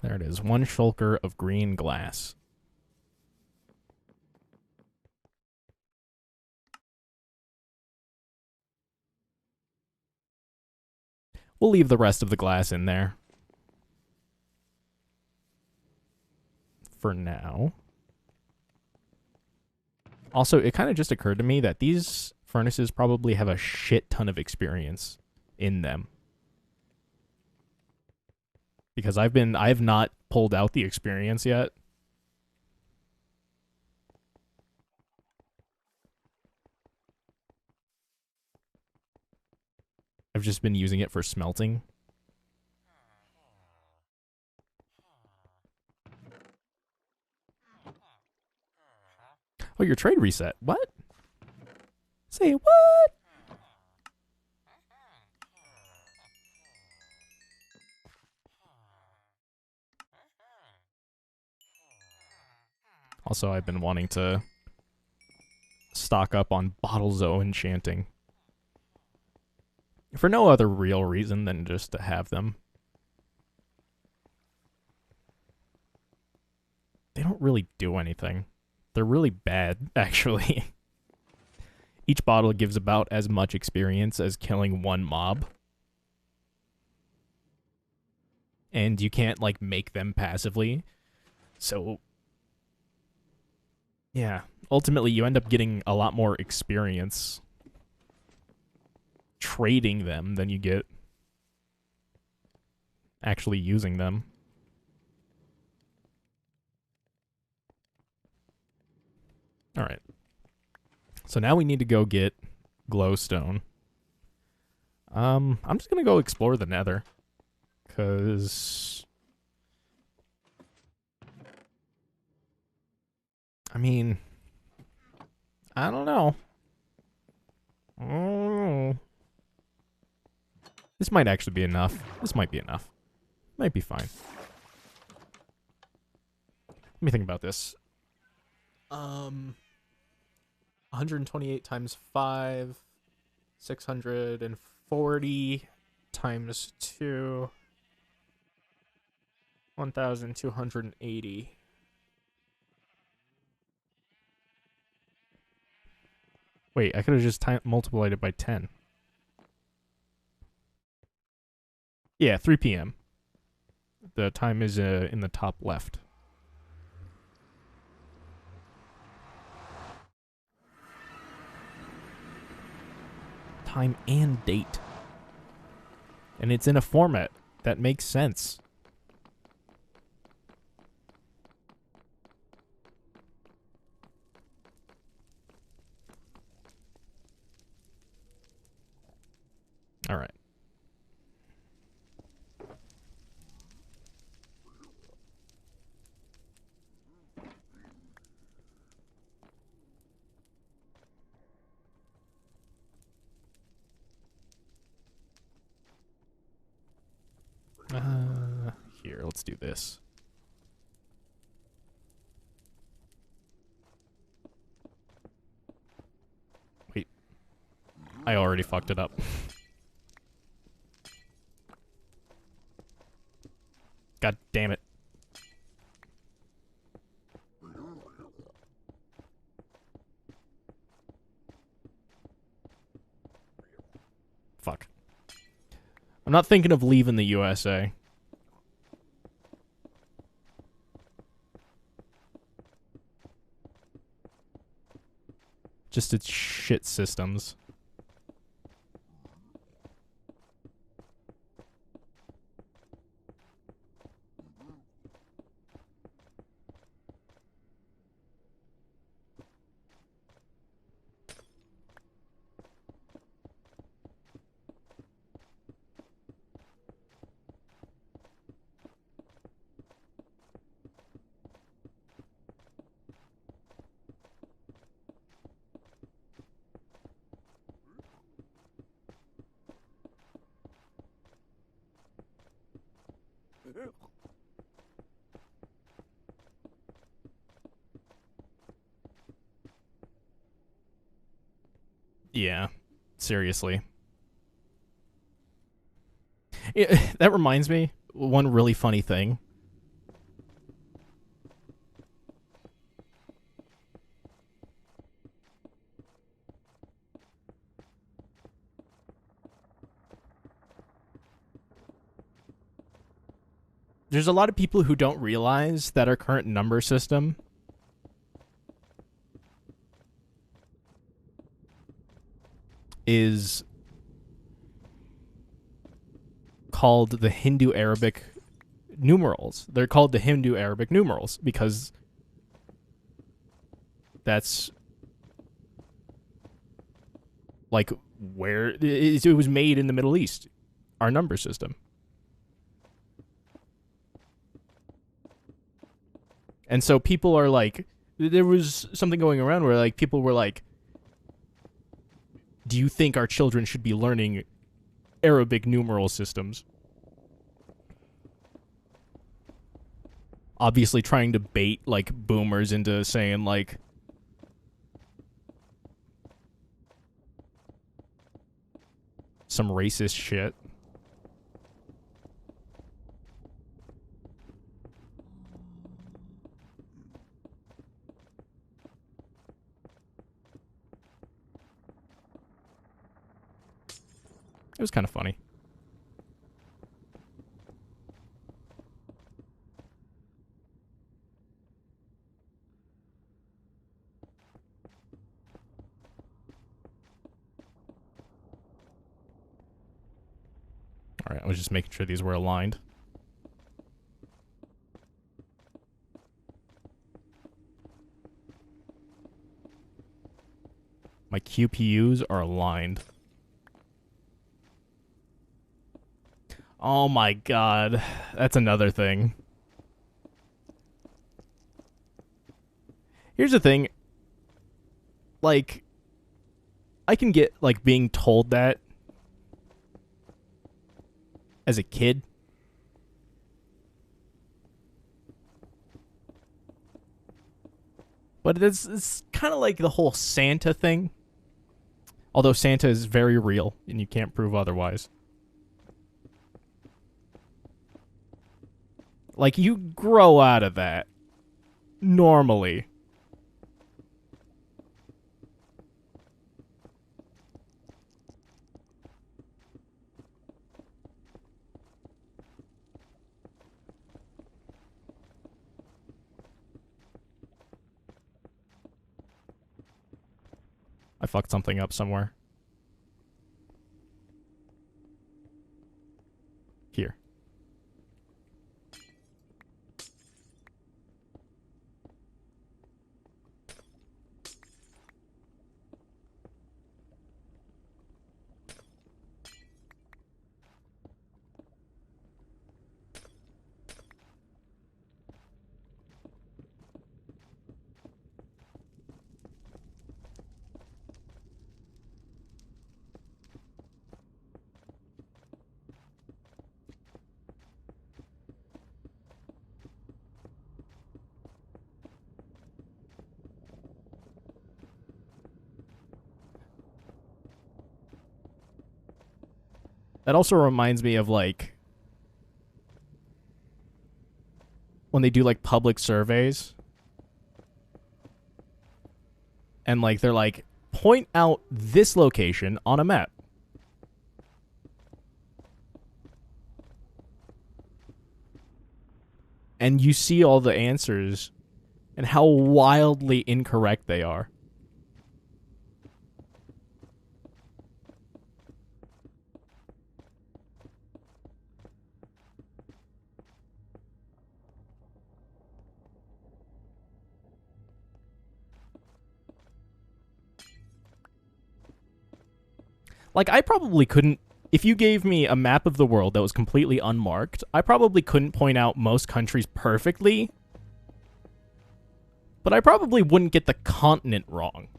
Speaker 1: There it is. 1 shulker of green glass. We'll leave the rest of the glass in there. For now. Also, it kind of just occurred to me that these furnaces probably have a shit ton of experience in them. Because I've not pulled out the experience yet. I've just been using it for smelting. Oh, your trade reset. What? Say what? Also, I've been wanting to stock up on bottles of enchanting. For no other real reason than just to have them. They don't really do anything. They're really bad, actually. Each bottle gives about as much experience as killing 1 mob. And you can't, like, make them passively. So, yeah. Ultimately, you end up getting a lot more experience trading them than you get actually using them. Alright. So now we need to go get glowstone. I'm just gonna go explore the nether. 'Cause... I mean... I don't know. This might actually be enough. This might be enough. Might be fine. Let me think about this. 128 times 5, 640 times 2, 1,280. Wait, I could have just multiplied it by 10. Yeah, 3 p.m. The time is in the top left. Time and date. And it's in a format that makes sense. Here, let's do this. Wait. I already fucked it up. God damn it. Fuck. I'm not thinking of leaving the USA. Just its shit systems. Yeah, seriously. That reminds me, one really funny thing. There's a lot of people who don't realize that our current number system is called the Hindu Arabic numerals. They're called the Hindu Arabic numerals because that's like where it was made in the Middle East, our number system. And so people are like, there was something going around where like people were like, do you think our children should be learning Arabic numeral systems? Obviously trying to bait like boomers into saying like some racist shit. It was kind of funny. All right, I was just making sure these were aligned. My QPUs are aligned. Oh my god. That's another thing. Here's the thing. Like, I can get, like, being told that as a kid. But it's kind of like the whole Santa thing. Although Santa is very real, and you can't prove otherwise. Like, you grow out of that. Normally. I fucked something up somewhere. Here. That also reminds me of, like, when they do, like, public surveys. And, like, they're like, point out this location on a map. And you see all the answers and how wildly incorrect they are. Like, I probably couldn't... If you gave me a map of the world that was completely unmarked, I probably couldn't point out most countries perfectly. But I probably wouldn't get the continent wrong.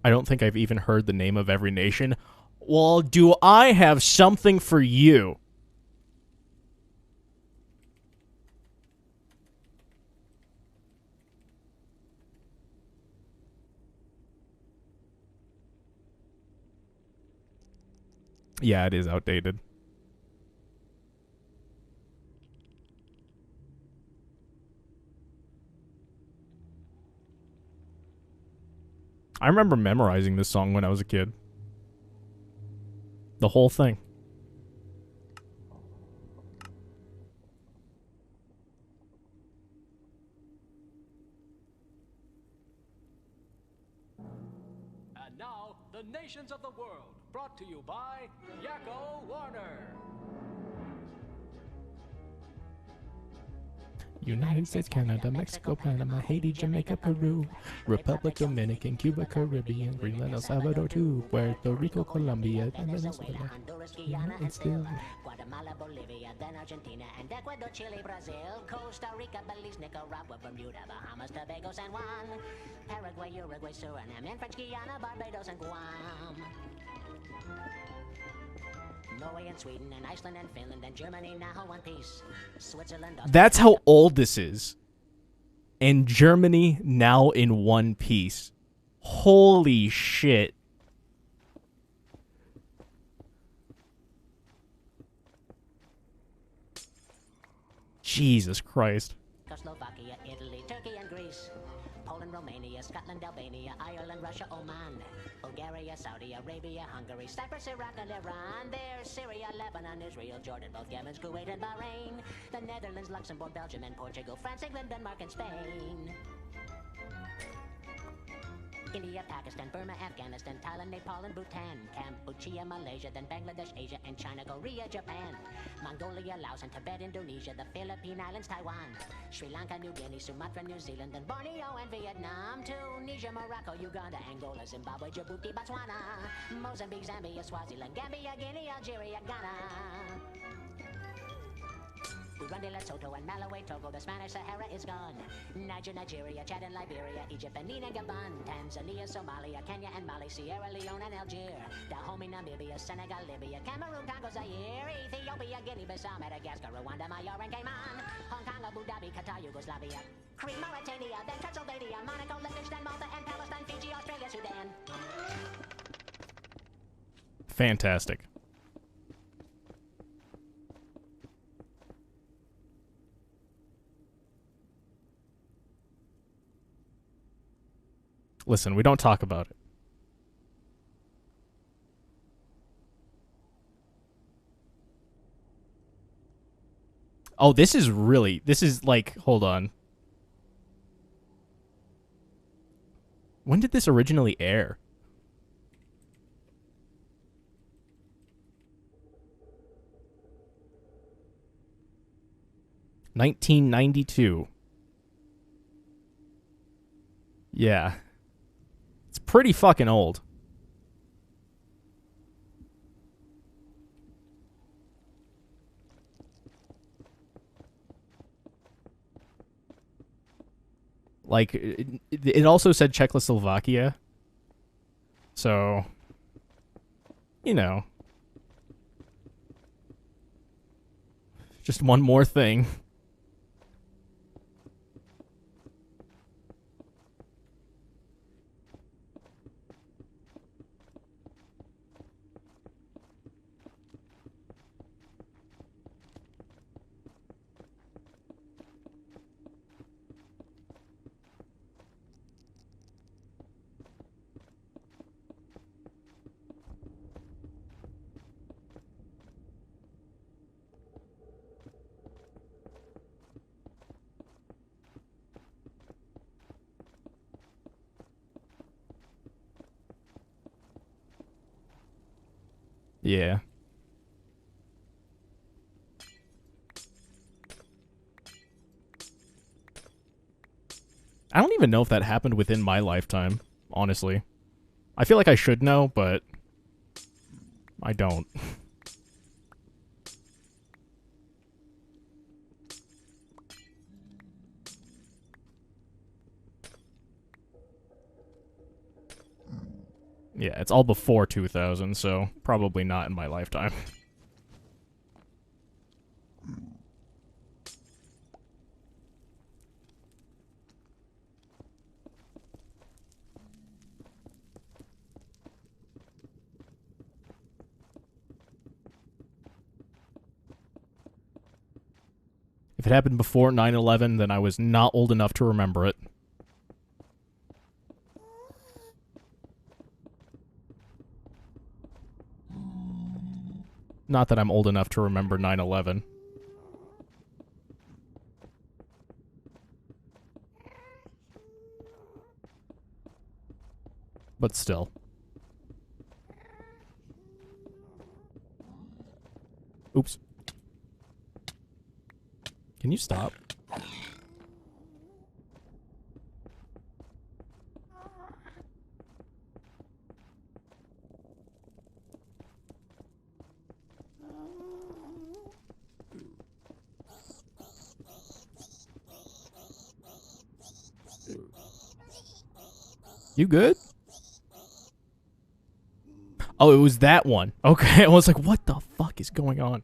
Speaker 1: I don't think I've even heard the name of every nation. Well, do I have something for you? Yeah, it is outdated. I remember memorizing this song when I was a kid. The whole thing.
Speaker 2: And now, the nations of the world, brought to you by Yakko Warner.
Speaker 1: United States, Canada, Mexico, Panama, Haiti, Jamaica, Peru, Republic Dominican, Cuba, Caribbean, Greenland, El Salvador, too, Puerto Rico, Colombia, and Venezuela. It's still...
Speaker 3: Guatemala, Bolivia, then Argentina, and Ecuador, Chile, Brazil, Costa Rica, Belize, Nicaragua, Bermuda, Bahamas, Tobago, San Juan, Paraguay, Uruguay, Suriname, and French Guiana, Barbados, and Guam. Norway and Sweden and Iceland and Finland and Germany now one piece. Switzerland.
Speaker 1: That's how old this is. And Germany now in one piece. Holy shit. Jesus Christ.
Speaker 3: Slovakia, Italy, Turkey, and Greece. Poland, Romania, Scotland, Albania, Ireland, Russia, Oman, Bulgaria, Saudi Arabia, Hungary, Cyprus, Iraq, and Iran. There's Syria, Lebanon, Israel, Jordan, both Yemen, Kuwait, and Bahrain. The Netherlands, Luxembourg, Belgium, and Portugal, France, England, Denmark, and Spain. India, Pakistan, Burma, Afghanistan, Thailand, Nepal, and Bhutan, Cambodia, Malaysia, then Bangladesh, Asia, and China, Korea, Japan, Mongolia, Laos, and Tibet, Indonesia, the Philippine Islands, Taiwan, Sri Lanka, New Guinea, Sumatra, New Zealand, and Borneo, and Vietnam, Tunisia, Morocco, Uganda, Angola, Zimbabwe, Djibouti, Botswana, Mozambique, Zambia, Swaziland, Gambia, Guinea, Algeria, Ghana. Burundi, Lesotho, and Malawi, Togo, the Spanish Sahara is gone. Niger, Nigeria, Chad, and Liberia, Egypt, Benin, and Gabon, Tanzania, Somalia, Kenya, and Mali, Sierra Leone, and Algeria, Dahomey, Namibia, Senegal, Libya, Cameroon, Congo, Zaire, Ethiopia, Guinea-Bissau, Madagascar, Rwanda, Myanmar, and Cayman, Hong Kong, Abu Dhabi, Qatar, Yugoslavia, Crete, Mauritania, then Transylvania, Monaco, Liechtenstein, Malta, and Palestine, Fiji, Australia, Sudan.
Speaker 1: Fantastic. Listen, we don't talk about it. Oh, this is like, hold on. When did this originally air? $1992. Yeah. It's pretty fucking old. Like, it also said Czechoslovakia. So, you know, just one more thing. Yeah. I don't even know if that happened within my lifetime, honestly. I feel like I should know, but I don't. Yeah, it's all before 2000, so probably not in my lifetime. If it happened before 9/11, then I was not old enough to remember it. Not that I'm old enough to remember 9/11. But still. Oops. Can you stop? You good? Oh, it was that one. Okay, I was like, what the fuck is going on?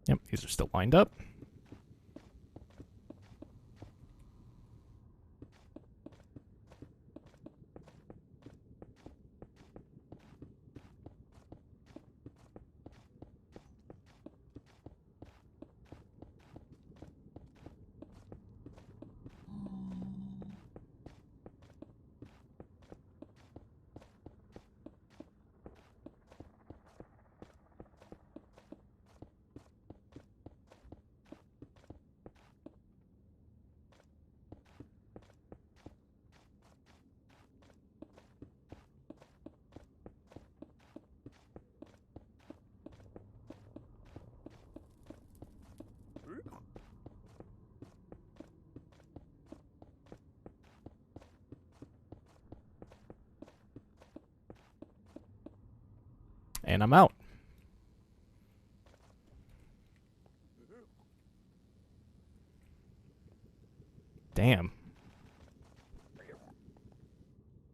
Speaker 1: Yep, these are still lined up. And I'm out. Damn.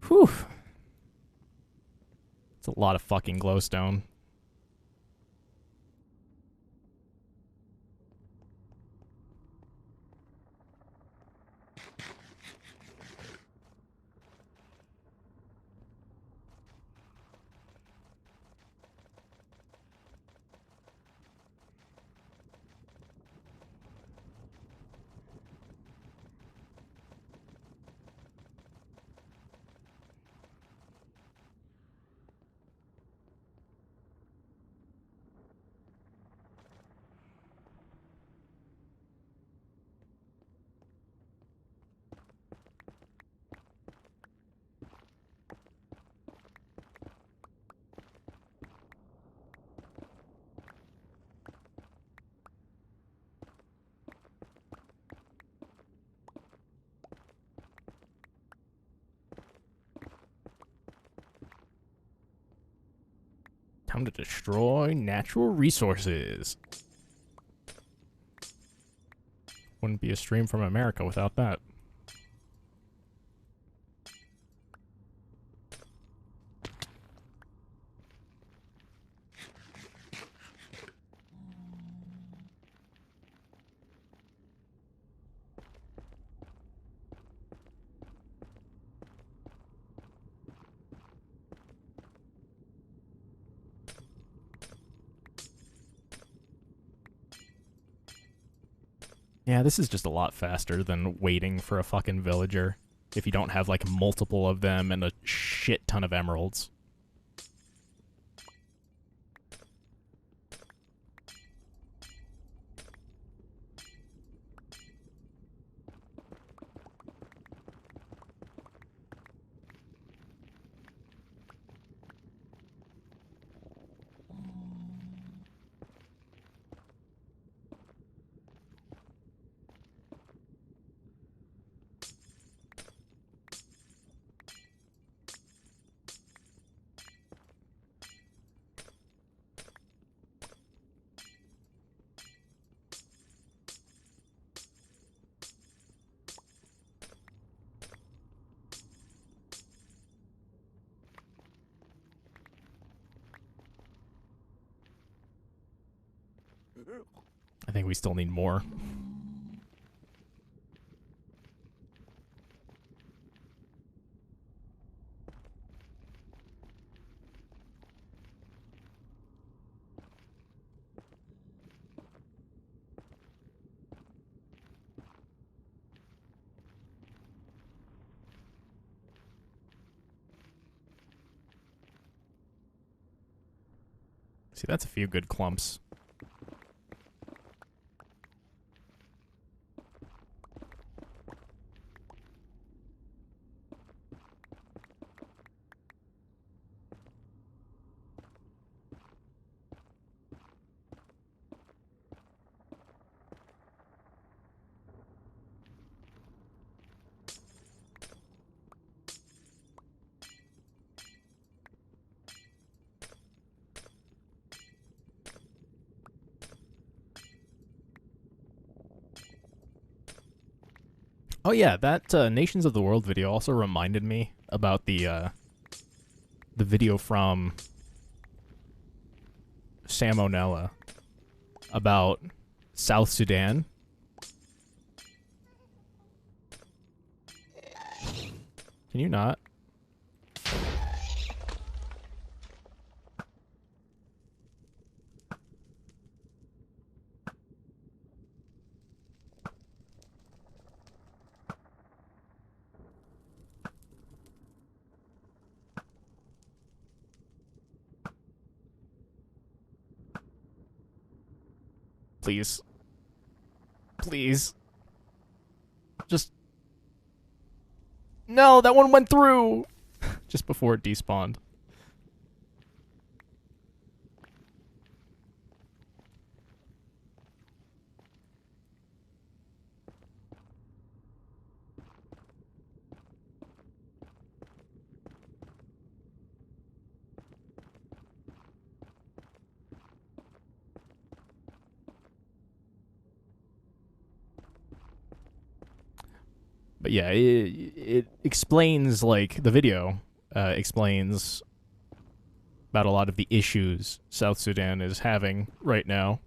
Speaker 1: Whew. It's a lot of fucking glowstone. Time to destroy natural resources. Wouldn't be a stream from America without that. Yeah, this is just a lot faster than waiting for a fucking villager if you don't have, like, multiple of them and a shit ton of emeralds. I think we still need more. See, that's a few good clumps. Oh yeah, that Nations of the World video also reminded me about the video from Salmonella about South Sudan. Can you not? Please. Please. Just... No, that one went through! Just before it despawned. But yeah, it explains, like, the video explains about a lot of the issues South Sudan is having right now.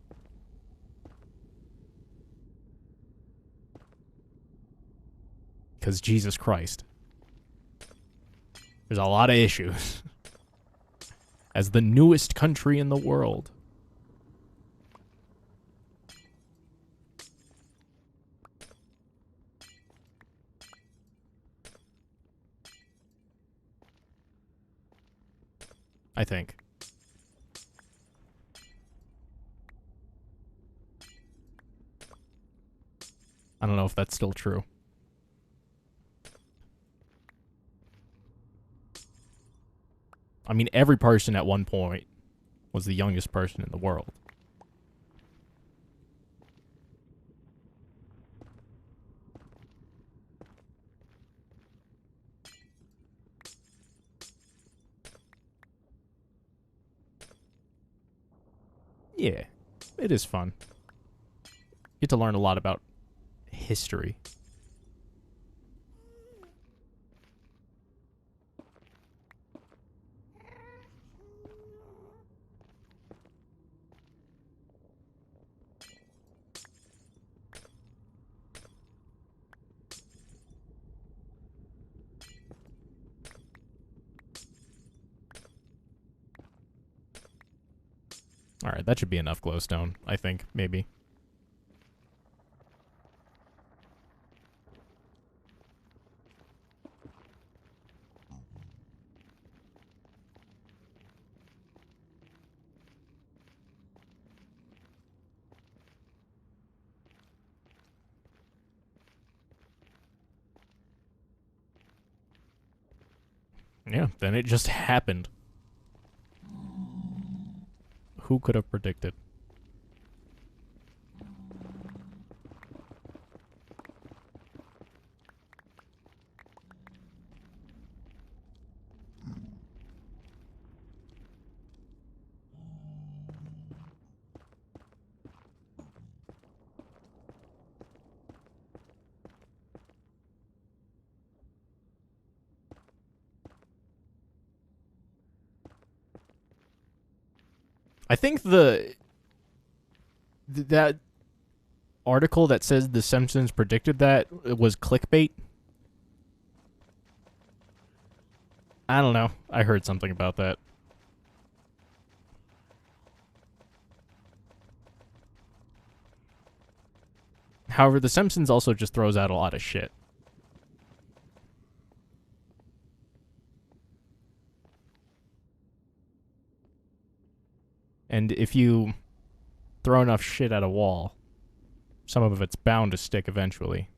Speaker 1: Because Jesus Christ. There's a lot of issues. As the newest country in the world. I think. I don't know if that's still true. I mean, every person at one point was the youngest person in the world. Yeah, it is fun. Get to learn a lot about history. Alright, that should be enough glowstone, I think, maybe. Yeah, then it just happened. Who could have predicted? I think that article that says The Simpsons predicted that was clickbait. I don't know. I heard something about that. However, The Simpsons also just throws out a lot of shit. And if you throw enough shit at a wall, some of it's bound to stick eventually.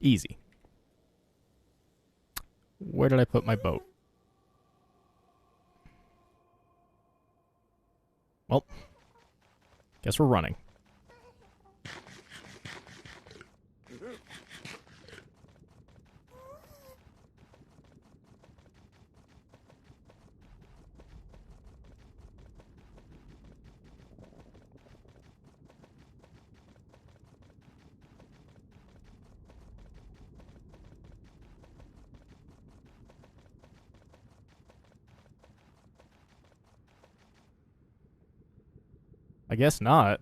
Speaker 1: Easy. Where did I put my boat? Well, guess we're running. I guess not.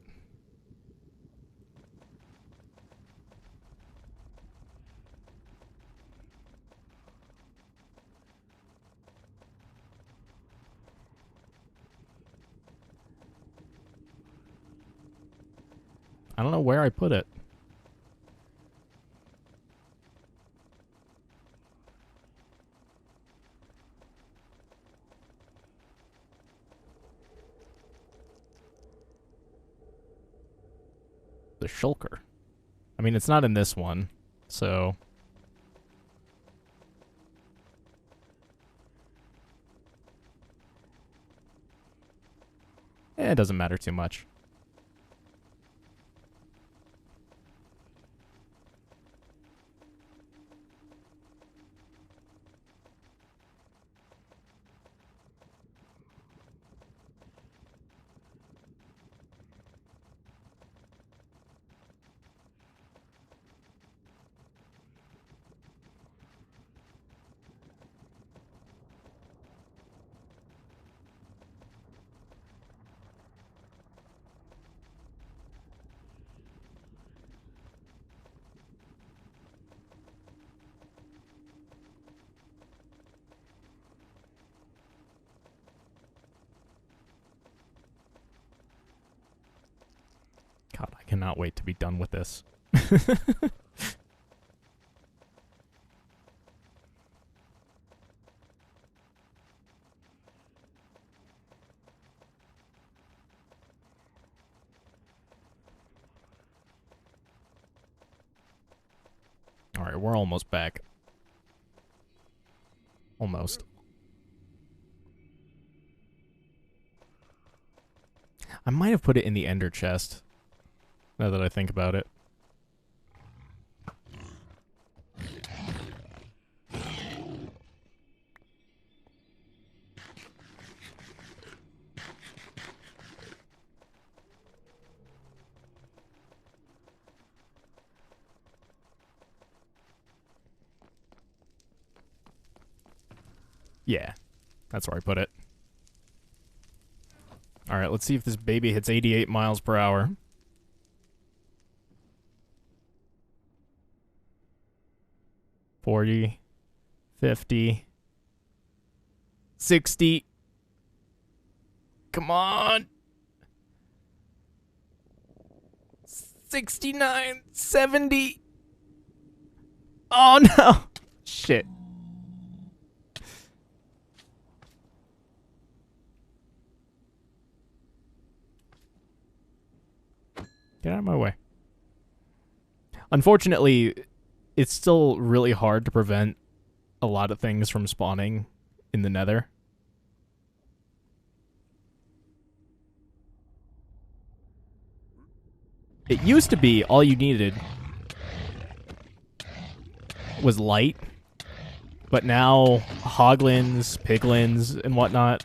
Speaker 1: I don't know where I put it. The shulker. I mean, it's not in this one, so... it doesn't matter too much. God, I cannot wait to be done with this. Alright, we're almost back. Almost. I might have put it in the ender chest, now that I think about it. Yeah, that's where I put it. Alright, let's see if this baby hits 88 miles per hour. $40, $50, $60. Come on. $69, $70. Oh no. Shit. Get out of my way. Unfortunately, it's still really hard to prevent a lot of things from spawning in the Nether. It used to be all you needed was light, but now hoglins, piglins, and whatnot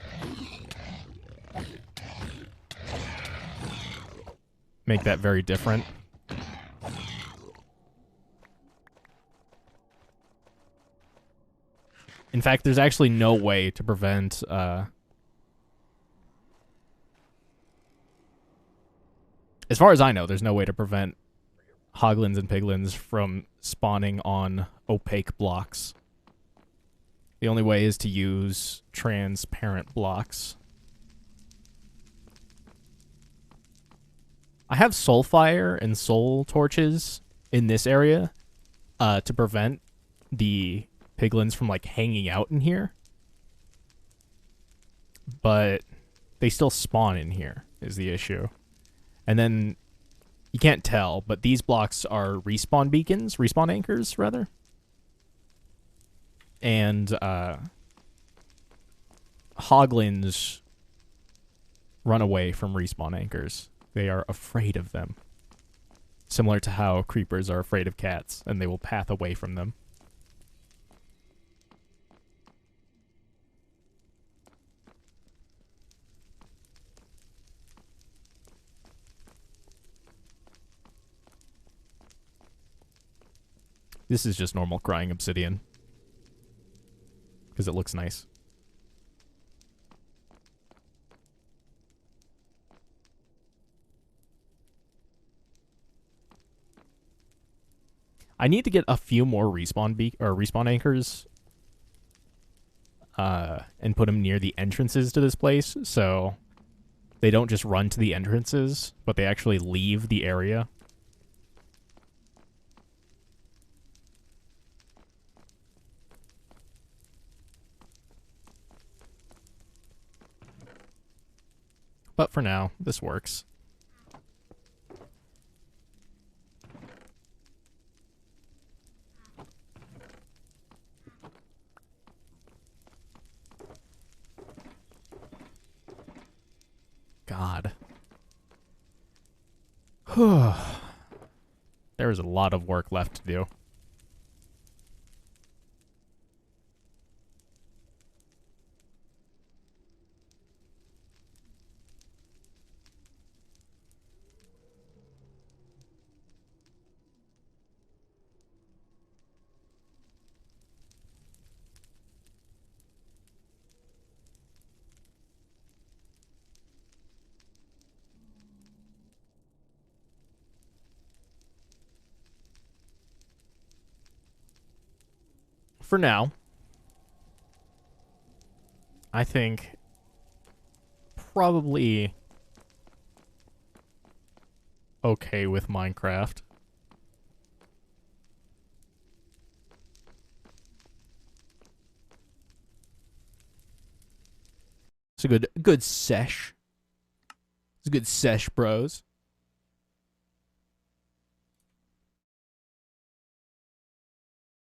Speaker 1: make that very different. In fact, there's actually no way to prevent as far as I know, there's no way to prevent hoglins and piglins from spawning on opaque blocks. The only way is to use transparent blocks. I have soul fire and soul torches in this area to prevent the piglins from like hanging out in here. But they still spawn in here is the issue. And then you can't tell, but these blocks are respawn beacons, respawn anchors rather. And hoglins run away from respawn anchors. They are afraid of them. Similar to how creepers are afraid of cats, and they will path away from them. This is just normal crying obsidian. Because it looks nice. I need to get a few more respawn anchors and put them near the entrances to this place, so they don't just run to the entrances, but they actually leave the area. But for now, this works. God. There is a lot of work left to do. For now, I think probably okay with Minecraft. It's a good sesh. It's a good sesh, bros.